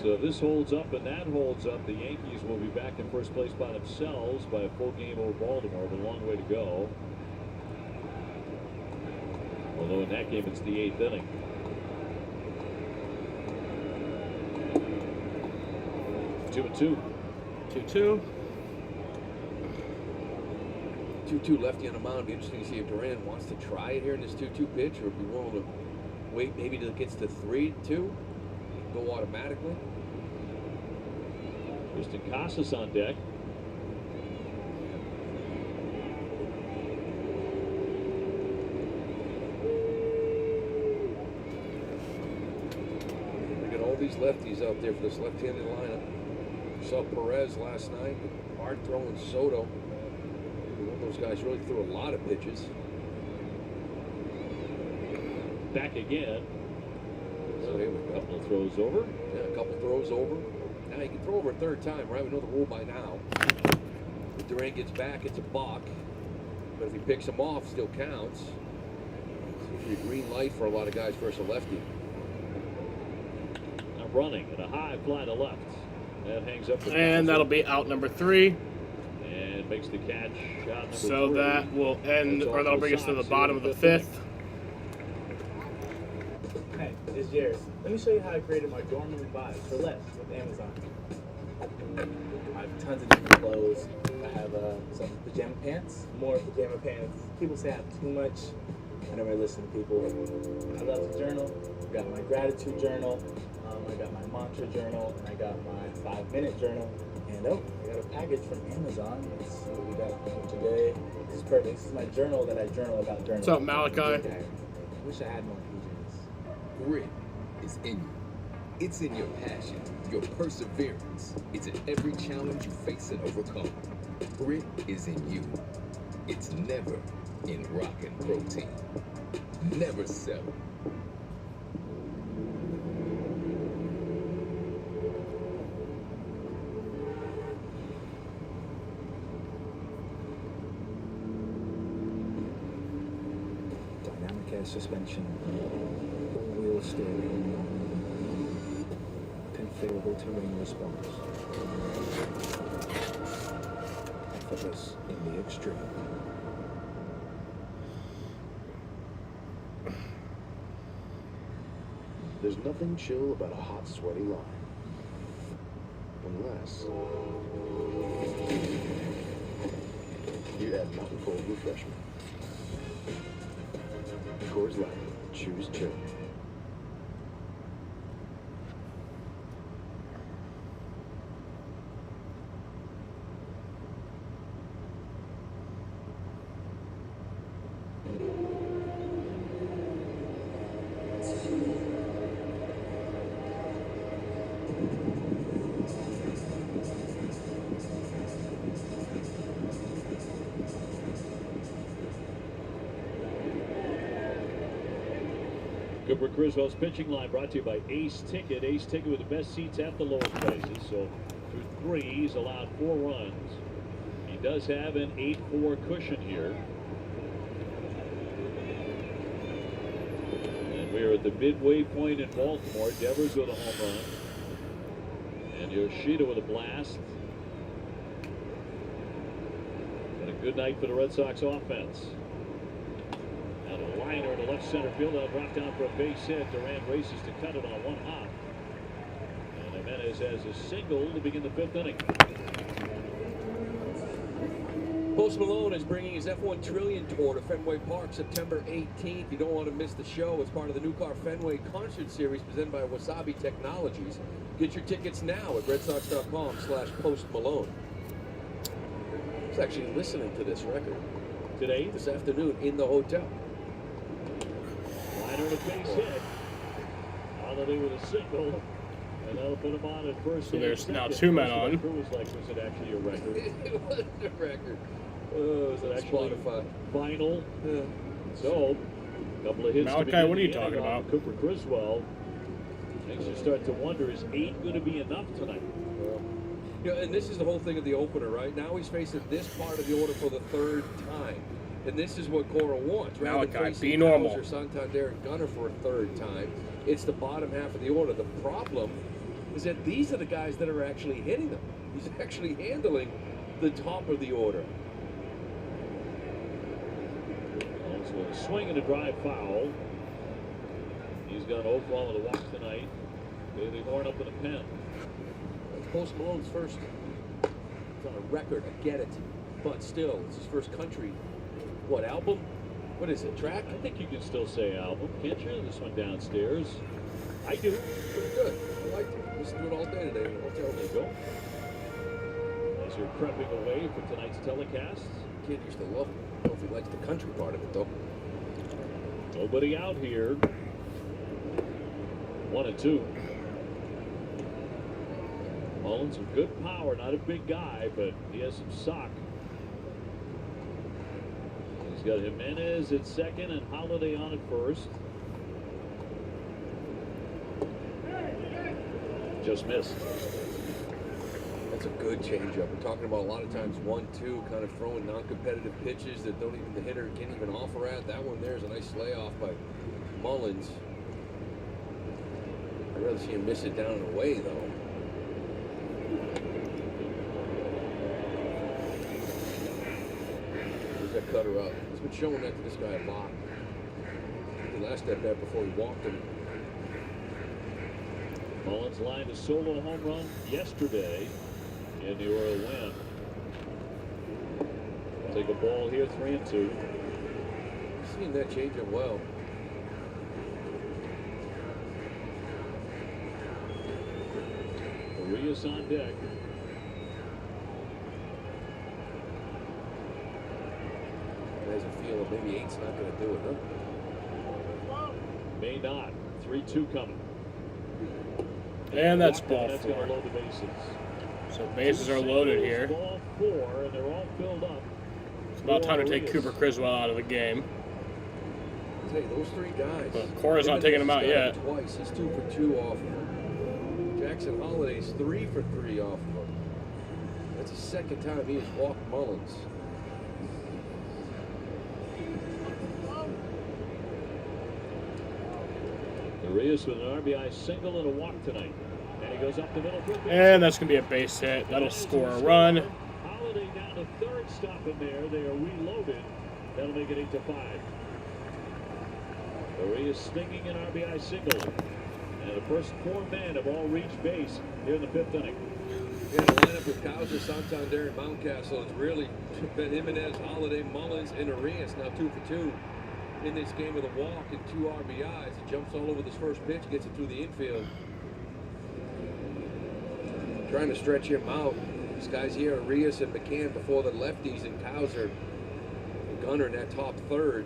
So if this holds up and that holds up, the Yankees will be back in first place by themselves by a full game over Baltimore, but a long way to go. Although in that game it's the 8th inning. Two and 2-2. 2-2 lefty on the mound. Be interesting to see if Duran wants to try it here in this 2-2 pitch, or if he willing to wait maybe till it gets to 3-2, go automatically. Tristan Casas on deck. Look at all these lefties out there for this left-handed lineup. Saw Perez last night, hard throwing Soto. One of those guys really threw a lot of pitches. Back again. So here we go. Couple of throws over. Yeah, a couple throws over. Now you can throw over a 3rd time, right? We know the rule by now. If Duran gets back, it's a balk. But if he picks him off, still counts. It's usually a green light for a lot of guys versus a lefty. Now running and a high fly to left. That hangs up. And that'll be out number 3. And makes the catch. Shot number So 3. that will end, or that'll bring us to the bottom of the 5th. Hey, it's Jairus. Let me show you how I created my dorm room vibe for less with Amazon. I have tons of different clothes. I have some pajama pants, more pajama pants. People say I have too much I never listen to people. I love to journal. I got my gratitude journal. I got my mantra journal, and I got my 5-minute journal. And oh, I got a package from Amazon. Let's see what we got for today. This is perfect. This is my journal that I journal about journaling. What's up, Malachi? I wish I had more PJs. Grit is in you. It's in your passion, your perseverance. It's in every challenge you face and overcome. Grit is in you. It's never in rock and protein. Never settle. Dynamic air suspension, all-wheel steering, configurable terrain response. Effortless in the extreme. There's nothing chill about a hot, sweaty line. Unless you add Mountain Cold Refreshment. Coors Light. Choose chill. Cooper Criswell's pitching line brought to you by Ace Ticket. Ace Ticket with the best seats at the lowest prices. So through 3, he's allowed 4 runs. He does have an 8-4 cushion here. And we're at the midway point in Baltimore. Devers with a home run. And Yoshida with a blast. And a good night for the Red Sox offense. And a liner to left center field. That'll drop down for a base hit. Durant races to cut it on 1 hop. And Jimenez has a single to begin the 5th inning. Post Malone is bringing his F1 Trillion Tour to Fenway Park September 18th. You don't want to miss the show. It's part of the New Car Fenway Concert Series presented by Wasabi Technologies. Get your tickets now at redsox.com/postmalone. I was actually listening to this record today, this afternoon, in the hotel. Liner to base hit. Holiday with a single. And that'll put him on at first. So there's now 2 men on. It was like, was it actually a record? It was a record. Was it actually final? Yeah. So, a couple of hits. Malachi, what are you talking about? Cooper Criswell. Makes you start to wonder, is 8 going to be enough tonight? Yeah, and this is the whole thing of the opener, right? Now he's facing this part of the order for the 3rd time. And this is what Cora wants. Rather than Malachi, facing be normal. Powers or Santander and Gunner for a 3rd time, it's the bottom half of the order. The problem is that these are the guys that are actually hitting them. He's actually handling the top of the order. So a swing and a drive foul. He's got 0 for with a walk tonight. Bailey Horn up in the pen. Post Malone's first. It's on a record, I get it. But still, it's his first country. What, album? What is it, track? I think you can still say album, can't you? This one downstairs. I do. Pretty good. I liked it. Listen to it all day today in the hotel. There you go. As you're prepping away for tonight's telecast. Kid used to love it. I don't know if he likes the country part of it, though. Nobody out here. 1-2. Mullins with good power, not a big guy, but he has some sock. He's got Jimenez at second and Holiday on at first. Just missed. That's a good changeup. We're talking about a lot of times 1-2, kind of throwing non-competitive pitches that don't even the hitter can't even offer at. That one there's a nice layoff by Mullins. I'd rather see him miss it down and away, though. Where's that cutter up? He's been showing that to this guy a lot. The last at bat before he walked him. Mullins lined a solo home run yesterday in the Oriole win. Take a ball here, 3-2. See reading that changeup well. Arias on deck. Has a feel of maybe 8's not going to do it, huh? May not. 3-2 coming. And that's ball That's 4. going to load the bases. So bases are loaded here. Ball 4, and they're all filled up. It's about time to take Cooper Criswell out of the game. I'll tell you, those 3 guys. But Cora's not taking him out yet. Twice. He's 2 for 2 off of him. Jackson Holliday's 3 for 3 off of him. That's the second time he has walked Mullins. Arias with an RBI single and a walk tonight. And he goes up the middle. And that's going to be a base hit. That'll score a run. Holiday down to third, stopping there. They are reloaded. That'll make it 8-5. Arias stinging an RBI single. And the first 4 men have all reached base here in the 5th inning. Yeah, the lineup with Cowser, Santander, and Mountcastle has really been Jimenez, Holiday, Mullins, and Arias. Now 2 for 2 in this game with a walk and 2 RBIs. He jumps all over this first pitch, gets it through the infield. Trying to stretch him out. These guys here, Arias and McCann before the lefties, and Cowser and Gunnar in that top third.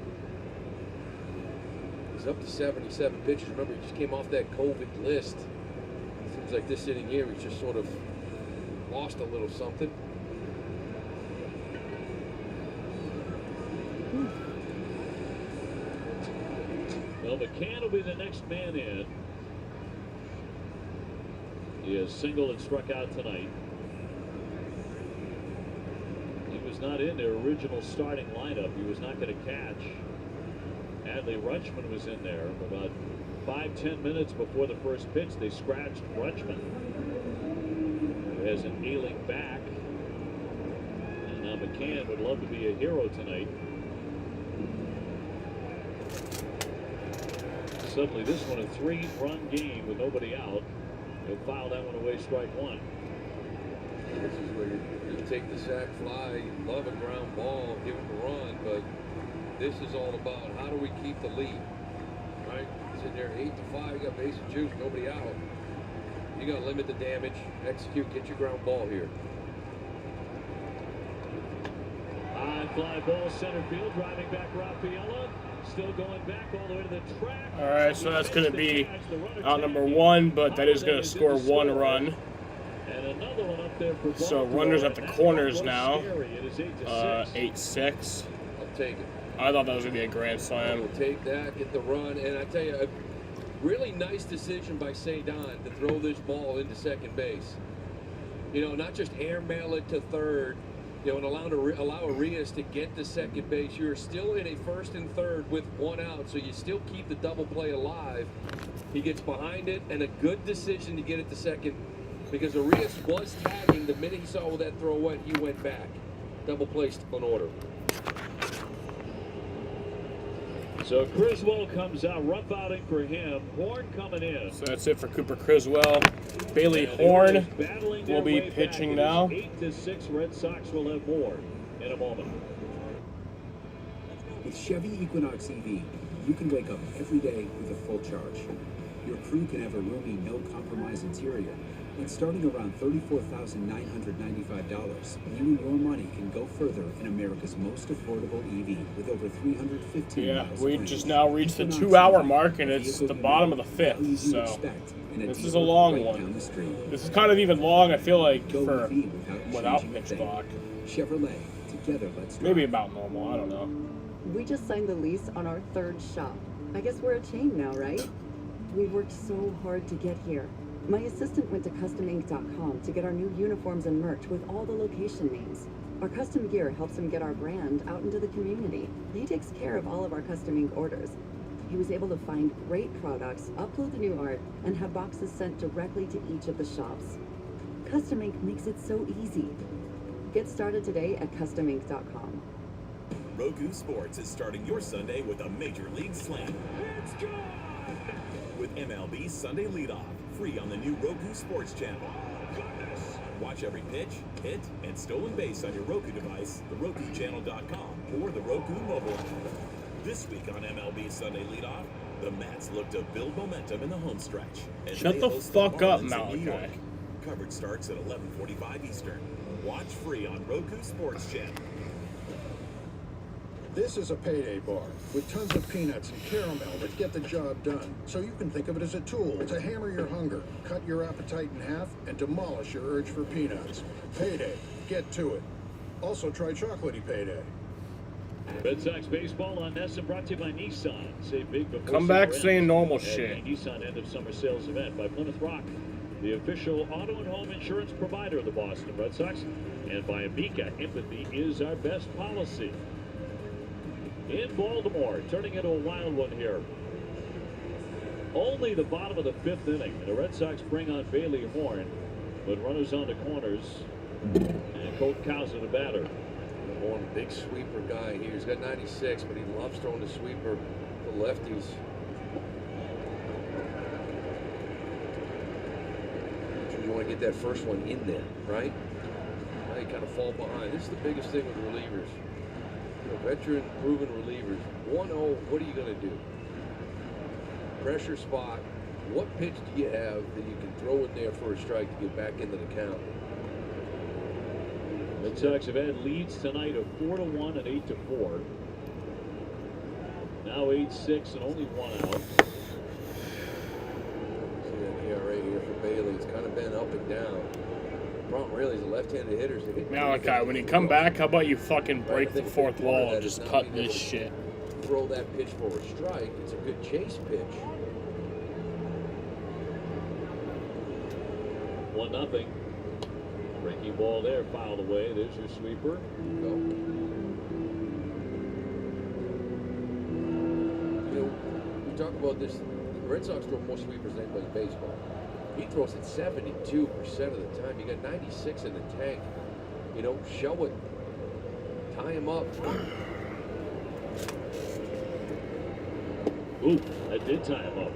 He's up to 77 pitches. Remember, he just came off that COVID list. Seems like this inning here, he's just sort of lost a little something. Well, McCann will be the next man in. He has singled and struck out tonight. He was not in their original starting lineup. He was not going to catch. Adley Rutschman was in there. About 5-10 minutes before the first pitch, they scratched Rutschman, who has an ailing back. And now McCann would love to be a hero tonight. Suddenly, this one a 3-run game with nobody out. He'll foul that one away, strike 1. This is where you take the sac fly, love a ground ball, give him a run, but this is all about how do we keep the lead, right? Sitting there 8-5, you got base and juice, nobody out. You got to limit the damage, execute, get your ground ball here. High fly ball, center field, driving back Rafaela. Still going back all the way to the track. All right, so that's going to be out number 1, but that is going to score 1 run. And another one up there for so runners at the corners now. 8-6. I'll take it. I thought that was going to be a grand slam. We'll take that, get the run, and I tell you, a really nice decision by Cedon to throw this ball into second base. You know, not just airmail it to third, you know, and allow Arias to get to second base. You're still in a first and third with 1 out, so you still keep the double play alive. He gets behind it, and a good decision to get it to second, because Arias was tagging. The minute he saw where that throw went, he went back. Double play still in order. So Criswell comes out, rough outing for him. Horn coming in. So that's it for Cooper Criswell. Bailey Horn will be pitching now. 8-6, Red Sox will have more in a moment. With Chevy Equinox EV, you can wake up every day with a full charge. Your crew can have a roomy, no-compromise interior. And starting around $34,995, you and your money can go further in America's most affordable EV with over 315 miles. We just now reached the 2-hour mark, and it's the bottom of the 5th, so this is a long one. This is kind of even long, I feel like, for without pitch clock. Chevrolet, together let's drive. Maybe about normal, I don't know. We just signed the lease on our 3rd shop. I guess we're a chain now, right? We've worked so hard to get here. My assistant went to CustomInc.com to get our new uniforms and merch with all the location names. Our custom gear helps him get our brand out into the community. He takes care of all of our Custom Inc. orders. He was able to find great products, upload the new art, and have boxes sent directly to each of the shops. Custom Inc. makes it so easy. Get started today at CustomInc.com. Roku Sports is starting your Sunday with a Major League Slam. Let's go! With MLB Sunday Leadoff, free on the new Roku Sports channel. Watch every pitch, hit, and stolen base on your Roku device, theRokuChannel.com, or the Roku mobile app. This week on MLB Sunday Leadoff, the Mets look to build momentum in the home stretch. As Shut they the host fuck up, Marlins in New Malachi. York. Coverage starts at 11:45 Eastern. Watch free on Roku Sports Channel. This is a payday bar with tons of peanuts and caramel that get the job done. So you can think of it as a tool to hammer your hunger, cut your appetite in half, and demolish your urge for peanuts. Payday. Get to it. Also try chocolatey payday. Red Sox baseball on Nessa, brought to you by Nissan. Save big before Come back summer saying ends normal at shit. the Nissan end of summer sales event by Plymouth Rock, the official auto and home insurance provider of the Boston Red Sox, and by Amica. Empathy is our best policy. In Baltimore, turning into a wild one here. Only the bottom of the 5th inning, and the Red Sox bring on Bailey Horn, but runners on the corners, and Colt Kauser the batter. Horn, big sweeper guy here. He's got 96, but he loves throwing the sweeper to lefties. You want to get that first one in there, right? Now you kind of fall behind. This is the biggest thing with relievers. You know, veteran, proven relievers. 1-0, what are you going to do? Pressure spot. What pitch do you have that you can throw in there for a strike to get back into the count? Red Sox have had leads tonight of 4-1 and 8-4. Now 8-6 and only one out. See that ERA here for Bailey. It's kind of been up and down. The problem really is the left-handed hitters. Malachi, when you come back, how about you fucking break the fourth wall and just cut this shit? Throw that pitch for a strike. It's a good chase pitch. 1-0. Breaking ball there, fouled away. There's your sweeper. You know, we talk about this. The Red Sox throw more sweepers than anybody in baseball. He throws it 72% of the time. You got 96 in the tank. You know, show it. Tie him up. Ooh, that did tie him up.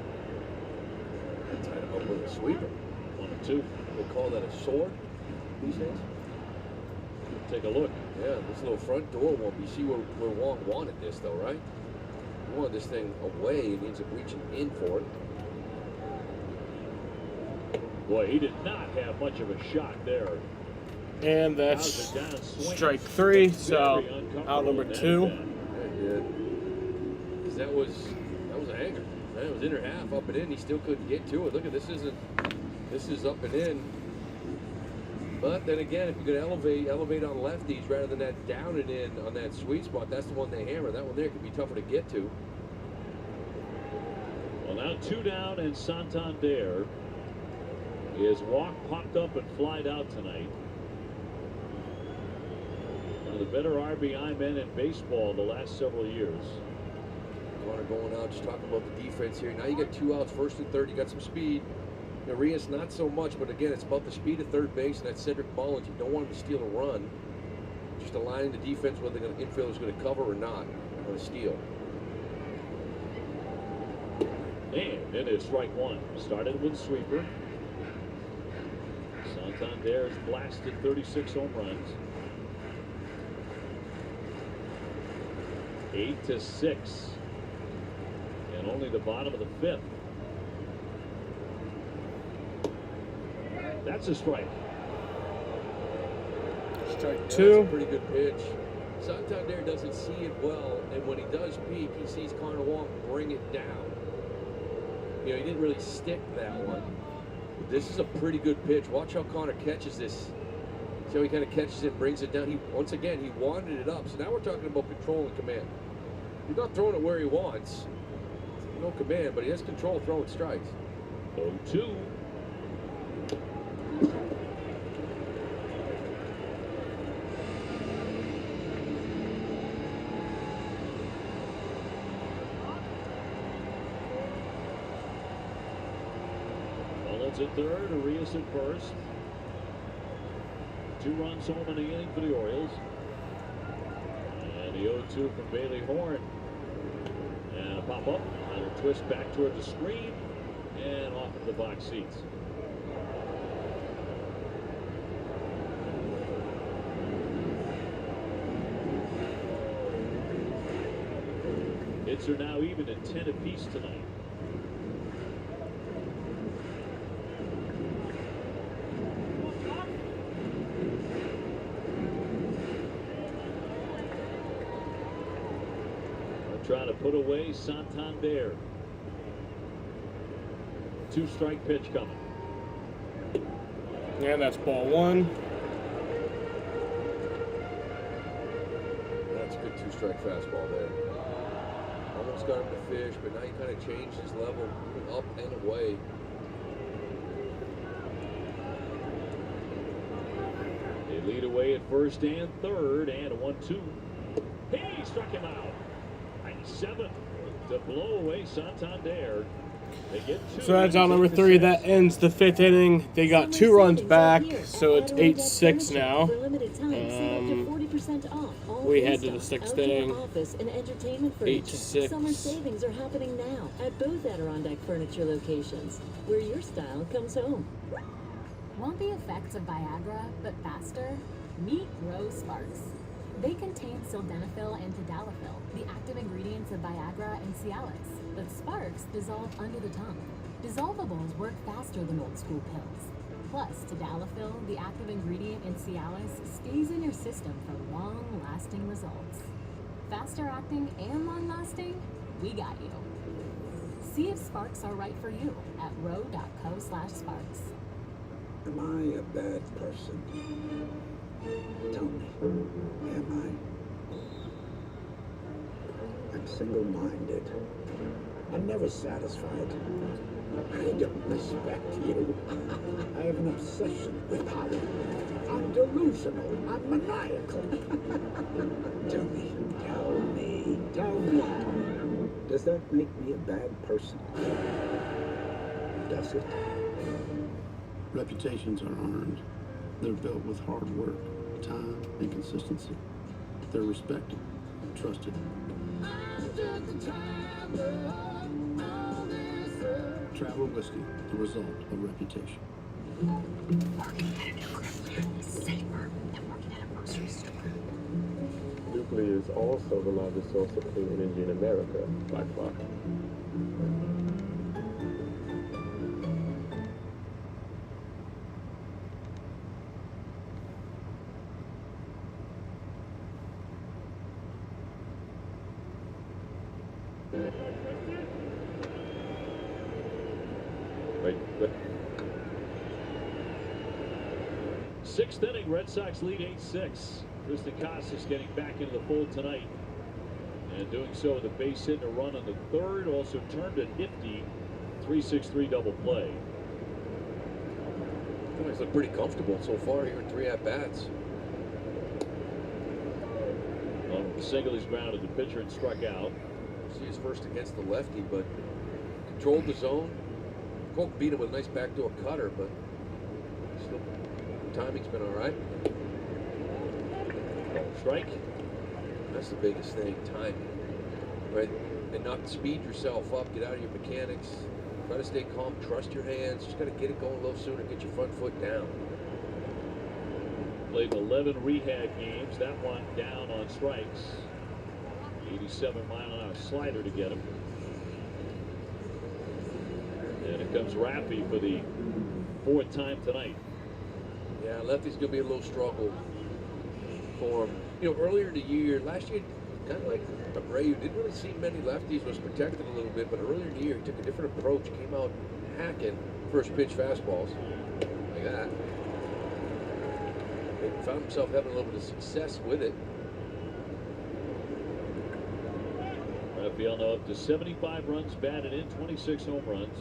Tied him up with a sweeper. 1-2. They call that a sword these days. Take a look. Yeah, this little front door one. You see where Wong wanted this, though, right? He wanted this thing away, and he ends up reaching in for it. Boy, he did not have much of a shot there. And that's strike 3, so out number 2. Yeah, because that was a hanger. Man, it was inner half, up and in. He still couldn't get to it. Look at this. This is up and in. But then again, if you could elevate on lefties rather than that down and in on that sweet spot, that's the one they hammer. That one there could be tougher to get to. Well, now 2 down, and Santander. His walk popped up and flied out tonight. One of the better RBI men in baseball the last several years. Connor going out, just talking about the defense here. Now you got 2 outs, 1st and 3rd. You got some speed. Arias not so much, but again, it's about the speed of third base and that Cedric Mullins. You don't want him to steal a run. Just aligning the defense whether the infielder's going to cover or not on a steal. And it is strike 1. Started with a sweeper. Santander has blasted 36 home runs. 8-6. And only the bottom of the 5th. That's a strike. Strike 2. That's a pretty good pitch. Santander doesn't see it well, and when he does peak, he sees Connor Wong bring it down. You know, he didn't really stick that one. This is a pretty good pitch. Watch how Connor catches this. See how he kind of catches it, brings it down. Once again, he wanted it up. So now we're talking about control and command. He's not throwing it where he wants. No command, but he has control throwing strikes. 0-2. Mullins at third, Arias at first. 2 runs home in the inning for the Orioles. And the 0-2 from Bailey Horn. And a pop-up. And a twist back toward the screen. And off of the box seats. Hits are now even at 10 apiece tonight. They're trying to put away Santander. 2-strike pitch coming. And that's ball 1. That's a good 2-strike fastball there. Almost got him to fish, but now he kind of changed his level, moving up and away. They lead away at first and third, and a 1-2. He struck him out. 97 to blow away Santander. They get 2. So that's out number 3. That ends the 5th inning. They got 2 runs back, so it's 8-6 now. We head to the 6th inning. 8-6. Summer savings are happening now at both Adirondack Furniture locations, where your style comes home. Want the effects of Viagra, but faster? Meet Rose Sparks. They contain sildenafil and tadalafil, the active ingredients of Viagra and Cialis, but Sparks dissolve under the tongue. Dissolvables work faster than old school pills. Plus, tadalafil, the active ingredient in Cialis, stays in your system for long-lasting results. Faster acting and long-lasting? We got you. See if Sparks are right for you at ro.co/sparks. Am I a bad person? Tell me, am I? I'm single-minded. I'm never satisfied. I don't respect you. I have an obsession with power. I'm delusional. I'm maniacal. Tell me. Does that make me a bad person? Does it? Reputations are earned. They're built with hard work, time, and consistency. They're respected, trusted. Traveler Whiskey, the result of reputation. Working at a nuclear plant is safer than working at a grocery store. Nuclear is also the largest source of clean energy in America by far. Sixth inning, Red Sox lead 8-6. Tristan Casas getting back into the fold tonight. And doing so with a base hit and a run on the third. Also turned a nifty 3-6-3 double play. He's looked pretty comfortable so far here in 3 at-bats. On the single, he's grounded the pitcher and struck out. See his first against the lefty, but controlled the zone. Coke beat him with a nice backdoor cutter, but still timing's been all right. Strike. That's the biggest thing, timing, right? And not speed yourself up, get out of your mechanics, try to stay calm, trust your hands, just got to get it going a little sooner, get your front foot down. Played 11 rehab games, that one down on strikes. 87-mile-an-hour slider to get him. And it comes Raffy for the 4th time tonight. Yeah, lefty's going to be a little struggle for him. You know, earlier in the year, last year, kind of like Abreu, didn't really see many lefties, was protected a little bit, but earlier in the year, he took a different approach, came out hacking first pitch fastballs like that. And found himself having a little bit of success with it. Rafael now up to 75 runs batted in, 26 home runs.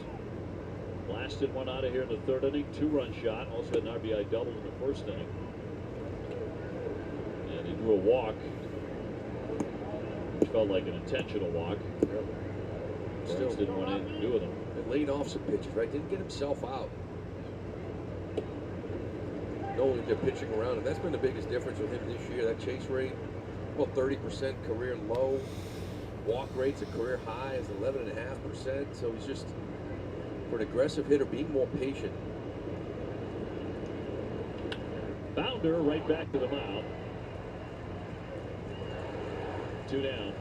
Blasted one out of here in the 3rd inning, 2-run shot. Also had an RBI double in the 1st inning. And he drew a walk, which felt like an intentional walk. Still didn't want anything to do with him. And laid off some pitches, right? Didn't get himself out. Knowing they're pitching around, and that's been the biggest difference with him this year. That chase rate, about 30% career low. Walk rate's a career high is 11.5%. So he's just, for an aggressive hitter, being more patient. Bounder right back to the mound. 2 down.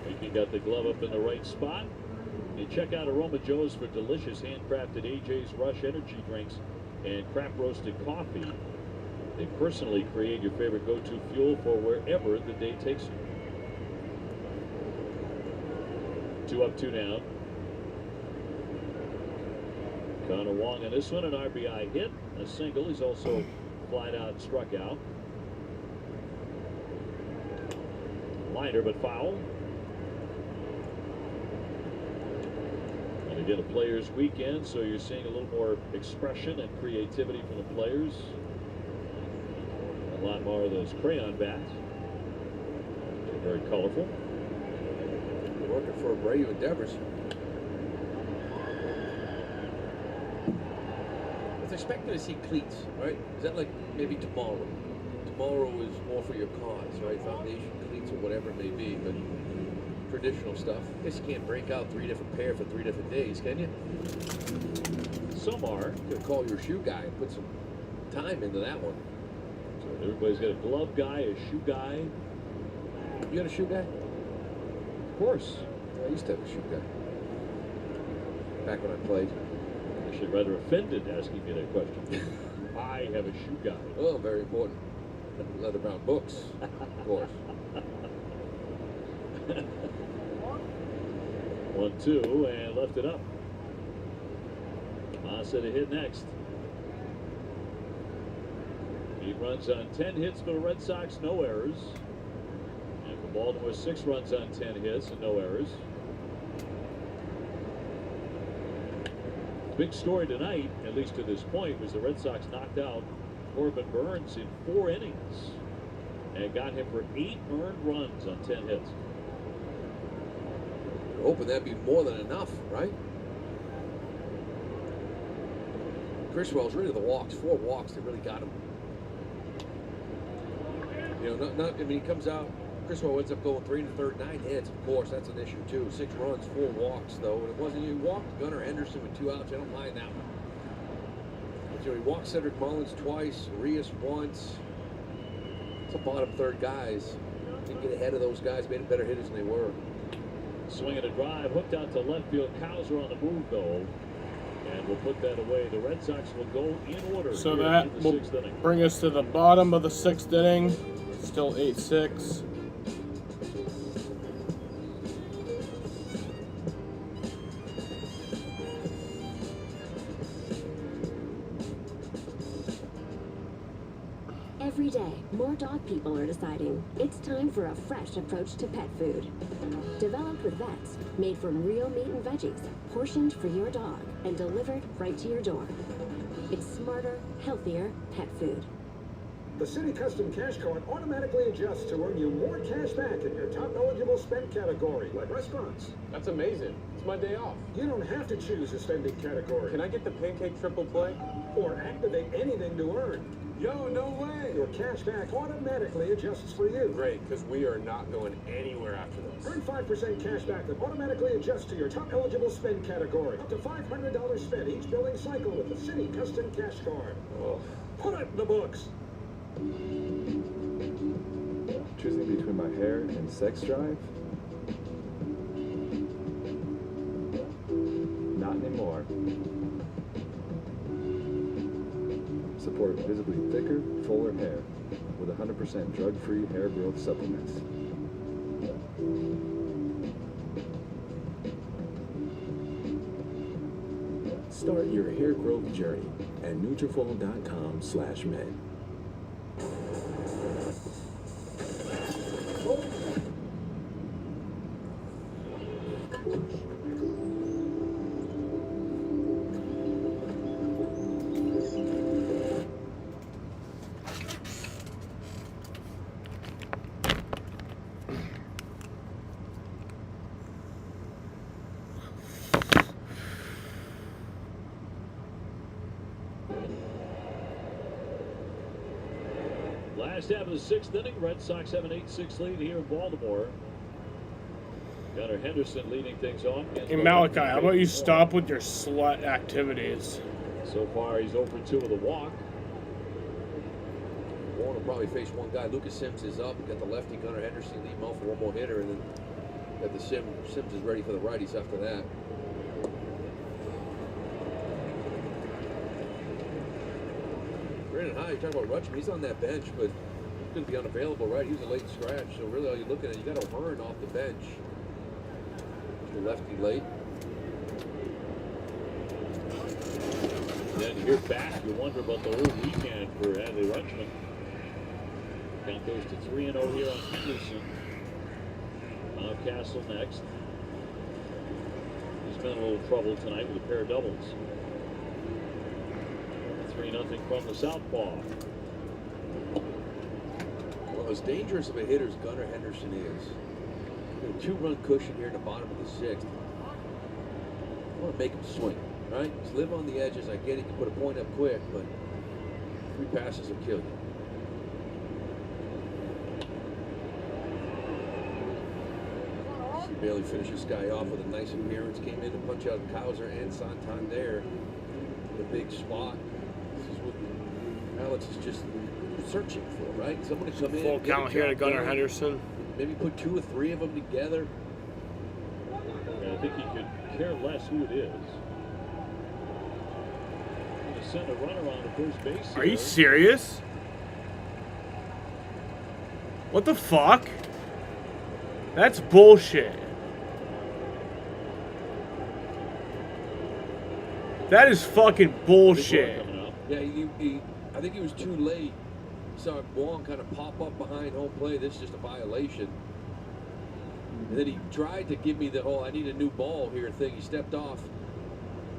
Mickey got the glove up in the right spot. And check out Aroma Joe's for delicious handcrafted AJ's Rush energy drinks and craft roasted coffee. They personally create your favorite go-to fuel for wherever the day takes you. 2 up, 2 down. Connor Wong on this one, an RBI hit, a single. He's also flied out, struck out. Liner, but foul. And again, a players' weekend, so you're seeing a little more expression and creativity from the players. A lot more of those crayon bats. They're very colorful. Working for Abreu and Devers. I was expecting to see cleats, right? Is that like maybe tomorrow? Tomorrow is more for your cause, right? Foundation cleats or whatever it may be, but traditional stuff. I guess you can't break out 3 different pair for 3 different days, can you? Some are. You gotta call your shoe guy and put some time into that one. So everybody's got a glove guy, a shoe guy. You got a shoe guy? Of course. I used to have a shoe guy. Back when I played. Actually, rather offended asking me that question. I have a shoe guy. Oh, very important. Leather-bound books, of course. 1-2 and left it up. Massa to hit next. 8 runs on 10 hits for the Red Sox, no errors. And for Baltimore, 6 runs on 10 hits and no errors. Big story tonight, at least to this point, was the Red Sox knocked out Corbin Burns in 4 innings and got him for 8 earned runs on 10 hits. Hoping that'd be more than enough, right? Criswell's rid of the walks, 4 walks that really got him. You know, I mean, he comes out, Criswell ends up going 3 1/3, 9 hits. Of course, that's an issue too. 6 runs, 4 walks, though. And it wasn't, you walked Gunnar Henderson with 2 outs. I don't mind that one. But, you know, he walked Cedric Mullins twice, Arias once. It's a bottom 3rd guys. Didn't get ahead of those guys, made them better hitters than they were. Swing and a drive, hooked out to left field. Cowser on the move, though. And we'll put that away. The Red Sox will go in order. So here that in the will 6th inning. bring us to the bottom of the 6th inning. Still 8-6. Every day, more dog people are deciding it's time for a fresh approach to pet food. Developed with vets, made from real meat and veggies, portioned for your dog, and delivered right to your door. It's smarter, healthier pet food. The City Custom Cash Card automatically adjusts to earn you more cash back in your top eligible spend category, like restaurants. That's amazing. It's my day off. You don't have to choose a spending category. Can I get the pancake triple play? Or activate anything to earn. Yo, no way! Your cash back automatically adjusts for you. Great, because we are not going anywhere after this. Earn 5% cash back that automatically adjusts to your top eligible spend category. Up to $500 spent each billing cycle with the City Custom Cash Card. Oh. Put it in the books. Choosing between my hair and sex drive? Not anymore. Support visibly thicker, fuller hair with 100% drug-free hair growth supplements. Start your hair growth journey at Nutrafol.com/men. Last half of the 6th inning, Red Sox have an 8-6 lead here in Baltimore. Gunnar Henderson leading things off. Hey Malachi, how about you stop with your slut activities? So far, he's 0 for 2 with a walk. Warren will probably face one guy. Lucas Sims is up. We got the lefty Gunnar Henderson lead him off for one more hitter, and then Got the Sims is ready for the righties after that. Brandon High, you're talking about Rutschman, he's on that bench, but he's going to be unavailable, right? He was a late scratch, so really all you're looking at, you got O'Hearn off the bench. The lefty late. Then you're back. You wonder about the whole weekend for Adley Rutschman. Count goes to 3-0 here on Henderson. Castle next. He's been in a little trouble tonight with a pair of doubles. 3-0 from the southpaw. Well, as dangerous of a hitter as Gunnar Henderson is, a 2-run cushion here in the bottom of the 6th. I want to make him swing, right? Just live on the edges. I get it. You can put a point up quick, but 3 passes will kill you. Bailey finished this guy off with a nice appearance. Came in to punch out Kauser and Santander in a big spot. This is what Alex is just searching for, right? Someone to come in. Full count here to Gunnar Henderson. Maybe put 2 or 3 of them together. And I think he could care less who it is. Going to send a runner on to first base here. Are you serious? What the fuck? That's bullshit. That is fucking bullshit. Yeah, I think he was too late. Saw Wong kind of pop up behind home plate. This is just a violation. And then he tried to give me the whole "I need a new ball" here thing. He stepped off,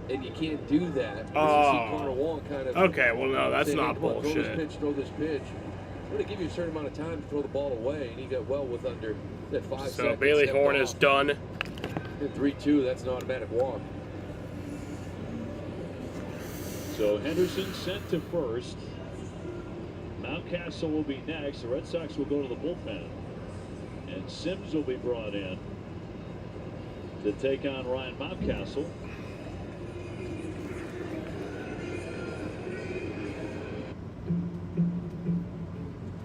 and you can't do that. Oh. You see Connor Wong kind of. Okay, well no, that's saying, not "Come on, bullshit. Throw this pitch. I'm going to give you a certain amount of time to throw the ball away, and he got well with under that 5 seconds. So Bailey Horn is done. And 3-2. That's an automatic walk. So Henderson sent to first. Mountcastle will be next. The Red Sox will go to the bullpen. And Sims will be brought in to take on Ryan Mountcastle.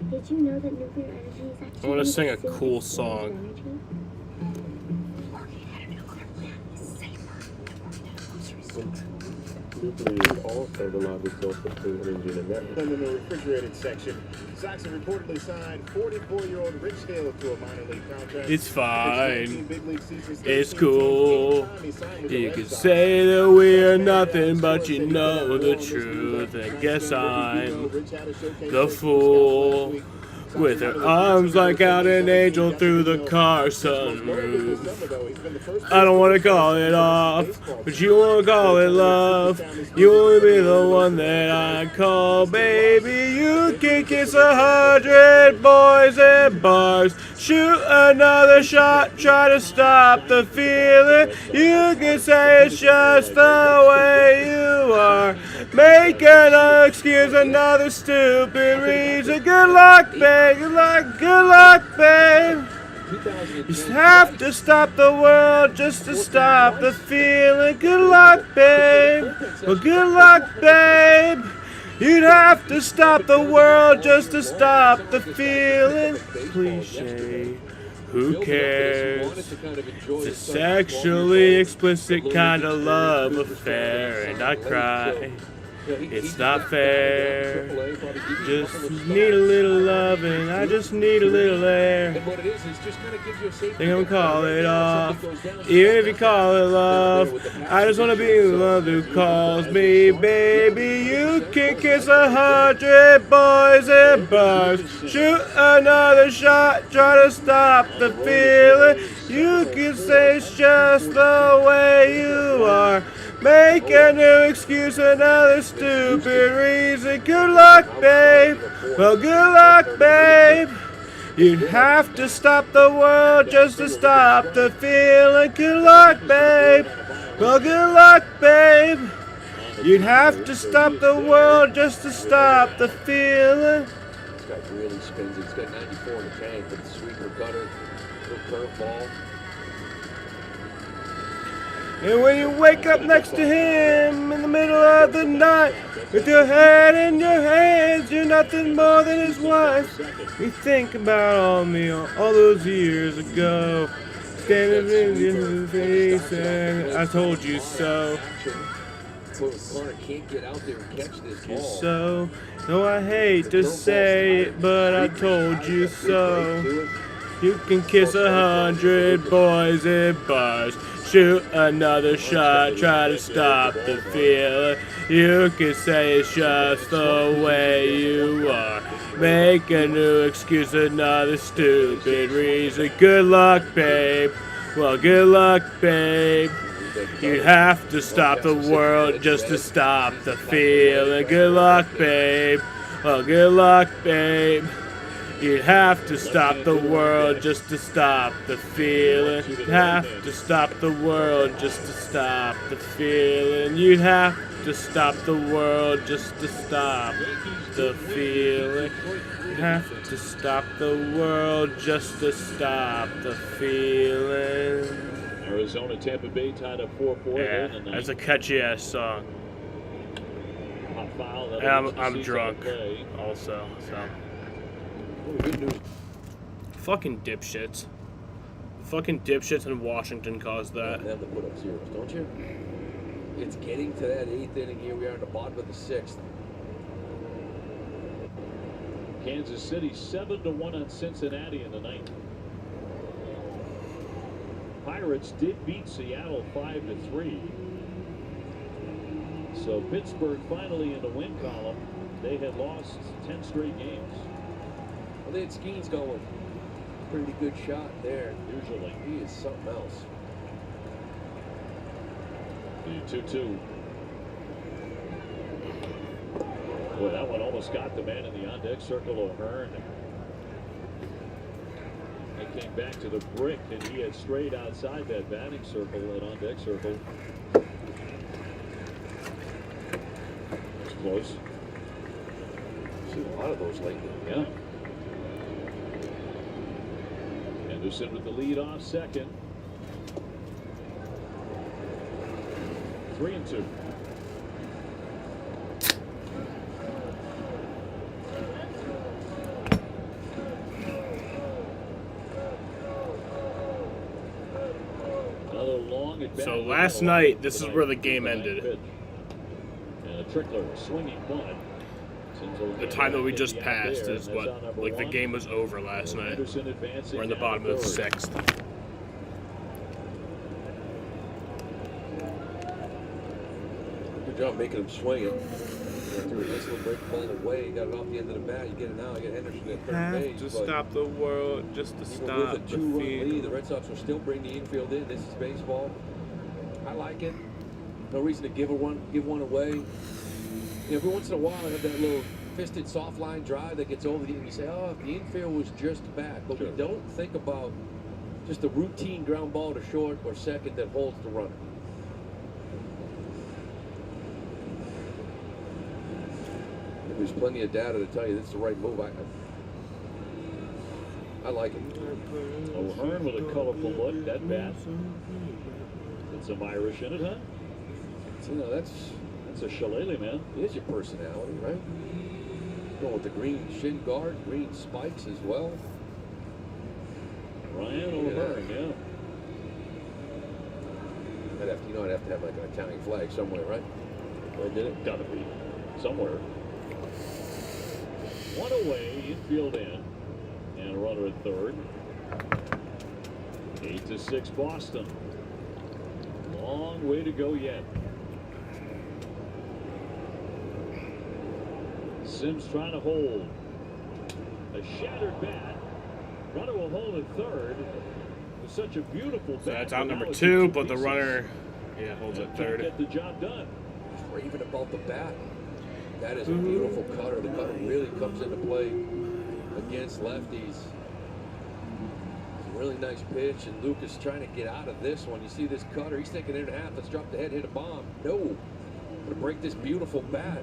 Did you know that nuclear energy is actually I want to sing a the safest cool form of song. energy? Nuclear is also the largest source of clean energy in America. In the refrigerated section, Sox have reportedly signed 44-year-old Rich Hill to a minor league contract. It's fine. His 13 big league seasons, It's 13 cool. teams, he signed with the You Red can Sox. say that we're nothing, but you know the truth. I guess I'm the fool. With her arms like out an angel through the car sunroof. I don't want to call it off, but you want to call it love. You want to be the one that I call baby. You can kiss 100 boys and bars. Shoot another shot, try to stop the feeling. You can say it's just the way you are. Make an excuse, another stupid reason. Good luck, babe. Good luck, babe. You have to stop the world just to stop the feeling. Good luck, babe. Well, good luck, babe. You'd have to stop the world just to stop the feeling. Cliche. Who cares? It's a sexually explicit kind of love affair, and I cry. It's not fair. Just need a little loving. I just need a little air. They gonna call it off, even if you call it love. I just wanna be the one who calls me baby. You can kiss 100 boys and bars. Shoot another shot, try to stop the feeling. You can say it's just the way you are. Make a new excuse, another stupid reason. Good luck, babe. Well, good luck, babe. You'd have to stop the world just to stop the feeling. Good luck, babe. Well, good luck, babe. You'd have to stop the world just to stop the feeling. This guy really spins it. He's got 94 in the tank with the sweeper cutter, little curveball. And when you wake up next to him in the middle of the night, with your head in your hands, you're nothing more than his wife. You think about all those years ago. I told you so. Connor can't get out there and catch this ball. So, no, I hate to say it, but I told you so. You can kiss 100 boys in bars, shoot another shot, try to stop the feeling. You can say it's just the way you are. Make a new excuse, another stupid reason. Good luck, babe. Well, good luck, babe. You'd have to stop the world just to stop the feeling. Good luck, babe. Well, good luck, babe. You'd have to stop the world just to stop the feeling. You'd have to stop the world just to stop the feeling. You'd have to stop the world just to stop the feeling. You'd have to stop the world just to stop the feeling. Arizona, Tampa Bay tied up 4-4. Yeah, that's a catchy ass song. And I'm drunk also, so. Good news. Fucking dipshits. Fucking dipshits in Washington caused that. They have to put up zeros, don't you? It's getting to that 8th inning. Here we are in the bottom of the 6th. Kansas City 7-1 on Cincinnati in the 9th. Pirates did beat Seattle 5-3. So Pittsburgh finally in the win column. They had lost 10 straight games. Well, they had Skeens going. Pretty good shot there. Usually. He is something else. The 2-2. Boy, that one almost got the man in the on-deck circle, O'Hearn. They came back to the brick, and he had straight outside that batting circle, that on-deck circle. It's close. Seen a lot of those lately. Yeah. Anderson with the lead off second. 3-2. Another long at bat. So last night, this is where the game ended. And a trickler swinging bunt. The time that we just passed is what, like, the game was over last night. We're in the bottom of the 6th. Good job making him swing it. Threw a nice little break ball away. Got it off the end of the bat. You get it now. You get Henderson at third base. Have to stop the world just to stop with a the 2-run feed. lead, the Red Sox will still bring the infield in. This is baseball. I like it. No reason to give one away. You know, every once in a while, I have that little fisted soft line drive that gets over the and you say, oh, if the infield was just back. But we don't think about just a routine ground ball to short or second that holds the runner. There's plenty of data to tell you this is the right move. I like it. O'Hearn with a colorful look. That bat. Got some Irish in it, huh? You know, that's a shillelagh, man. It is your personality, right? Going with the green shin guard, green spikes as well. Ryan O'Hearn, yeah. I'd have to have like an Italian flag somewhere, right? Where did it? Gotta be somewhere. One away, infield in, and a runner at third. 8-6 Boston. Long way to go yet. Sims trying to hold. A shattered bat. Runner will hold at third. With such a beautiful bat. So that's out number 2, but the runner, holds at third. Get the job done. Raving about the bat. That is a beautiful cutter. The cutter really comes into play against lefties. It's a really nice pitch, and Lucas trying to get out of this one. You see this cutter, he's thinking in and a half. Let's drop the head, hit a bomb. No, gonna break this beautiful bat.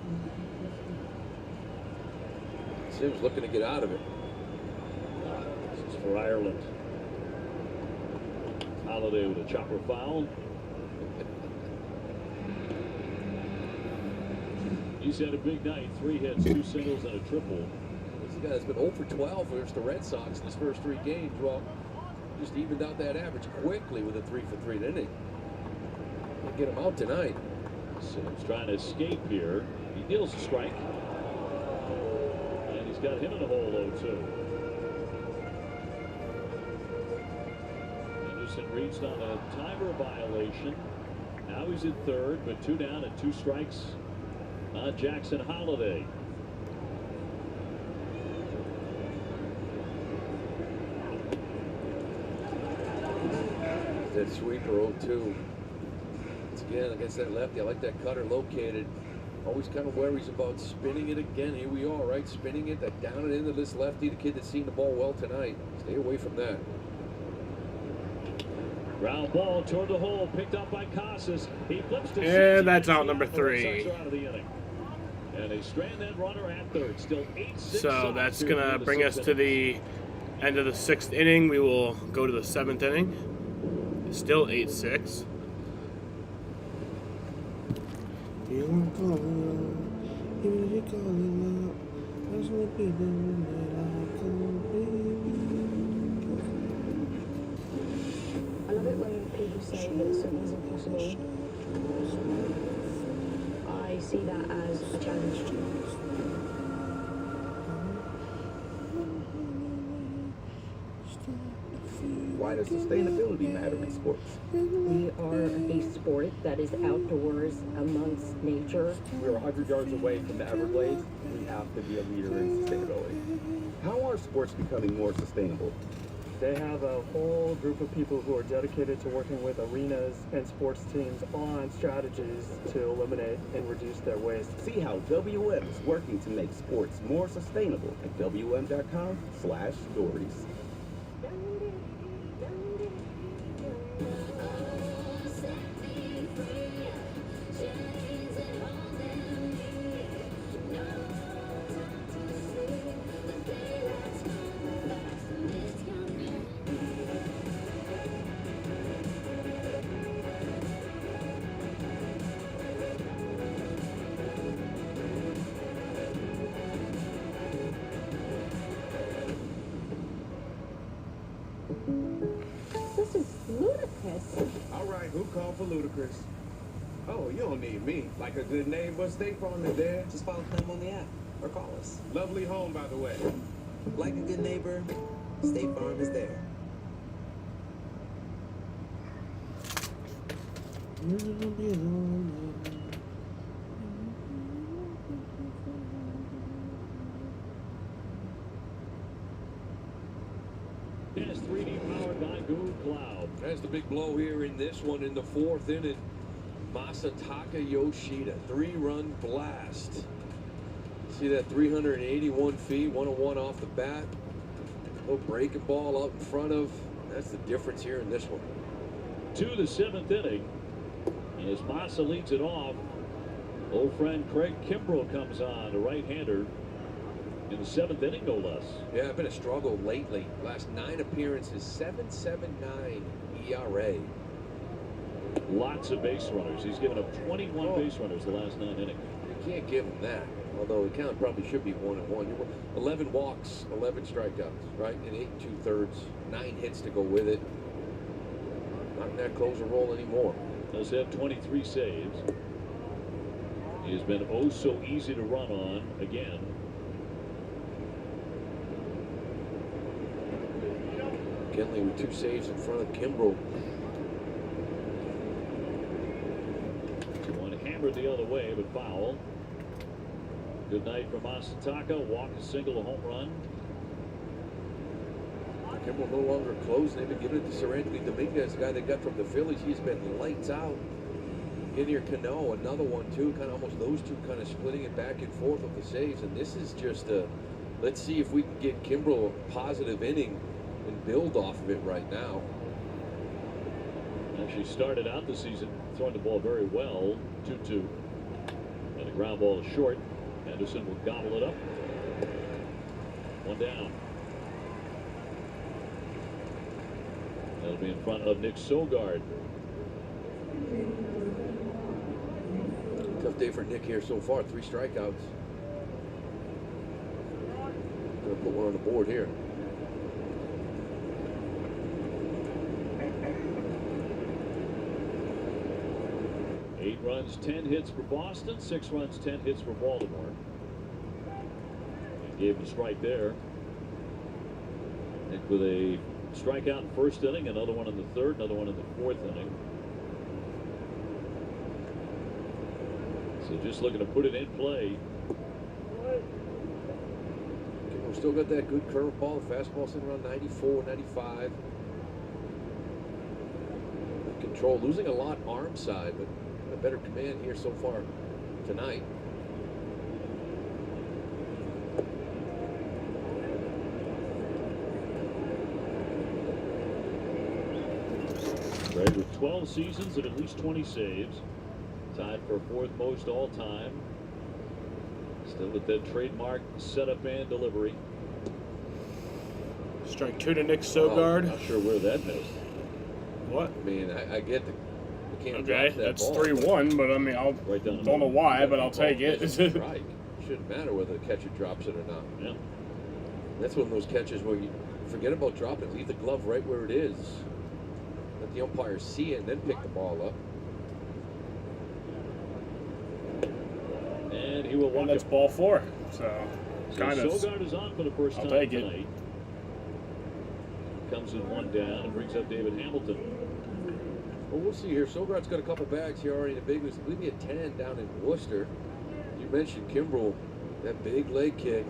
Sims looking to get out of it. This is for Ireland. Holiday with a chopper foul. He's had a big night. 3 hits, 2 singles, and a triple. This guy has been 0 for 12 versus the Red Sox in his first 3 games. Well, Just evened out that average quickly with a 3-for-3, didn't he? Can't get him out tonight. Sims trying to escape here. He deals a strike. And he's got him in the hole, 0-2. Anderson reached on a timer violation. Now he's at third, but 2 down and 2 strikes on Jackson Holiday. That sweeper 0-2. Once again, against that lefty, I like that cutter located. Always kind of worries about spinning it again. Here we are, right? Spinning it, that down and into this lefty, the kid that's seen the ball well tonight. Stay away from that. Ground ball toward the hole, picked up by Casas. He flips to And that's out number 3. out of the inning. And they strand that runner at third. Still 8-6. So that's going to bring us to the end of the 6th inning. We will go to the 7th inning. Still 8-6. I love it when people say that something's impossible. I see that as a challenge. Why does sustainability matter in sports? We are a sport that is outdoors amongst nature. We're 100 yards away from the Everglades. We have to be a leader in sustainability. How are sports becoming more sustainable? They have a whole group of people who are dedicated to working with arenas and sports teams on strategies to eliminate and reduce their waste. See how WM is working to make sports more sustainable at WM.com/stories. This is ludicrous. All right, who called for ludicrous? Oh, you don't need me. Like a good neighbor, State Farm is there. Just follow them on the app or call us. Lovely home, by the way. Like a good neighbor, State Farm is there. It's 3D powered by Google Cloud. That's the big blow here in this one in the 4th inning. Masataka Yoshida, 3-run blast. See that 381 feet, 101 off the bat. Little breaking ball out in front of. That's the difference here in this one. To the 7th inning. As Massa leads it off, old friend Craig Kimbrell comes on, the right-hander, in the 7th inning, no less. Yeah, been a struggle lately. Last 9 appearances, 7.79 ERA. Lots of base runners. He's given up 21 base runners the last 9 innings. You can't give him that. Although the count probably should be 1-1. 11 walks, 11 strikeouts, right? In 8 2/3, 9 hits to go with it. Not in that closer role anymore. Does have 23 saves. He has been oh so easy to run on again. Kenley with 2 saves in front of Kimbrell. One hammered the other way, but foul. Good night for Masataka. Walk, a single, a home run. Kimbrell no longer closing. They've been giving it to Sir Anthony Dominguez, the guy they got from the Phillies. He's been lights out. In here, Cano, another one too. Kind of almost those two kind of splitting it back and forth with the saves. And this is just a, let's see if we can get Kimbrell a positive inning and build off of it right now. Actually started out the season throwing the ball very well. 2-2. And the ground ball is short. Anderson will gobble it up. 1 down. That'll be in front of Nick Sogard. Tough day for Nick here so far. 3 strikeouts. Gonna put one on the board here. 8 runs, 10 hits for Boston, 6 runs, 10 hits for Baltimore. Gave him a strike there. Nick with a strikeout in first inning, another one in the third, another one in the fourth inning. So just looking to put it in play. We've still got that good curveball. The fastball sitting around 94, 95. Control, losing a lot arm side, but a better command here so far tonight. Red with 12 seasons and at least 20 saves. Tied for fourth most all time. Still with that trademark setup and delivery. Strike 2 to Nick Sogard. Not sure where that missed. What? I mean, I get the can't Okay, drop that that's ball. 3-1, but I mean, I right down don't know why, but I'll take it. Right. Shouldn't matter whether the catcher drops it or not. Yeah. That's one of those catches where you forget about dropping it. Leave the glove right where it is. Let the umpire see it and then pick the ball up. And he will walk. And that's ball 4. So kind of. Sogard is on for the first time take tonight. Comes in 1 down and brings up David Hamilton. Well, we'll see here. Sogard's got a couple bags here already in the big leagues. I believe he had 10 down in Worcester. You mentioned Kimbrel, that big leg kick.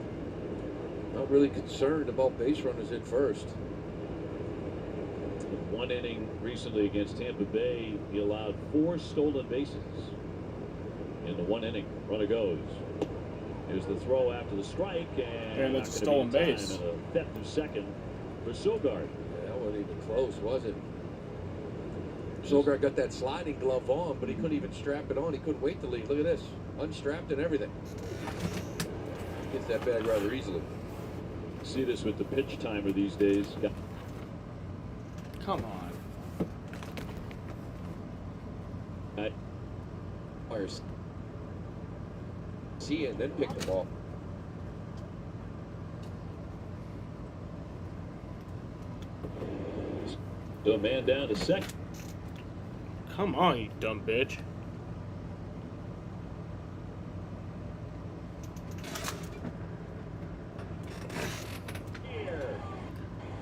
Not really concerned about base runners in first. In 1 inning recently against Tampa Bay, he allowed 4 stolen bases. In the 1 inning, runner goes. Here's the throw after the strike, and that's a stolen base. And a theft of second for Sogard. Yeah, that wasn't even close, was it? Sogard got that sliding glove on, but he couldn't even strap it on. He couldn't wait to leave. Look at this. Unstrapped and everything. Gets that bag rather easily. See this with the pitch timer these days. Come on. Fires. See it and then pick the ball. So a man down to second. Come on, you dumb bitch.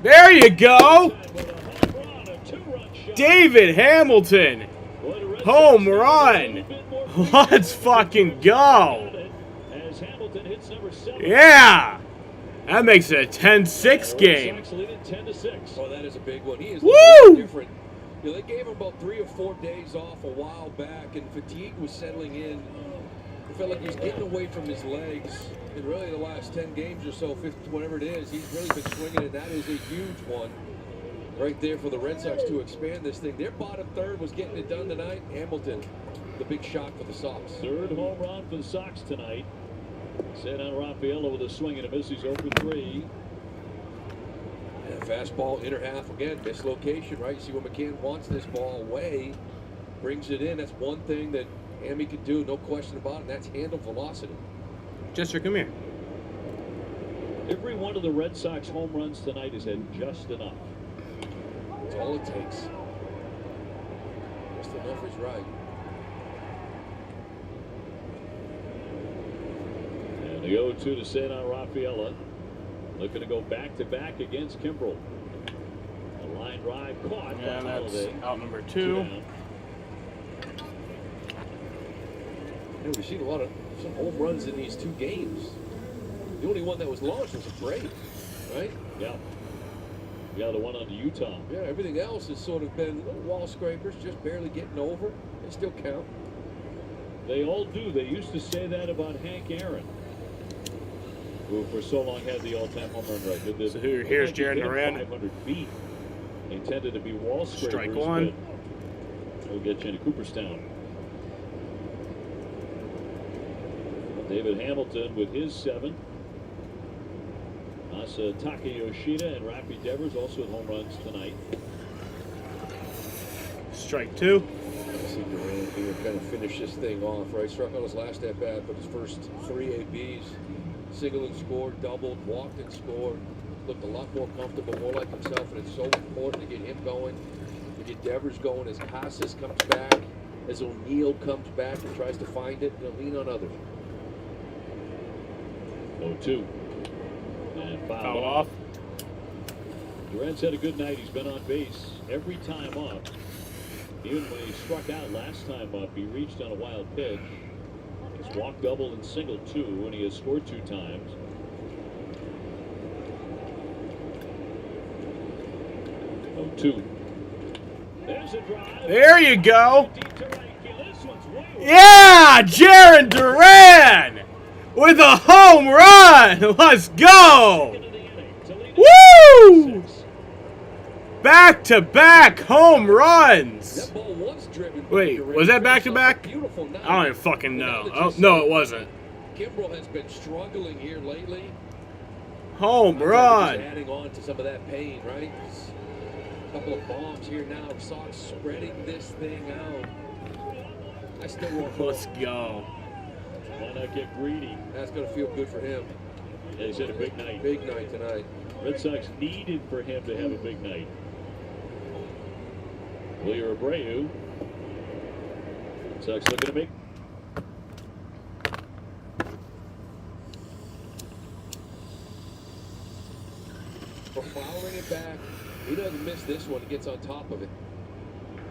There you go! David Hamilton! Home run! Let's fucking go! Yeah! That makes it a 10-6 game. Oh, that is a big one. He is Woo! different. You know, they gave him about 3 or 4 days off a while back, and fatigue was settling in. It felt like he was getting away from his legs. And really, the last 10 games or so, 50, whatever it is, he's really been swinging, and that is a huge one right there for the Red Sox to expand this thing. Their bottom third was getting it done tonight. Hamilton, the big shot for the Sox. Third home run for the Sox tonight. Set on Rafaela with a swing and a miss. He's 0 for 3. And fastball, inner half again, dislocation, right? You see when McCann wants this ball away, brings it in. That's one thing that Hammy can do, no question about it, and that's handle velocity. Jester, come here. Every one of the Red Sox home runs tonight has had just enough. That's all it takes. Just enough is right. And the 0-2 to set on Rafaela. Looking to go back-to-back against Kimbrel. A line drive caught. And that's Holiday. out number 2. Yeah, we've seen some home runs in these 2 games. The only one that was launched was a break, right? Yeah. Yeah, the one on Utah. Yeah, everything else has sort of been little wall scrapers, just barely getting over. They still count. They all do. They used to say that about Hank Aaron, who for so long had the all-time home run record. So here's Jared Duran. 500 feet. Intended to be wall scrapers. Strike 1. We'll get you into Cooperstown. David Hamilton with his 7. Masataka Yoshida and Rafi Devers also with home runs tonight. Strike 2. I see Duran here kind of finish this thing off, right? Struck out his last at bat, but his first 3 ABs. Singled and scored, doubled, walked and scored. Looked a lot more comfortable, more like himself, and it's so important to get him going, to get Devers going as Casas comes back. As O'Neill comes back and tries to find it, they'll lean on others. 0-2. And foul off. Durant's had a good night. He's been on base every time up. Even when he struck out last time up, he reached on a wild pitch. He's walked double and singled 2, and he has scored 2 times. Oh, 2. There's a drive. There you go. Yeah, Jaron Duran with a home run. Let's go. Woo! Back-to-back home runs. Wait, was that back-to-back? I don't even fucking know. Oh, no, it wasn't. Kimbrel has been struggling here lately. Home run. Adding on to some of that pain, right? A couple of bombs here now. Sox spreading this thing out. I still want more. Let's go. Why not get greedy? That's going to feel good for him. Yeah, he's had a big night. Big night tonight. Red Sox needed for him to have a big night. Wilyer Abreu. Sox looking to make. For fouling it back, he doesn't miss this one. He gets on top of it.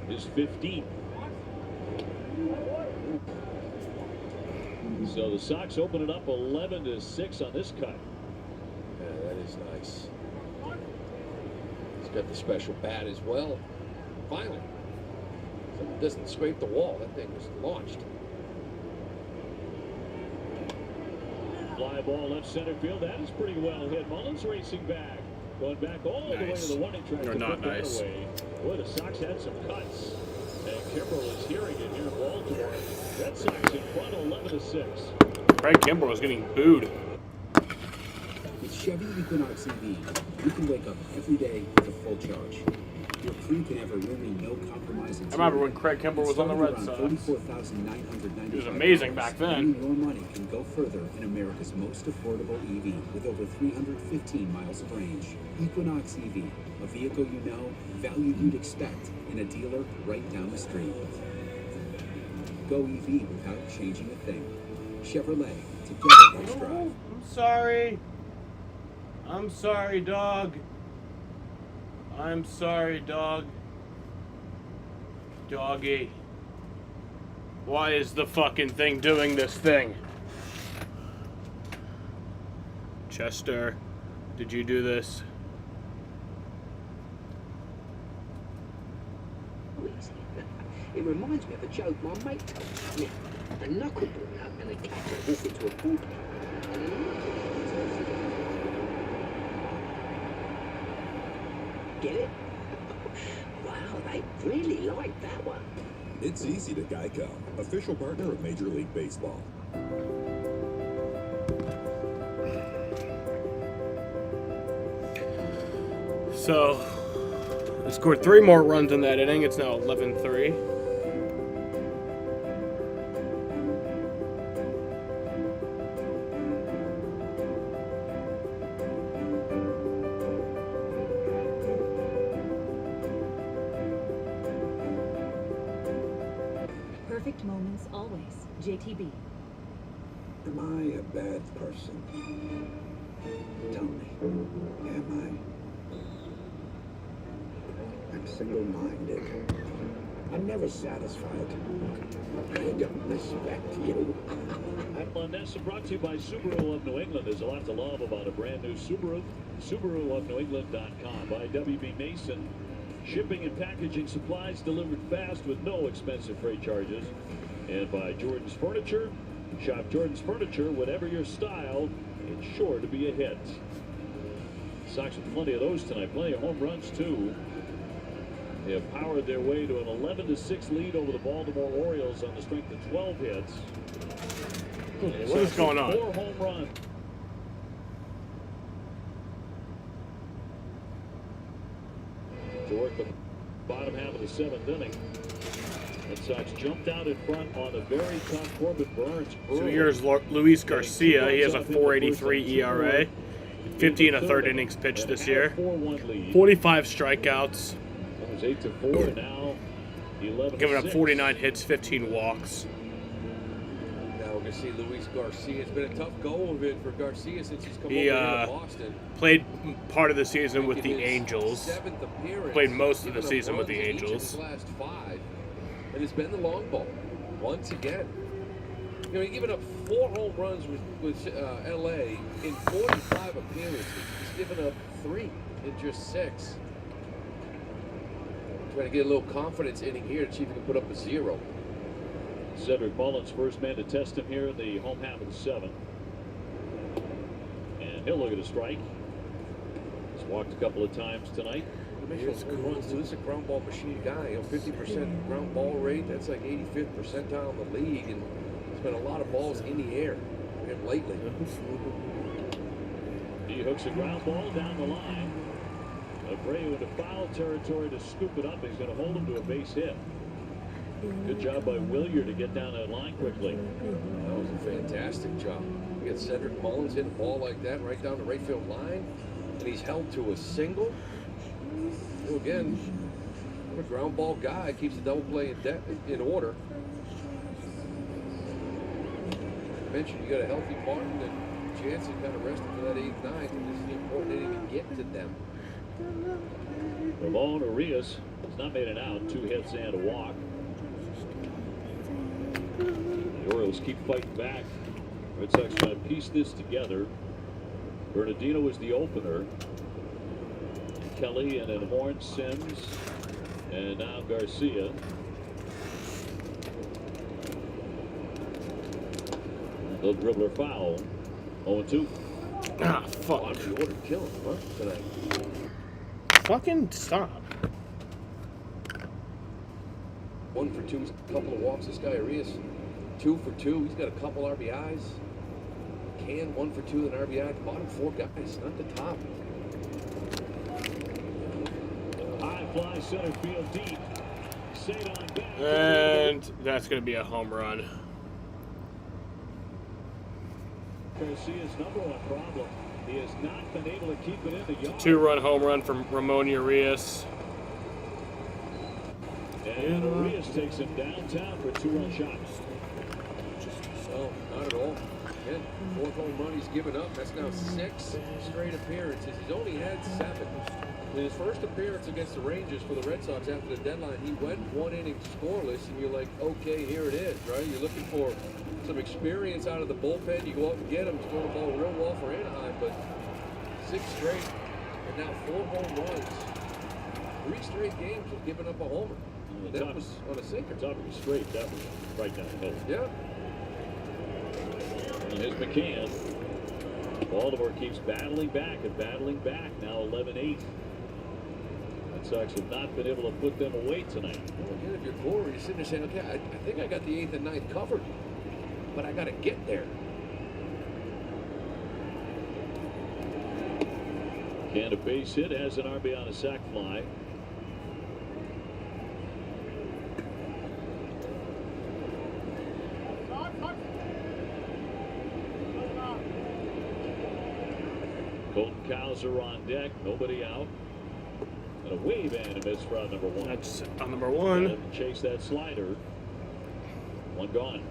His 15th. So the Sox open it up 11-6 on this cut. Yeah, that is nice. He's got the special bat as well. Finally. Something doesn't scrape the wall. That thing was launched. Fly ball left center field. That is pretty well hit. Mullins racing back. Going back all the way to the warning track. They're not nice. Boy, the Sox had some cuts. And Kimbrel is hearing it here in Baltimore. Red Sox in front 11-6. Craig Kimbrel was getting booed. With Chevy Equinox EV, you can wake up every day with a full charge. Your crew can have a roomy, no compromise interior. I remember when Craig Kimbrel was on the Red Sox. He was amazing back then. Your money can go further in America's most affordable EV with over 315 miles of range. Equinox EV, a vehicle you know, value you'd expect in a dealer right down the street. Go EV without changing a thing. Chevrolet, together let's drive. I'm sorry. I'm sorry, dog. I'm sorry, dog. Doggy. Why is the fucking thing doing this thing? Chester, did you do this? It reminds me of a joke my mate told me. A knuckle boy and a cat walk into a pool. Get it? Wow, they really like that one. It's easy to Geico, official partner of Major League Baseball. So, they scored 3 more runs in that inning. It's now 11-3. Perfect moments always. JTB. Am I a bad person? Tell me, am I? I'm single-minded. I'm never satisfied. I don't respect you. Nessa brought to you by Subaru of New England. There's a lot to love about a brand new Subaru. SubaruofNewEngland.com. By WB Mason. Shipping and packaging supplies delivered fast with no expensive freight charges. And by Jordan's Furniture. Shop Jordan's Furniture. Whatever your style, it's sure to be a hit. Sox with plenty of those tonight. Plenty of home runs, too. They have powered their way to an 11-6 lead over the Baltimore Orioles on the strength of 12 hits. What is going on? 4 home runs. To work the bottom half of the 7th inning. Red Sox jumped out in front on a very tough Corbin Burns. So here's Luis Garcia. He has a 4.83 ERA. 15 1/3 innings pitched this year. 45 strikeouts. It was 8-4 now. Giving up 49 hits, 15 walks. Now we're going to see Luis Garcia. It's been a tough go of it for Garcia since he's come He over here to Boston. played part of the season with the Angels. 7th appearance. Played most of the Given up season with runs the in each of Angels. his last 5. And it's been the long ball once again. You know, he's given up 4 home runs with LA in 45 appearances. He's given up 3 in just 6. Trying to get a little confidence inning here to see if he can put up a 0. Cedric Mullins, first man to test him here in the home half of the 7th. And he'll look at a strike. He's walked a couple of times tonight. Here's runs. So this is a ground ball machine guy. You know, 50% ground ball rate. That's like 85th percentile in the league, and he's been a lot of balls in the air for him lately. He hooks a ground ball down the line. Abreu into foul territory to scoop it up. He's going to hold him to a base hit. Good job by Willier to get down that line quickly. That was a fantastic job. You get Cedric Mullins hitting a ball like that right down the right field line, and he's held to a single. So again, I'm a ground ball guy. Keeps the double play in order. I mentioned you got a healthy Martin and Jansen kind of rested for that 8th, 9th, and this is the important inning to get to them. Ramon Urias has not made an out. 2 hits and a walk. The Orioles keep fighting back. Red Sox trying to piece this together. Bernardino is the opener. Kelly and then Horn, Sims, and now Garcia. Little dribbler foul. 0-2. Ah, fuck. On the order killing him, huh, tonight. Fucking stop. 1 for 2, a couple of walks. This guy Arias, 2 for 2. He's got a couple RBIs. Can 1 for 2 and RBI. The bottom 4 guys, not the top. High fly center field deep. Sadon back. And that's going to be a home run. Garcia's number 1 problem. He has not been able to keep it in the yard. 2-run home run from Ramon Urias. And Urias takes him downtown for a 2-run shot. No, not at all. Again, 4th home run he's given up. That's now 6 straight appearances. He's only had 7. In his first appearance against the Rangers for the Red Sox after the deadline, he went 1 inning scoreless, and you're like, okay, here it is, right? You're looking for some experience out of the bullpen. You go out and get him. He's throwing the ball real well for Anaheim, but 6 straight, and now 4 home runs. 3 straight games with giving up a homer. That was on a sinker. Top of the straight, that was right down the middle. Yeah. And here's McCann. Baltimore keeps battling back and battling back. Now 11-8. Red Sox have not been able to put them away tonight. Well, again, if you're Corey, you're sitting there saying, okay, I think I got the 8th and 9th covered, but I got to get there. Can a base hit, has an RBI on a sac fly. Colton Cowser on deck, nobody out. And a wave and a miss for out number 1. That's on number 1. Chase that slider. 1 gone.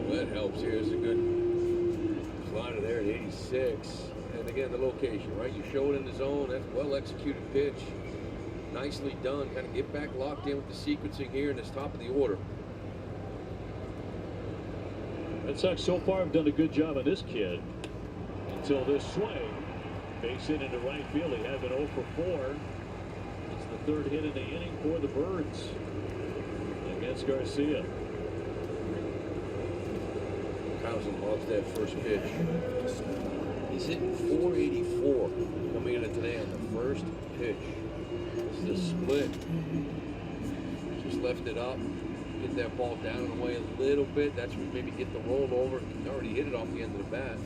Well, that helps here. It's a good slider there at 86. And again, the location, right? You show it in the zone. That's a well-executed pitch. Nicely done. Kind of get back locked in with the sequencing here in this top of the order. Red Sox so far have done a good job on this kid until this swing. Base hit into right field. He had been 0 for 4. It's the 3rd hit in the inning for the Birds against Garcia. Carlson loves that first pitch. He's hitting 484 coming in today on the first pitch. This is a split. Just left it up. Get that ball down and away a little bit. That's what maybe get the rollover. He already hit it off the end of the bat.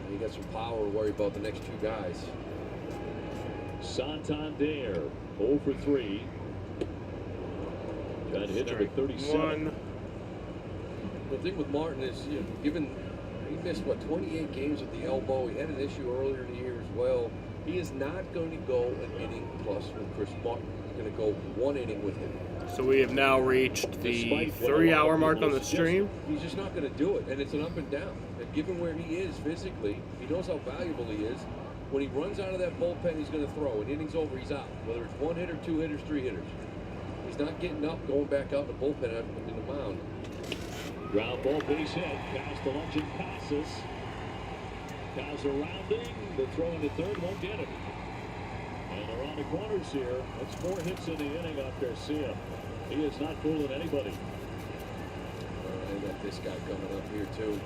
And he got some power to worry about the next 2 guys. Santander 0 for 3. Trying to hit number 37. The thing with Martin is, you know, given he missed 28 games with the elbow. He had an issue earlier in the year as well. He is not going to go an inning plus with Chris Martin. He's going to go 1 inning with him. So we have now reached the 3-hour mark on the stream. He's just not going to do it, and it's an up and down. And given where he is physically, he knows how valuable he is. When he runs out of that bullpen, he's going to throw. When inning's over, he's out. Whether it's 1 hitter, 2 hitters, 3 hitters. He's not getting up, going back out the bullpen after in the mound. Ground ball, base hit. Past the lunch and passes. Cows are rounding. The throw into third won't get it. And they're on the corners here. That's 4 hits in the inning off Garcia. He is not fooling anybody. They got this guy coming up here, too.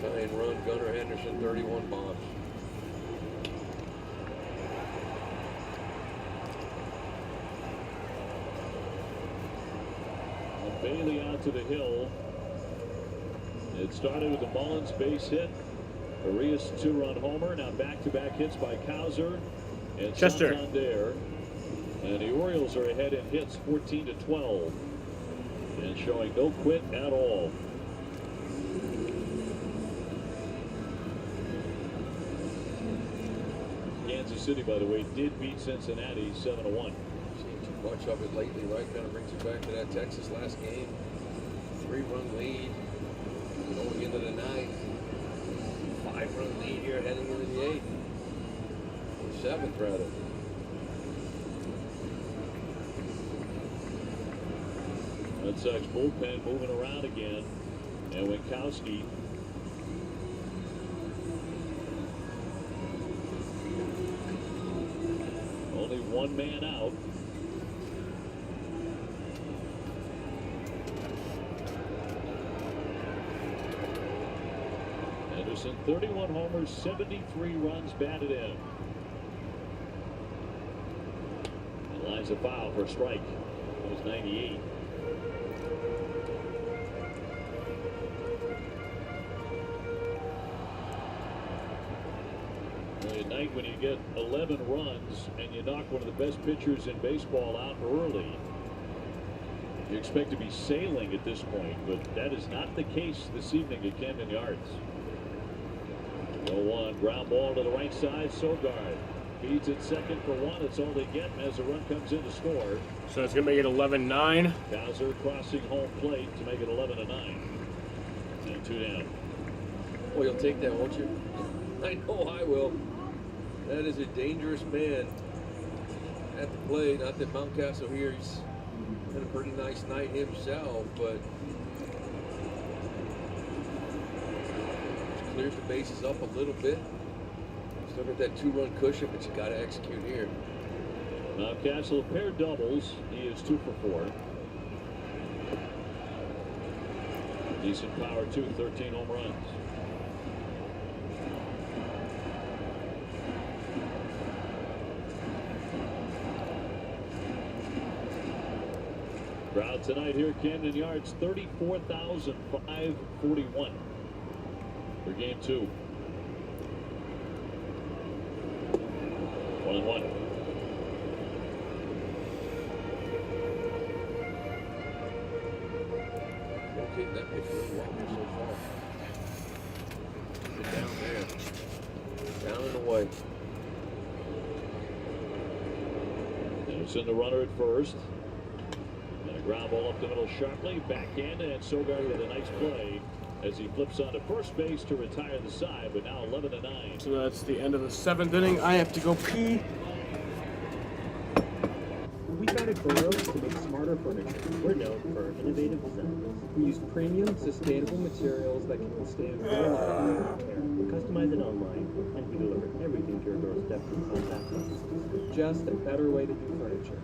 Tie and run, Gunnar Henderson, 31 bombs. And Bailey out to the hill. It started with the Mullins base hit. Arias 2-run homer. Now back-to-back hits by Cowser and Chester. Santander. And the Orioles are ahead in hits 14-12. And showing no quit at all. Kansas City, by the way, did beat Cincinnati 7-1. Seen too much of it lately, right? Kind of brings you back to that Texas last game. 3-run lead going into the 9th. 5-run lead here heading into the 8th. Or 7th, rather. Red Sox bullpen moving around again. And Winkowski only 1 man out. Anderson, 31 homers, 73 runs batted in. And lines a foul for a strike. It was 98. At night when you get 11 runs and you knock one of the best pitchers in baseball out early, you expect to be sailing at this point, but that is not the case this evening at Camden Yards. 0-1, ground ball to the right side. Sogard feeds it second for 1. That's all they get as the run comes in to score. So it's going to make it 11-9. Cowser crossing home plate to make it 11-9. And 2 down. Well, you'll take that, won't you? I know I will. That is a dangerous man at the plate. Not that Mountcastle here, he's had a pretty nice night himself, but just clears the bases up a little bit. Still got that 2-run cushion, but you got to execute here. Mountcastle, a pair of doubles. He is 2 for 4. Decent power, too. 13 home runs. Crowd tonight here at Camden Yards, 34,541 for game 2. 1-1. Rotate that pitch really well here so far. Keep it down there. Down and away. It's in the runner at first. Ground ball up the middle sharply, backhand, and Sogard with a nice play as he flips onto first base to retire the side, but now 11-9. So that's the end of the 7th inning. I have to go pee. We founded Burroughs to make smarter furniture. We're known for innovative designs. We use premium, sustainable materials that can withstand real life repair. We customize it online, and we deliver everything to your doorstep in contactless. Just a better way to do furniture.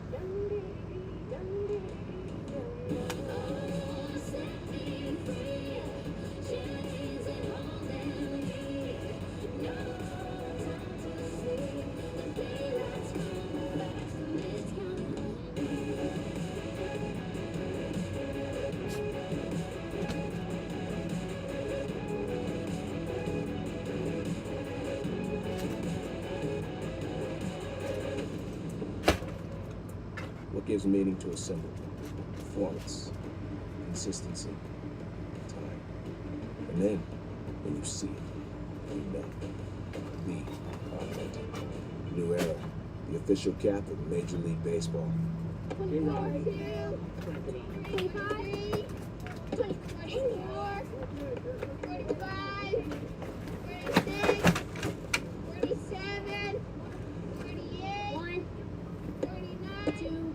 What gives meaning to a symbol? Performance, consistency, time. And then, when you see it, you know. B. New Era, the official cap of Major League Baseball. 24, 25, 24, 45, 46, 47, 48, 1, 49, 2.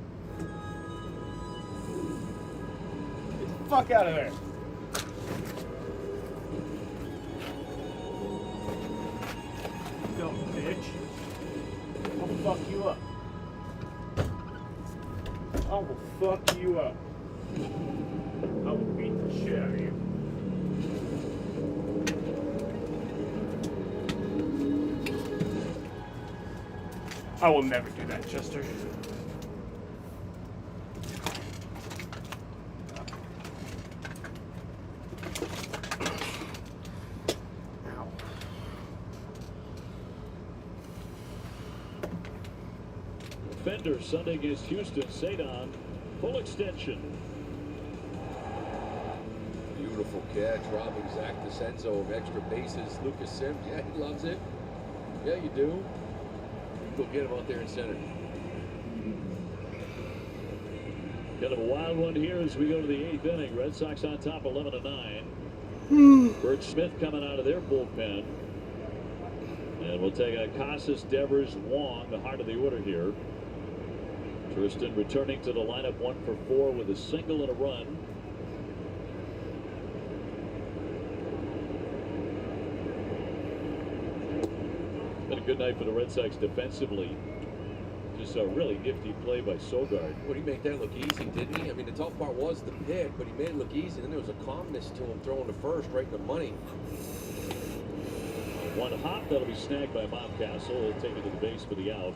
Get the fuck out of there. Dumb bitch. I'll fuck you up. I will fuck you up. I will beat the shit out of you. I will never do that, Chester. Fender Sunday against Houston. Sadon, full extension. Beautiful catch. Robbing Zach DeCenzo of extra bases. Lucas Sims, yeah, he loves it. Yeah, you do. Go get him out there in center. Kind of a wild one here as we go to the 8th inning. Red Sox on top 11-9. Bert Smith coming out of their bullpen. And we'll take a Casas, Devers, Wong, the heart of the order here. Tristan returning to the lineup 1 for 4 with a single and a run. Been a good night for the Red Sox defensively. Just a really nifty play by Sogard. Well, he made that look easy, didn't he? I mean, the tough part was the pick, but he made it look easy. And then there was a calmness to him throwing the first right in the money. One hop that'll be snagged by Mountcastle. He'll take it to the base for the out.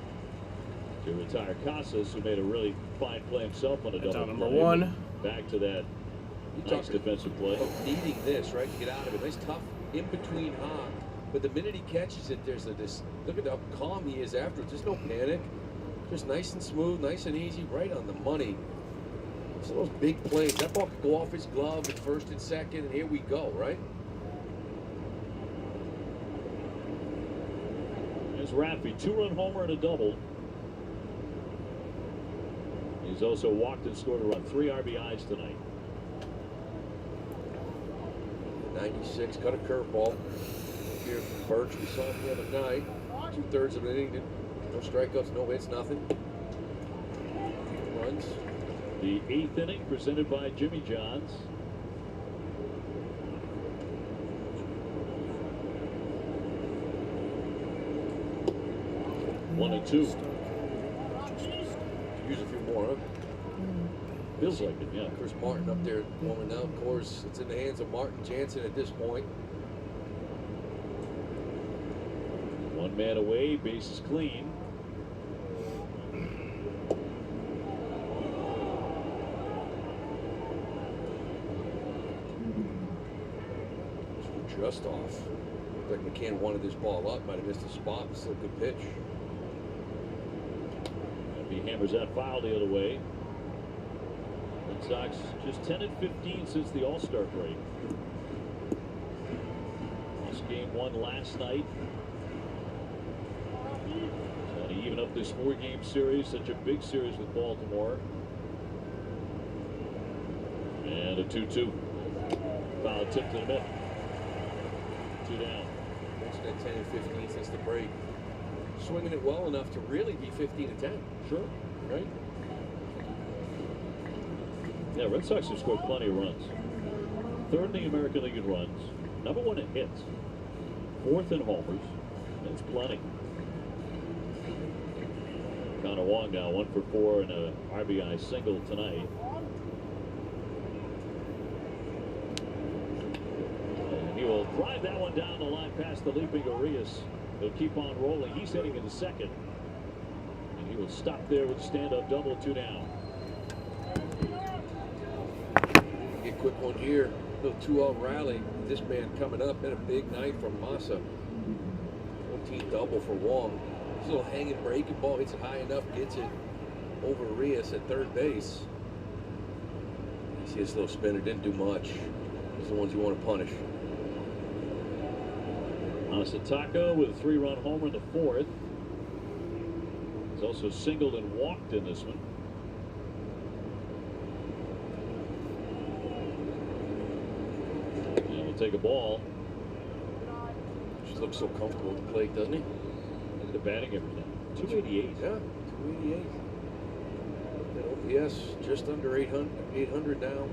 To retire Casas, who made a really fine play himself on a double number play. 1. Back to that nice defensive play. Needing this, right, to get out of it. Nice tough in between hop. But the minute he catches it, there's this. Look at how calm he is after it. There's no panic. Just nice and smooth, nice and easy, right on the money. So those big plays. That ball could go off his glove at first and second, and here we go, right? There's Raffy, 2-run homer and a double. He's also walked and scored a run, 3 RBIs tonight. 96, cut a curveball. Here from Birch, we saw him the other night. 2/3 of an inning, no strikeouts, no hits, nothing. Runs. The 8th inning presented by Jimmy John's. One and 2. Use a few more, huh? Feels like it, yeah. Chris Martin up there warming up. Of course, it's in the hands of Martin Jansen at this point. 1 man away, bases clean. Just off. Looked like McCann wanted this ball up, might have missed a spot, but still a good pitch. He hammers that foul the other way. Red Sox just 10-15 since the All-Star break. Lost game 1 last night. Trying to even up this 4-game series, such a big series with Baltimore. And a 2-2. Foul tip to the middle. 2 down. It's been 10-15 since the break. Swinging it well enough to really be 15-10. Sure. Right? Yeah, Red Sox have scored plenty of runs. 3rd in the American League in runs. Number 1 in hits. 4th in homers. That's plenty. Connor Wong now 1 for 4 and a RBI single tonight. And he will drive that one down the line past the leaping Arias. He'll keep on rolling. He's heading into second. And he will stop there with a stand-up double, 2 down. Get a quick one here. Little 2-out rally. This man coming up. Been a big night from Massa. 14 double for Wong. This little hanging breaking ball hits it high enough, gets it over Arias at 3rd base. You see this little spinner didn't do much. These are the ones you want to punish. Masataka with a 3-run homer in the 4th. He's also singled and walked in this one. And we'll take a ball. Just looks so comfortable at the plate, doesn't he? Look at the batting average now. 288. Yeah, 288. That OPS just under 800 now.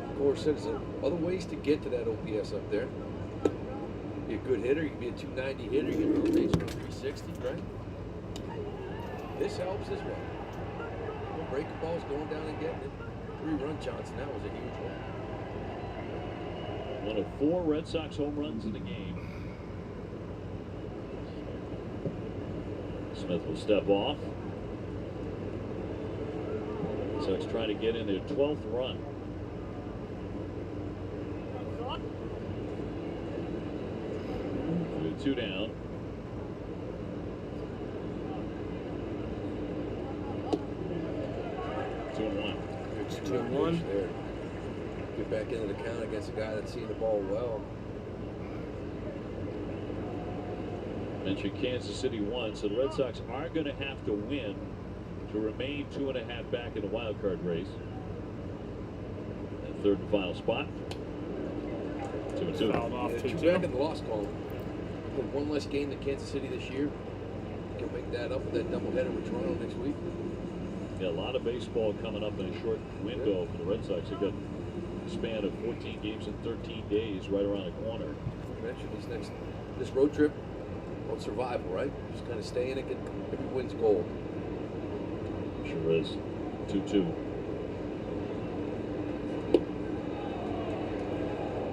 Of course, there's other ways to get to that OPS up there. Be a good hitter, you can be a 290 hitter, you can rotate from 360, right? This helps as well. Breaking balls going down and getting it. 3-run Johnson, that was a huge one. One of 4 Red Sox home runs in the game. Smith will step off. Sox trying to get in their 12th run. With 2 down. It's 2-1 there. Get back into the count against a guy that's seeing the ball well. Mentioned Kansas City once. So the Red Sox are going to have to win to remain 2.5 back in the wild card race. And 3rd and final spot. 2-2. Two back in the loss column. Put 1 less game than Kansas City this year. Can make that up with that doubleheader with Toronto next week. Yeah, a lot of baseball coming up in a short window for the Red Sox. They've got a span of 14 games in 13 days right around the corner. You mentioned this road trip on survival, right? Just kind of stay in it, get every win's gold. Sure is. 2-2.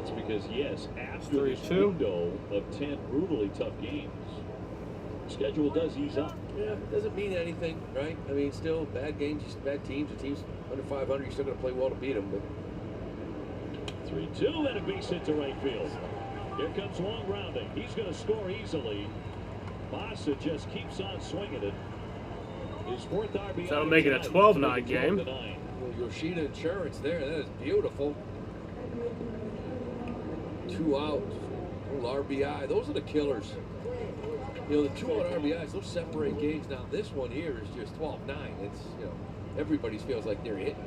It's because, yes, after this window of 10 brutally tough games, the schedule does ease up. Yeah, it doesn't mean anything, right? I mean, still bad games, just bad teams. The teams under 500, you're still going to play well to beat them. But 3-2 and a base hit to right field. Here comes long rounding. He's going to score easily. Massa just keeps on swinging it. His 4th RBI. That'll make it a 12-9 game. Yoshida Insurance there. That is beautiful. 2 out. Little RBI. Those are the killers. You know, the 2-out RBIs, those separate games. Now, this one here is just 12-9. It's, you know, everybody feels like they're hitting.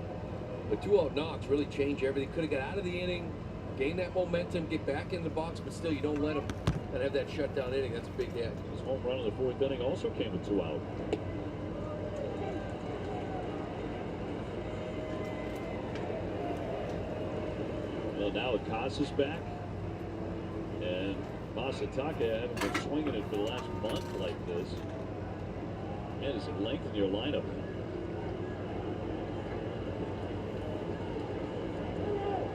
But 2-out knocks really change everything. Could have got out of the inning, gain that momentum, get back in the box, but still, you don't let them and have that shutdown inning. That's a big hit. His home run in the 4th inning also came with 2 out. Well, now Acosta's back, and Masataka hasn't been swinging it for the last month like this. Man, does it lengthen your lineup?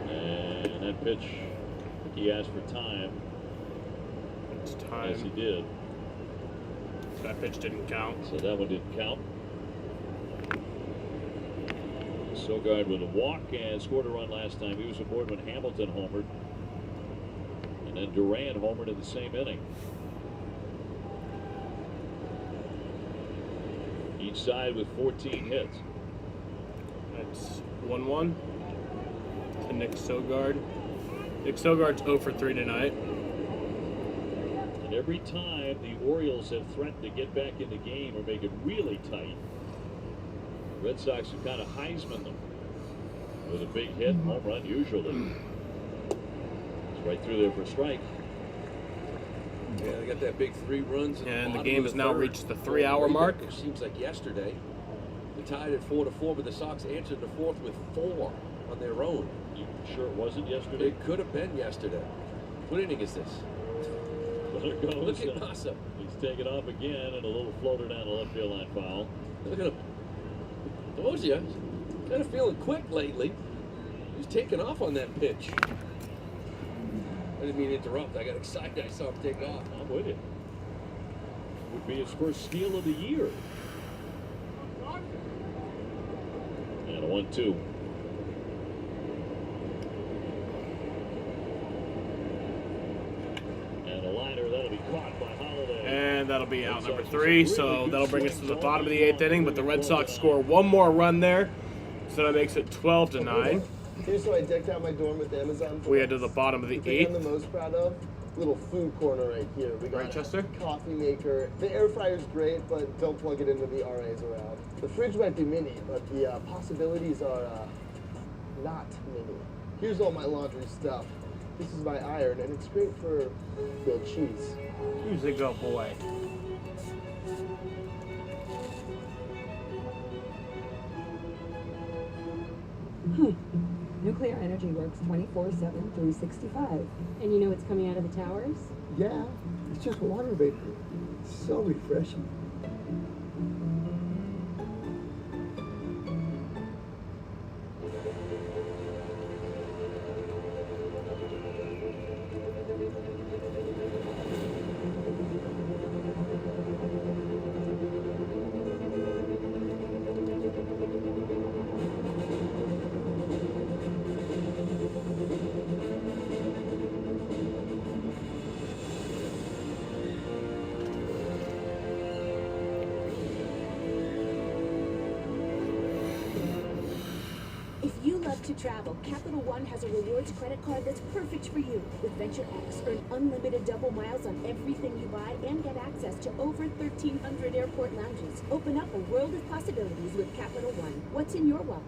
And that pitch, he asked for time. It's time. Yes, he did. That pitch didn't count. So that one didn't count. Sogard with a walk and scored a run last time. He was aboard when Hamilton homered. And then Duran homered in the same inning. Each side with 14 hits. That's 1-1 to Nick Sogard. Nick Sogard's 0 for 3 tonight. And every time the Orioles have threatened to get back in the game or make it really tight, the Red Sox have kind of Heisman them with a big hit, home run usually. It's right through there for a strike. Yeah, they got that big 3 runs. And the game has now reached the 3-hour mark. It seems like yesterday. They tied at 4-4, but the Sox answered the 4th with 4 on their own. You sure it wasn't yesterday? It could have been yesterday. What inning is this? There goes. Look at Massa. He's taking off again, and a little floater down the left field line foul. Look at him. Told you. Kind of feeling quick lately. He's taking off on that pitch. I didn't mean to interrupt. I got excited. I saw him take off. I'm with you. Would be his first steal of the year. And a 1-2. And a liner that'll be caught by Holiday. And that'll be out number 3. So that'll bring us to the bottom of the 8th inning. But the Red Sox score one more run there. So that makes it 12-9. Here's what I decked out my dorm with Amazon. We head to the bottom of the thing 8th. I'm the most proud of. Little food corner right here. We got Manchester? a coffee maker. The air fryer's great, but don't plug it into the RAs around. The fridge might be mini, but the possibilities are not mini. Here's all my laundry stuff. This is my iron, and it's great for grilled cheese. Who's a good boy? Nuclear energy works 24/7, 365. And you know what's coming out of the towers? Yeah, it's just water vapor. It's so refreshing. To travel, Capital One has a rewards credit card that's perfect for you. With Venture X, earn unlimited double miles on everything you buy and get access to over 1,300 airport lounges. Open up a world of possibilities with Capital One. What's in your wallet?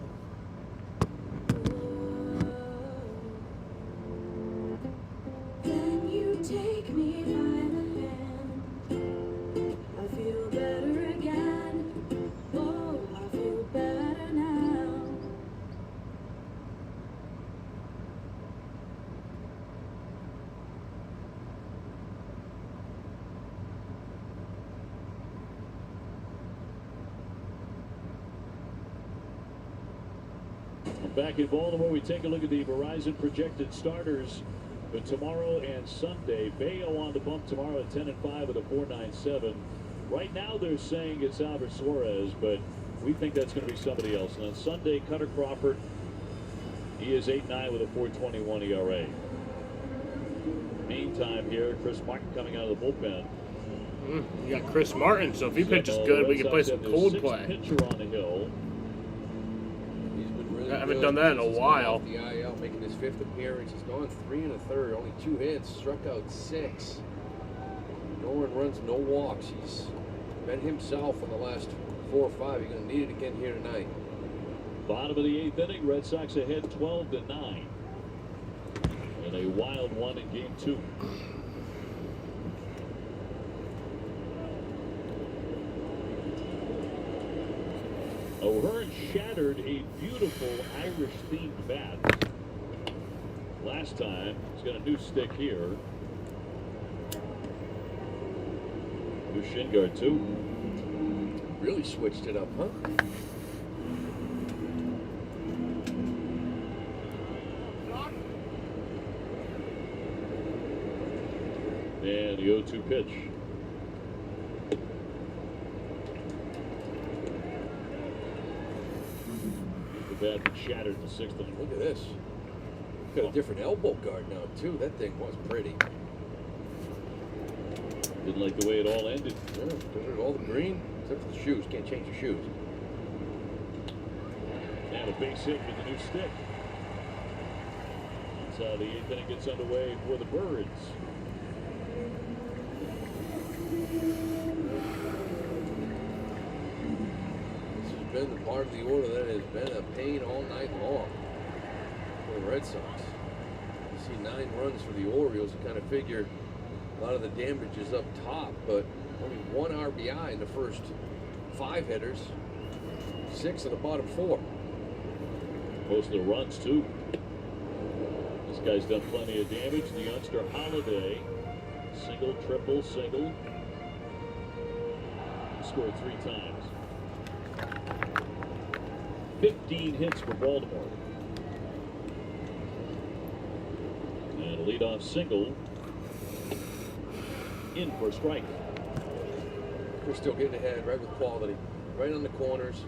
Can you take me by the hand? I feel better again. Oh, I feel better now. Back in Baltimore, we take a look at the Verizon projected starters for tomorrow and Sunday. Bayo on the bump tomorrow at 10-5 with a 4.97. Right now, they're saying it's Albert Suarez, but we think that's going to be somebody else. And on Sunday, Cutter Crawford, he is 8.9 with a 4.21 ERA. Meantime, here, Chris Martin coming out of the bullpen. You got Chris Martin, so if he pitches good, we can play some cold play. Pitcher on the hill. I haven't done that in a while. The IL making his 5th appearance. He's gone 3 1/3, only 2 hits, struck out 6. No earned runs, no walks. He's been himself in the last 4 or 5. You're going to need it again here tonight. Bottom of the 8th inning, Red Sox ahead 12-9. And a wild one in game 2. O'Hearn shattered a beautiful Irish-themed bat. Last time, he's got a new stick here. New shin guard, too. Really switched it up, huh? And the 0-2 pitch. Bat that shattered the 6th inning. Look at this. Got a different elbow guard now, too. That thing was pretty. Didn't like the way it all ended. Yeah, all the green, except for the shoes. Can't change your shoes. And a base hit with the new stick. That's how the 8th inning gets underway for the Birds. Been the part of the order that has been a pain all night long for the Red Sox. You see 9 runs for the Orioles. You kind of figure a lot of the damage is up top, but only 1 RBI in the first 5 hitters, 6 in the bottom 4. Most of the runs, too. This guy's done plenty of damage. The youngster Holiday, single, triple, single. Scored 3 times. 15 hits for Baltimore. And a leadoff single in for a strike. We're still getting ahead, right with quality, right on the corners.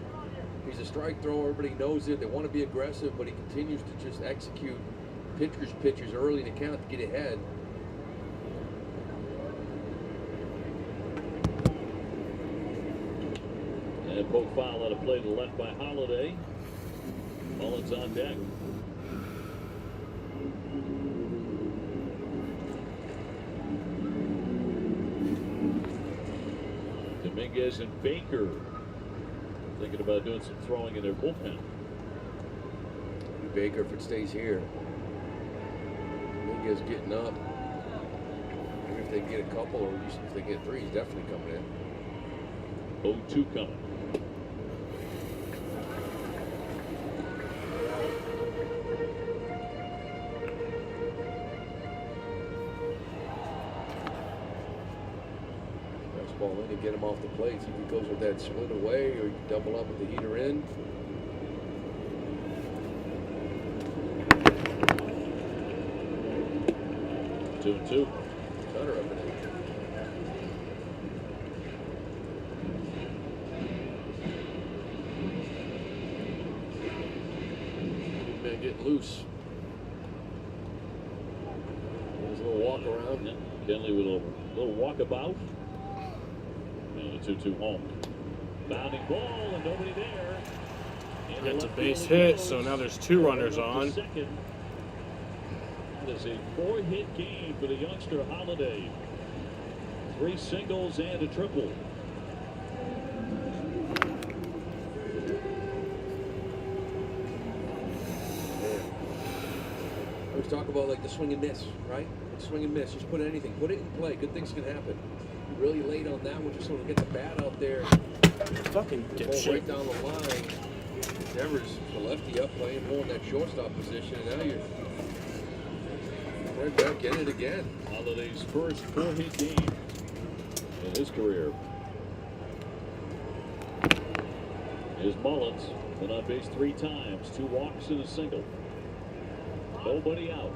He's a strike thrower. Everybody knows it. They want to be aggressive, but he continues to just execute pitchers early in the count to get ahead. And poke foul out of play to the left by Holiday. Mullins on deck. Dominguez and Baker thinking about doing some throwing in their bullpen. Baker, if it stays here, Dominguez getting up. Maybe if they get a couple, or if they get 3, he's definitely coming in. 0-2 coming. Ball in and get him off the plate. See if he goes with that split away, or you can double up with the heater in. Two and two. Cutter up in it. Man, getting loose. There's a little walk around. Yeah. Kenley with a little walkabout. And a 2-2 home. Bounding ball and nobody there. Gets a base hit, so now there's 2 runners on. It's a 4-hit game for the youngster Holiday. 3 singles and a triple. I was talking about like the swing and miss, right? Swing and miss. Just put anything. Put it in play. Good things can happen. Really late on that one. Just sort of get the bat out there. Fucking dipshit. Right down the line. Devers, the lefty up, playing more in that shortstop position. And now you're right back in it again. Holiday's first 4-hit game in his career. Here's Mullins. Been on base 3 times. 2 walks and a single. Nobody out.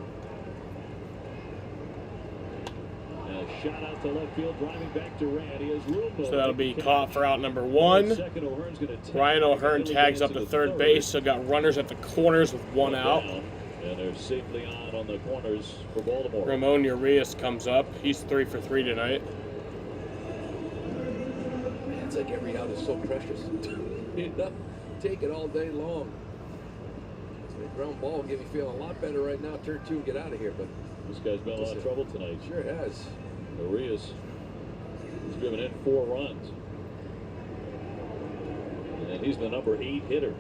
And a shot out to left field, driving back to Rand. He has room. So that'll be caught for out number 1. Ryan O'Hearn tags up to third base, so got runners at the corners with 1 out. And they're safely on the corners for Baltimore. Ramon Urias comes up. He's 3 for 3 tonight. It's like every out is so precious. You know, take it all day long. The ground ball will give you feel a lot better right now. Turn 2 and get out of here. But this guy's been in a lot of trouble tonight. Sure has. Urias has driven in 4 runs. And he's the number 8 hitter.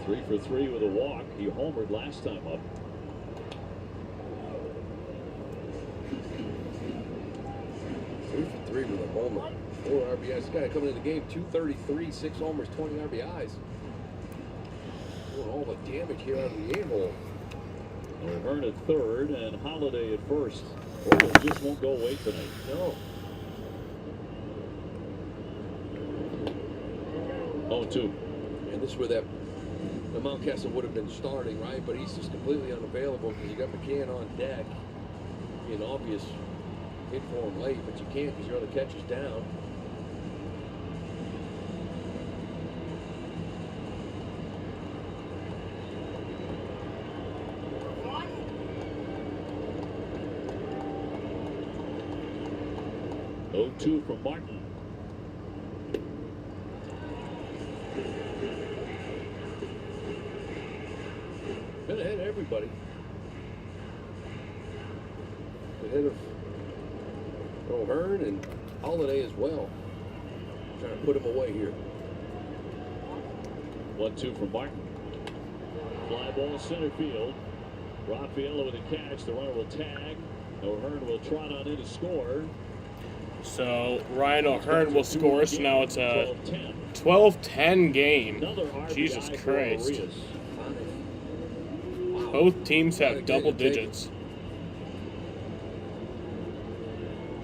3 for 3 with a walk. He homered last time up. Three with a homer. 4 RBIs. This guy coming in the game, 233, 6 homers, 20 RBIs. Doing all the damage here out of the A-hole. O'Hearn at third and Holiday at first. Orioles just won't go away tonight. No. 0-2. And this is where that Mountcastle would have been starting, right? But he's just completely unavailable because you got McCann on deck. Be an obvious hit for him late, but you can't because your other catcher's down. Two from Martin. Been ahead of everybody. Ahead of O'Hearn and Holiday as well. Trying to put him away here. 1-2 from Martin. Fly ball center field. Raffaello with a catch. The runner will tag. O'Hearn will trot on in to score. So Ryan O'Hearn will score, so now it's a 12-10 game. Jesus Christ. Both teams have double digits.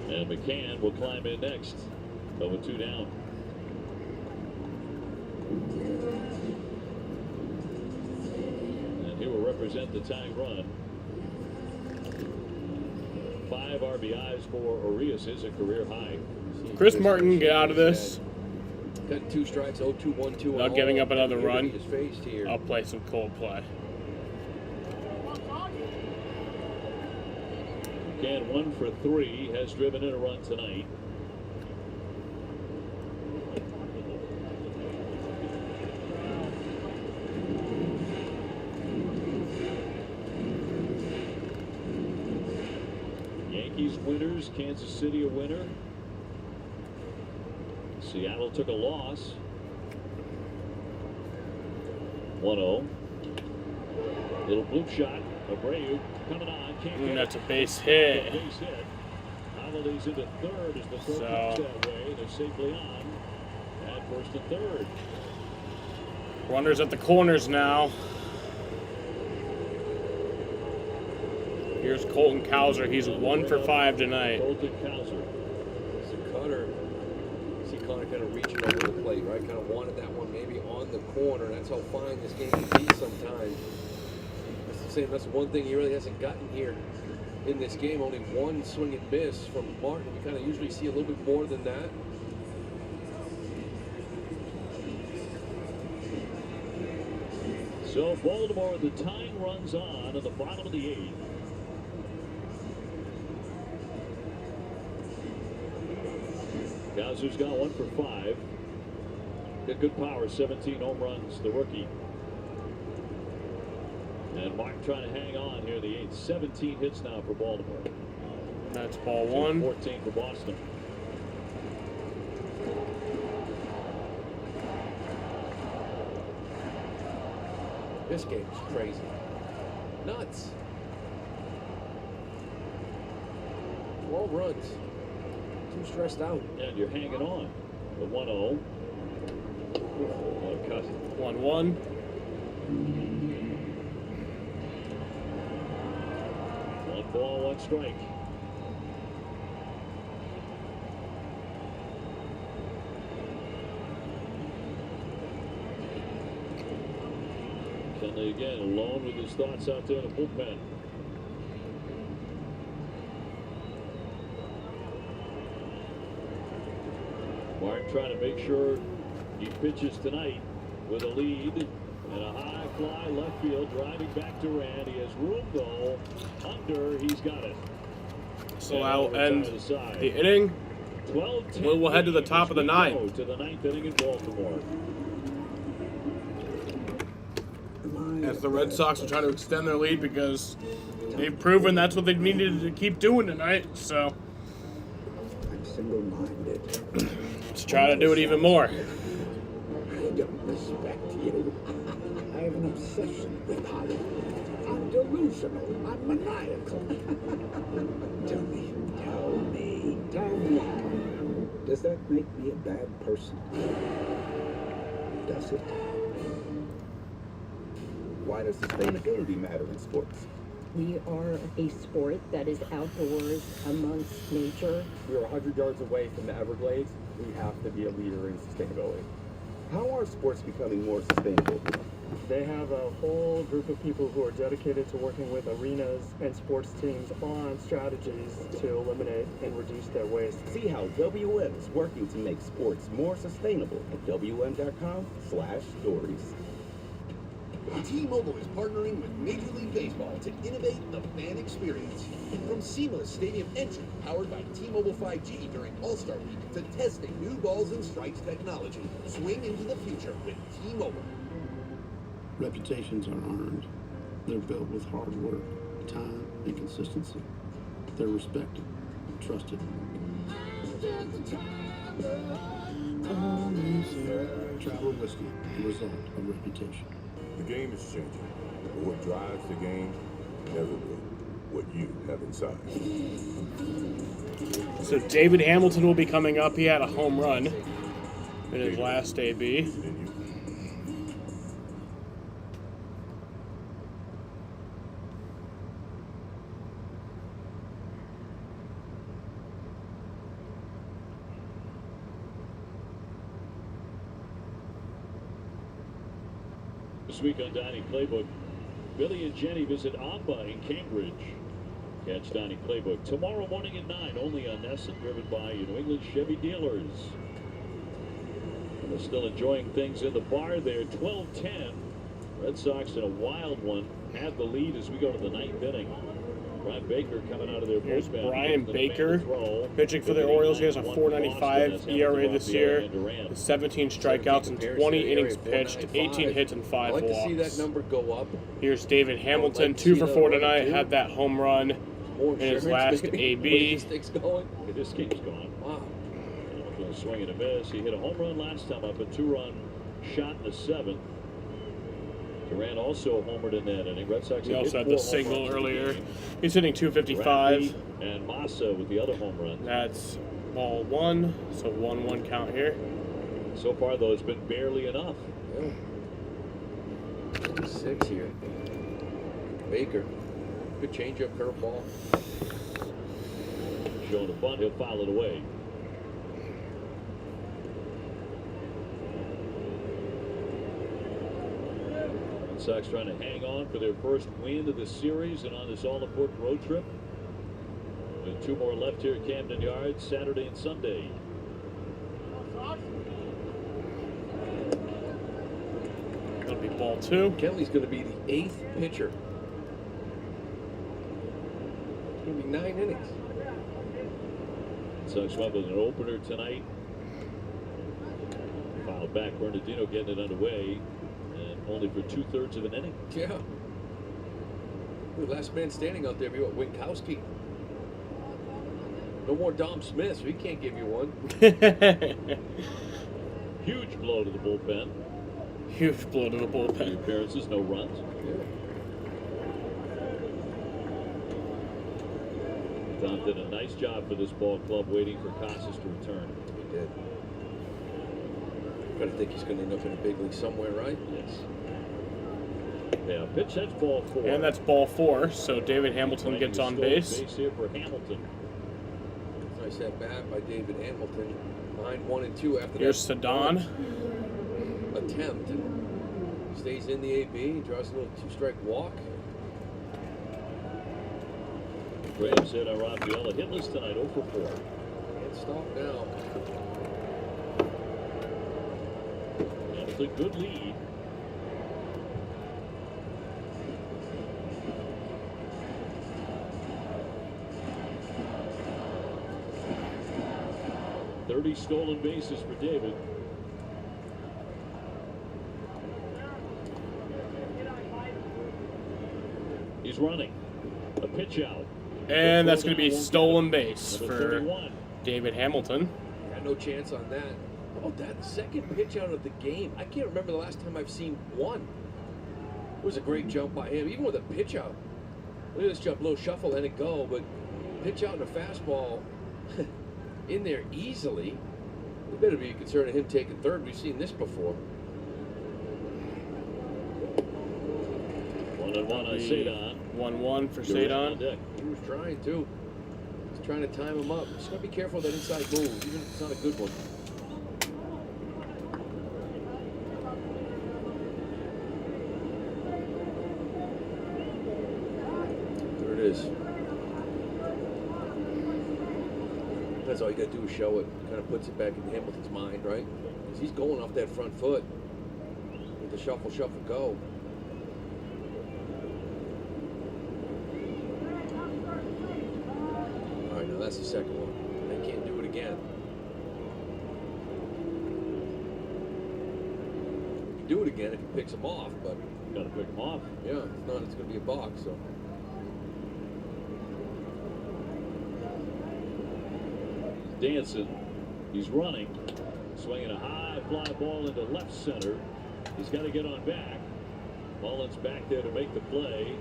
And McCann will climb in next. 0-2 down. And he will represent the tying run. 5 RBIs for Urias is a career high. Chris Martin, get out of this. Got 2 strikes, 0-2, 1-2. Not giving up another run. Here. I'll play some Coldplay. McCann 1 for 3 has driven in a run tonight. Yankees winners, Kansas City a winner. Seattle took a loss. 1-0. Little bloop shot. Abreu coming on. Can't get That's a it. base hit. Base hit. Holidays into third as the throw comes that way. They're safely on. At first and third. Runners at the corners now. Here's Colton Cowser. He's 1 for 5 tonight. Colton Cowser. So Connor, see Connor kind of reaching over the plate, right? Kind of wanted that one maybe on the corner. That's how fine this game can be sometimes. That's one thing he really hasn't gotten here in this game. Only one swing and miss from Martin. We kind of usually see a little bit more than that. So Baltimore, the tying runs on in the bottom of the 8th. Cowser's got 1 for 5. Got good power, 17 home runs, the rookie. And Martin trying to hang on here in the 8th. 17 hits now for Baltimore. That's ball 1. 14 for Boston. This game is crazy. Nuts. 12 runs. Too stressed out. And you're hanging on. The 1-0. 1-1. One ball, 1 strike. Kenley again alone with his thoughts out there in the bullpen. Martin trying to make sure he pitches tonight with a lead and a high fly left field, driving back to Rand. He has room though. Under, he's got it. So that'll end the inning. 12-10. We'll head to the top of the 9th. To the 9th inning in Baltimore. As the Red Sox are trying to extend their lead because they've proven that's what they needed to keep doing tonight. So I'm single-minded. let's try to do it even more. I don't respect you. I have an obsession with power. I'm delusional. I'm maniacal. Tell me. Does that make me a bad person? Does it? Why does sustainability matter in sports? We are a sport that is outdoors amongst nature. We are 100 yards away from the Everglades. We have to be a leader in sustainability. How are sports becoming more sustainable? They have a whole group of people who are dedicated to working with arenas and sports teams on strategies to eliminate and reduce their waste. See how WM is working to make sports more sustainable at WM.com/stories. T-Mobile is partnering with Major League Baseball to innovate the fan experience. From seamless stadium entry powered by T-Mobile 5G during All-Star Week to testing new balls and strikes technology, swing into the future with T-Mobile. Reputations are earned. They're built with hard work, time, and consistency. They're respected, trusted. Travel Whiskey, the result of reputation. The game is changing, but what drives the game never will. What you have inside. So David Hamilton will be coming up. He had a home run in his last AB. This week on Dining Playbook, Billy and Jenny visit Amba in Cambridge. Catch Dining Playbook tomorrow morning at 9, only on Nesson, driven by your New England Chevy dealers. And they're still enjoying things in the bar there. 12-10. Red Sox in a wild one have the lead as we go to the 9th inning. Brian Baker coming out of their Here's bullpen. Brian Baker pitching for the Orioles. He has a 4.95 ERA this year, 17 strikeouts and 20 innings pitched, 18 hits and 5 I like walks. to see that number go up. Here's David Hamilton, 2 for 4 tonight, had that home run more In his insurance. last maybe, AB. when he sticks going. It just keeps going. Wow. A swing and a miss. He hit a home run last time up, a 2-run shot in the 7th. Durant also homered in that inning. Red Sox He also had hit the 4 home single runs in the earlier. game. He's hitting 255. Rafi and Massa with the other home runs. That's ball 1, so 1-1 count here. So far, though, it's been barely enough. Yeah. 6 here. Baker. Good changeup, curveball. Showing a bunt, he'll foul it away. Red Sox trying to hang on for their first win of the series and on this all-important road trip. With 2 more left here at Camden Yards, Saturday and Sunday. That'll be ball 2. Kelly's going to be the 8th pitcher. It's going to be 9 innings. Sox went with an opener tonight. Fouled back, Bernardino getting it underway, and only for 2/3 of an inning. Yeah. The last man standing out there be what, Winkowski. No more Dom Smith, so he can't give you one. Huge blow to the bullpen. Huge blow to the bullpen. 3 appearances, no runs. Don did a nice job for this ball club waiting for Casas to return. He did. Gotta think he's gonna end up in a big league somewhere, right? Yes. Yeah, pitch, that's ball 4. And that's ball 4, so David Hamilton gets on base. Base here for Hamilton. Nice at bat by David Hamilton. Behind 1 and 2 after Here's that Sedon. attempt. Stays in the AB, draws a little 2-strike walk. Braves hit on Rafaela. Hitless tonight, 0 for 4. Can't stop now. Hamilton, good lead. .30 stolen bases for David. He's running. A pitch out. And that's going to be stolen base Number for 31. David Hamilton. Got no chance on that. How about that second pitch out of the game? I can't remember the last time I've seen one. It was a great jump by him, even with a pitch out. Look at this jump, little shuffle, and it go, but pitch out and a fastball in there easily. We better be concerned of him taking third. We've seen this before. 1-1 on Sedon. 1-1 for Sedon. He was trying to. He's trying to time him up. Just gotta be careful of that inside move, even if it's not a good one. There it is. That's all you gotta do is show it. Kind of puts it back in Hamilton's mind, right? Because he's going off that front foot with the shuffle, go. All right, now that's the second one. They can't do it again. You can do it again if he picks him off, but Got to pick him off. yeah, if not, it's going to be a balk. So. Dancing. He's running. Swinging a high fly ball into left center. He's got to get on back. Mullins back there to make the play.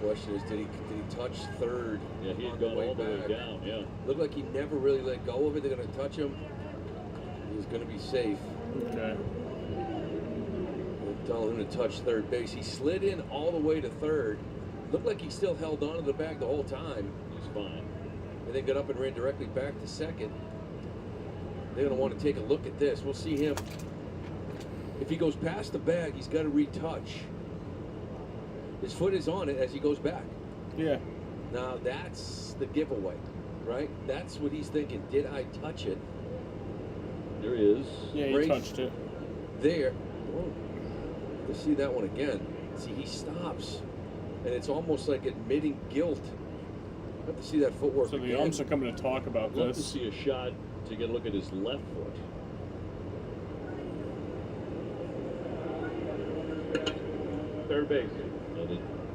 Question is, did he touch third? Yeah, he had on the gone way all the way back? down, yeah. Looked like he never really let go of it. They're going to touch him. He's going to be safe. Okay. They're telling him to touch third base. He slid in all the way to third. Looked like he still held on to the bag the whole time. He's fine. And then got up and ran directly back to second. They're going to want to take a look at this. We'll see him. If he goes past the bag, he's got to retouch. His foot is on it as he goes back. Yeah. Now that's the giveaway, right? That's what he's thinking. Did I touch it? There he is. Yeah, he touched it. There. Whoa. Let's see that one again. See, he stops. And it's almost like admitting guilt. I have to see that footwork So the again. umps are coming to talk about I'd love to this. see a shot to get a look at his left foot. Third base.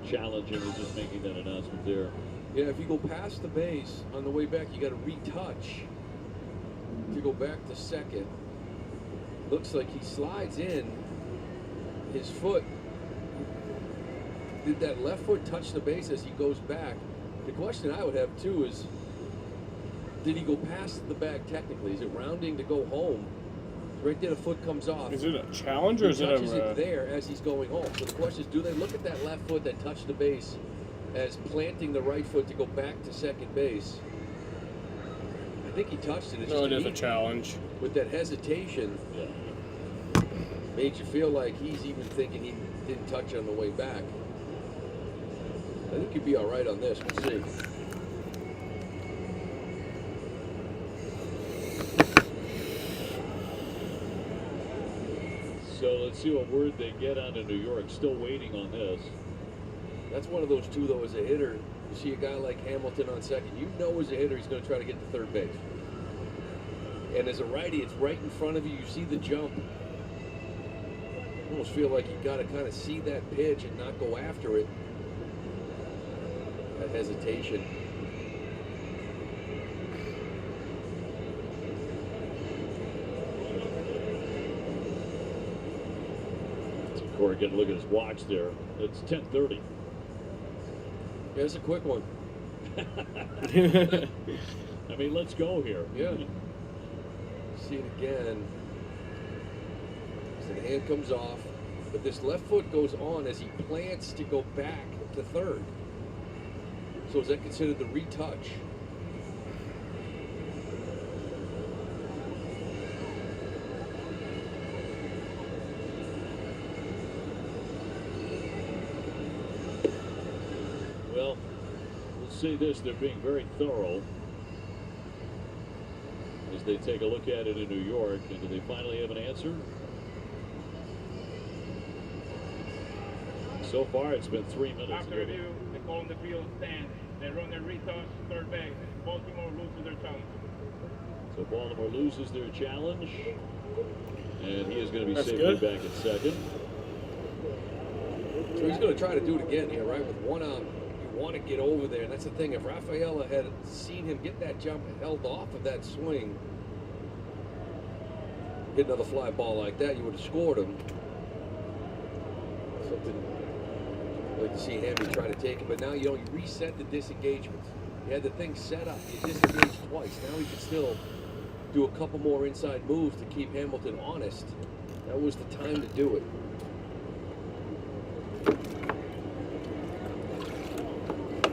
challenging is just making that announcement there. Yeah, if you go past the base on the way back, you got to retouch to go back to second. Looks like he slides in. His foot, did that left foot touch the base as he goes back? The question I would have too is, did he go past the bag technically? Is it rounding to go home? Right there, the foot comes off. Is it a challenge or is it a... He touches it there as he's going home. So the question is, do they look at that left foot that touched the base as planting the right foot to go back to second base? I think he touched it. It's No, just it is a challenge. With that hesitation, made you feel like he's even thinking he didn't touch it on the way back. I think he'd be all right on this. We'll see. So let's see what word they get out of New York. Still waiting on this. That's one of those two, though, as a hitter. You see a guy like Hamilton on second, you know as a hitter he's going to try to get to third base. And as a righty, it's right in front of you. You see the jump. You almost feel like you got to kind of see that pitch and not go after it. That hesitation. Corey, get a look at his watch there. It's 10:30. Yeah, it's a quick one. I mean, let's go here. Yeah. See it again. So the hand comes off, but this left foot goes on as he plants to go back to third. So is that considered the retouch? Well, we'll say this, they're being very thorough as they take a look at it in New York. And do they finally have an answer? So far, it's been 3 minutes. After review, the call on the field stands. The runner retouch third base. Baltimore loses their challenge. So Baltimore loses their challenge. And he is going to be That's safely good. back at second. So he's going to try to do it again here, right? With one arm, you want to get over there. And that's the thing. If Rafaela had seen him get that jump and held off of that swing, hit another fly ball like that, you would have scored him. Something I'd like to see Hammy try to take it. But now, you reset the disengagement. You had the thing set up. You disengaged twice. Now he can still do a couple more inside moves to keep Hamilton honest. That was the time to do it.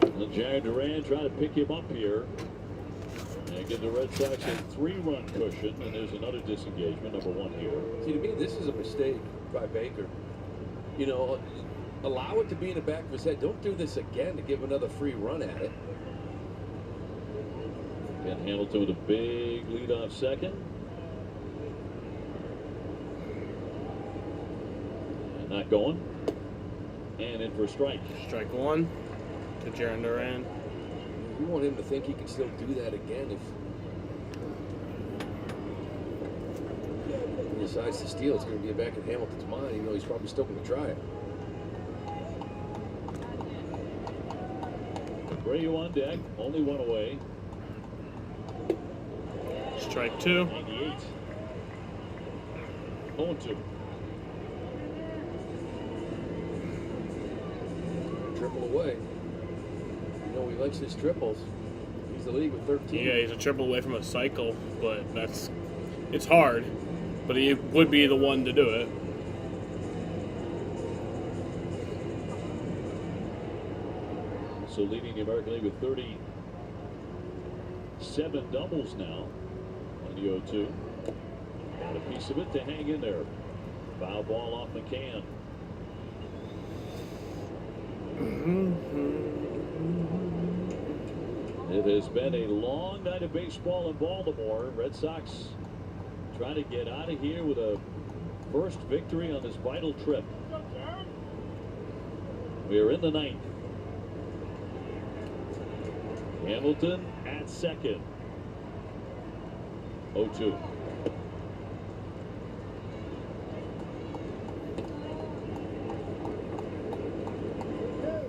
And Jared Duran trying to pick him up here and give the Red Sox a 3-run cushion. And there's another disengagement, number 1 here. See, to me, this is a mistake by Baker. Allow it to be in the back of his head. Don't do this again to give another free run at it. And Hamilton with a big lead off second. And not going. And in for a strike. Strike 1 to Jaron Duran. You want him to think he can still do that again if he decides to steal. It's going to be back in Hamilton's mind, even though he's probably still going to try it. Abreu on deck, only one away. Strike 2. 98. 0-2. Triple away. He likes his triples. He's the league with 13. Yeah, he's a triple away from a cycle, but it's hard. But he would be the one to do it. So leading the American League with 37 doubles now on the 0-2. Got a piece of it to hang in there. Foul ball off McCann. It has been a long night of baseball in Baltimore. Red Sox trying to get out of here with a first victory on this vital trip. We are in the 9th. Hamilton at second. 0-2.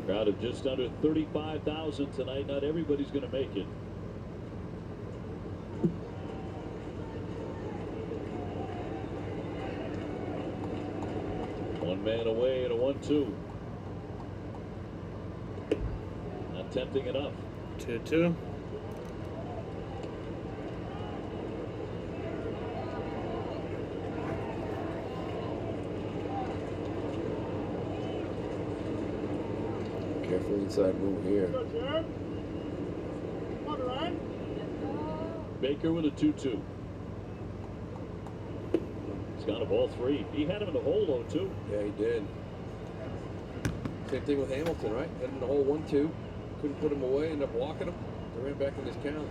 Crowd of just under 35,000 tonight. Not everybody's going to make it. One man away and a 1-2. Not tempting enough. 2-2. Careful inside move here. Baker with a 2-2. He's got a ball 3. He had him in the hole though too. Yeah, he did. Same thing with Hamilton, right? Had him in the hole 1-2. Couldn't put him away, ended up walking him. They ran back in this count.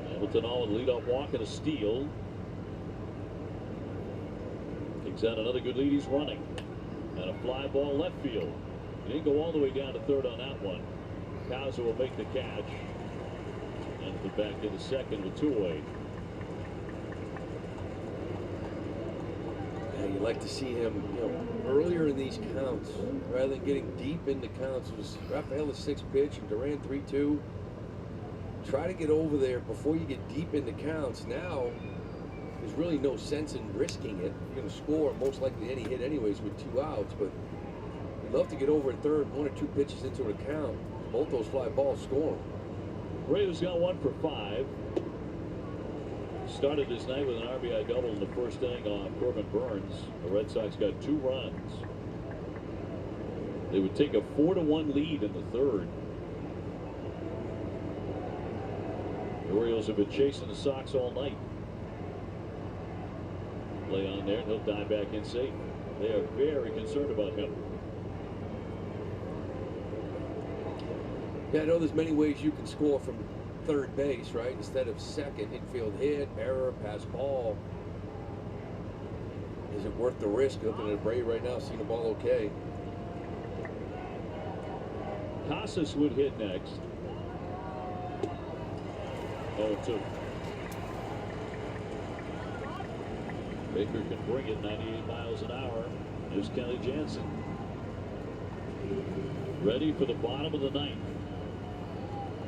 Hamilton on leadoff walk and a steal. Takes out another good lead. He's running. And a fly ball left field. He didn't go all the way down to third on that one. Kauser will make the catch. And put back to the second with 2 away. Yeah, you like to see him, earlier in these counts, rather than getting deep into counts. It was Rafaela's 6th pitch and Duran 3-2. Try to get over there before you get deep into counts. Now, there's really no sense in risking it. You're going to score most likely any hit anyways with 2 outs, but you'd love to get over at third, 1 or 2 pitches into an account. Both those fly balls score. Braves got 1 for 5. Started this night with an RBI double in the first inning on Corbin Burns. The Red Sox got 2 runs. They would take a 4-1 lead in the third. The Orioles have been chasing the Sox all night. Play on there and he'll dive back in safe. They are very concerned about him. Yeah, I know there's many ways you can score from third base, right? Instead of second, infield hit, error, pass ball. Is it worth the risk? Looking at Bray right now, seeing the ball okay. Casas would hit next. 0-2. Baker can bring it 98 miles an hour. There's Kelly Jansen. Ready for the bottom of the 9th.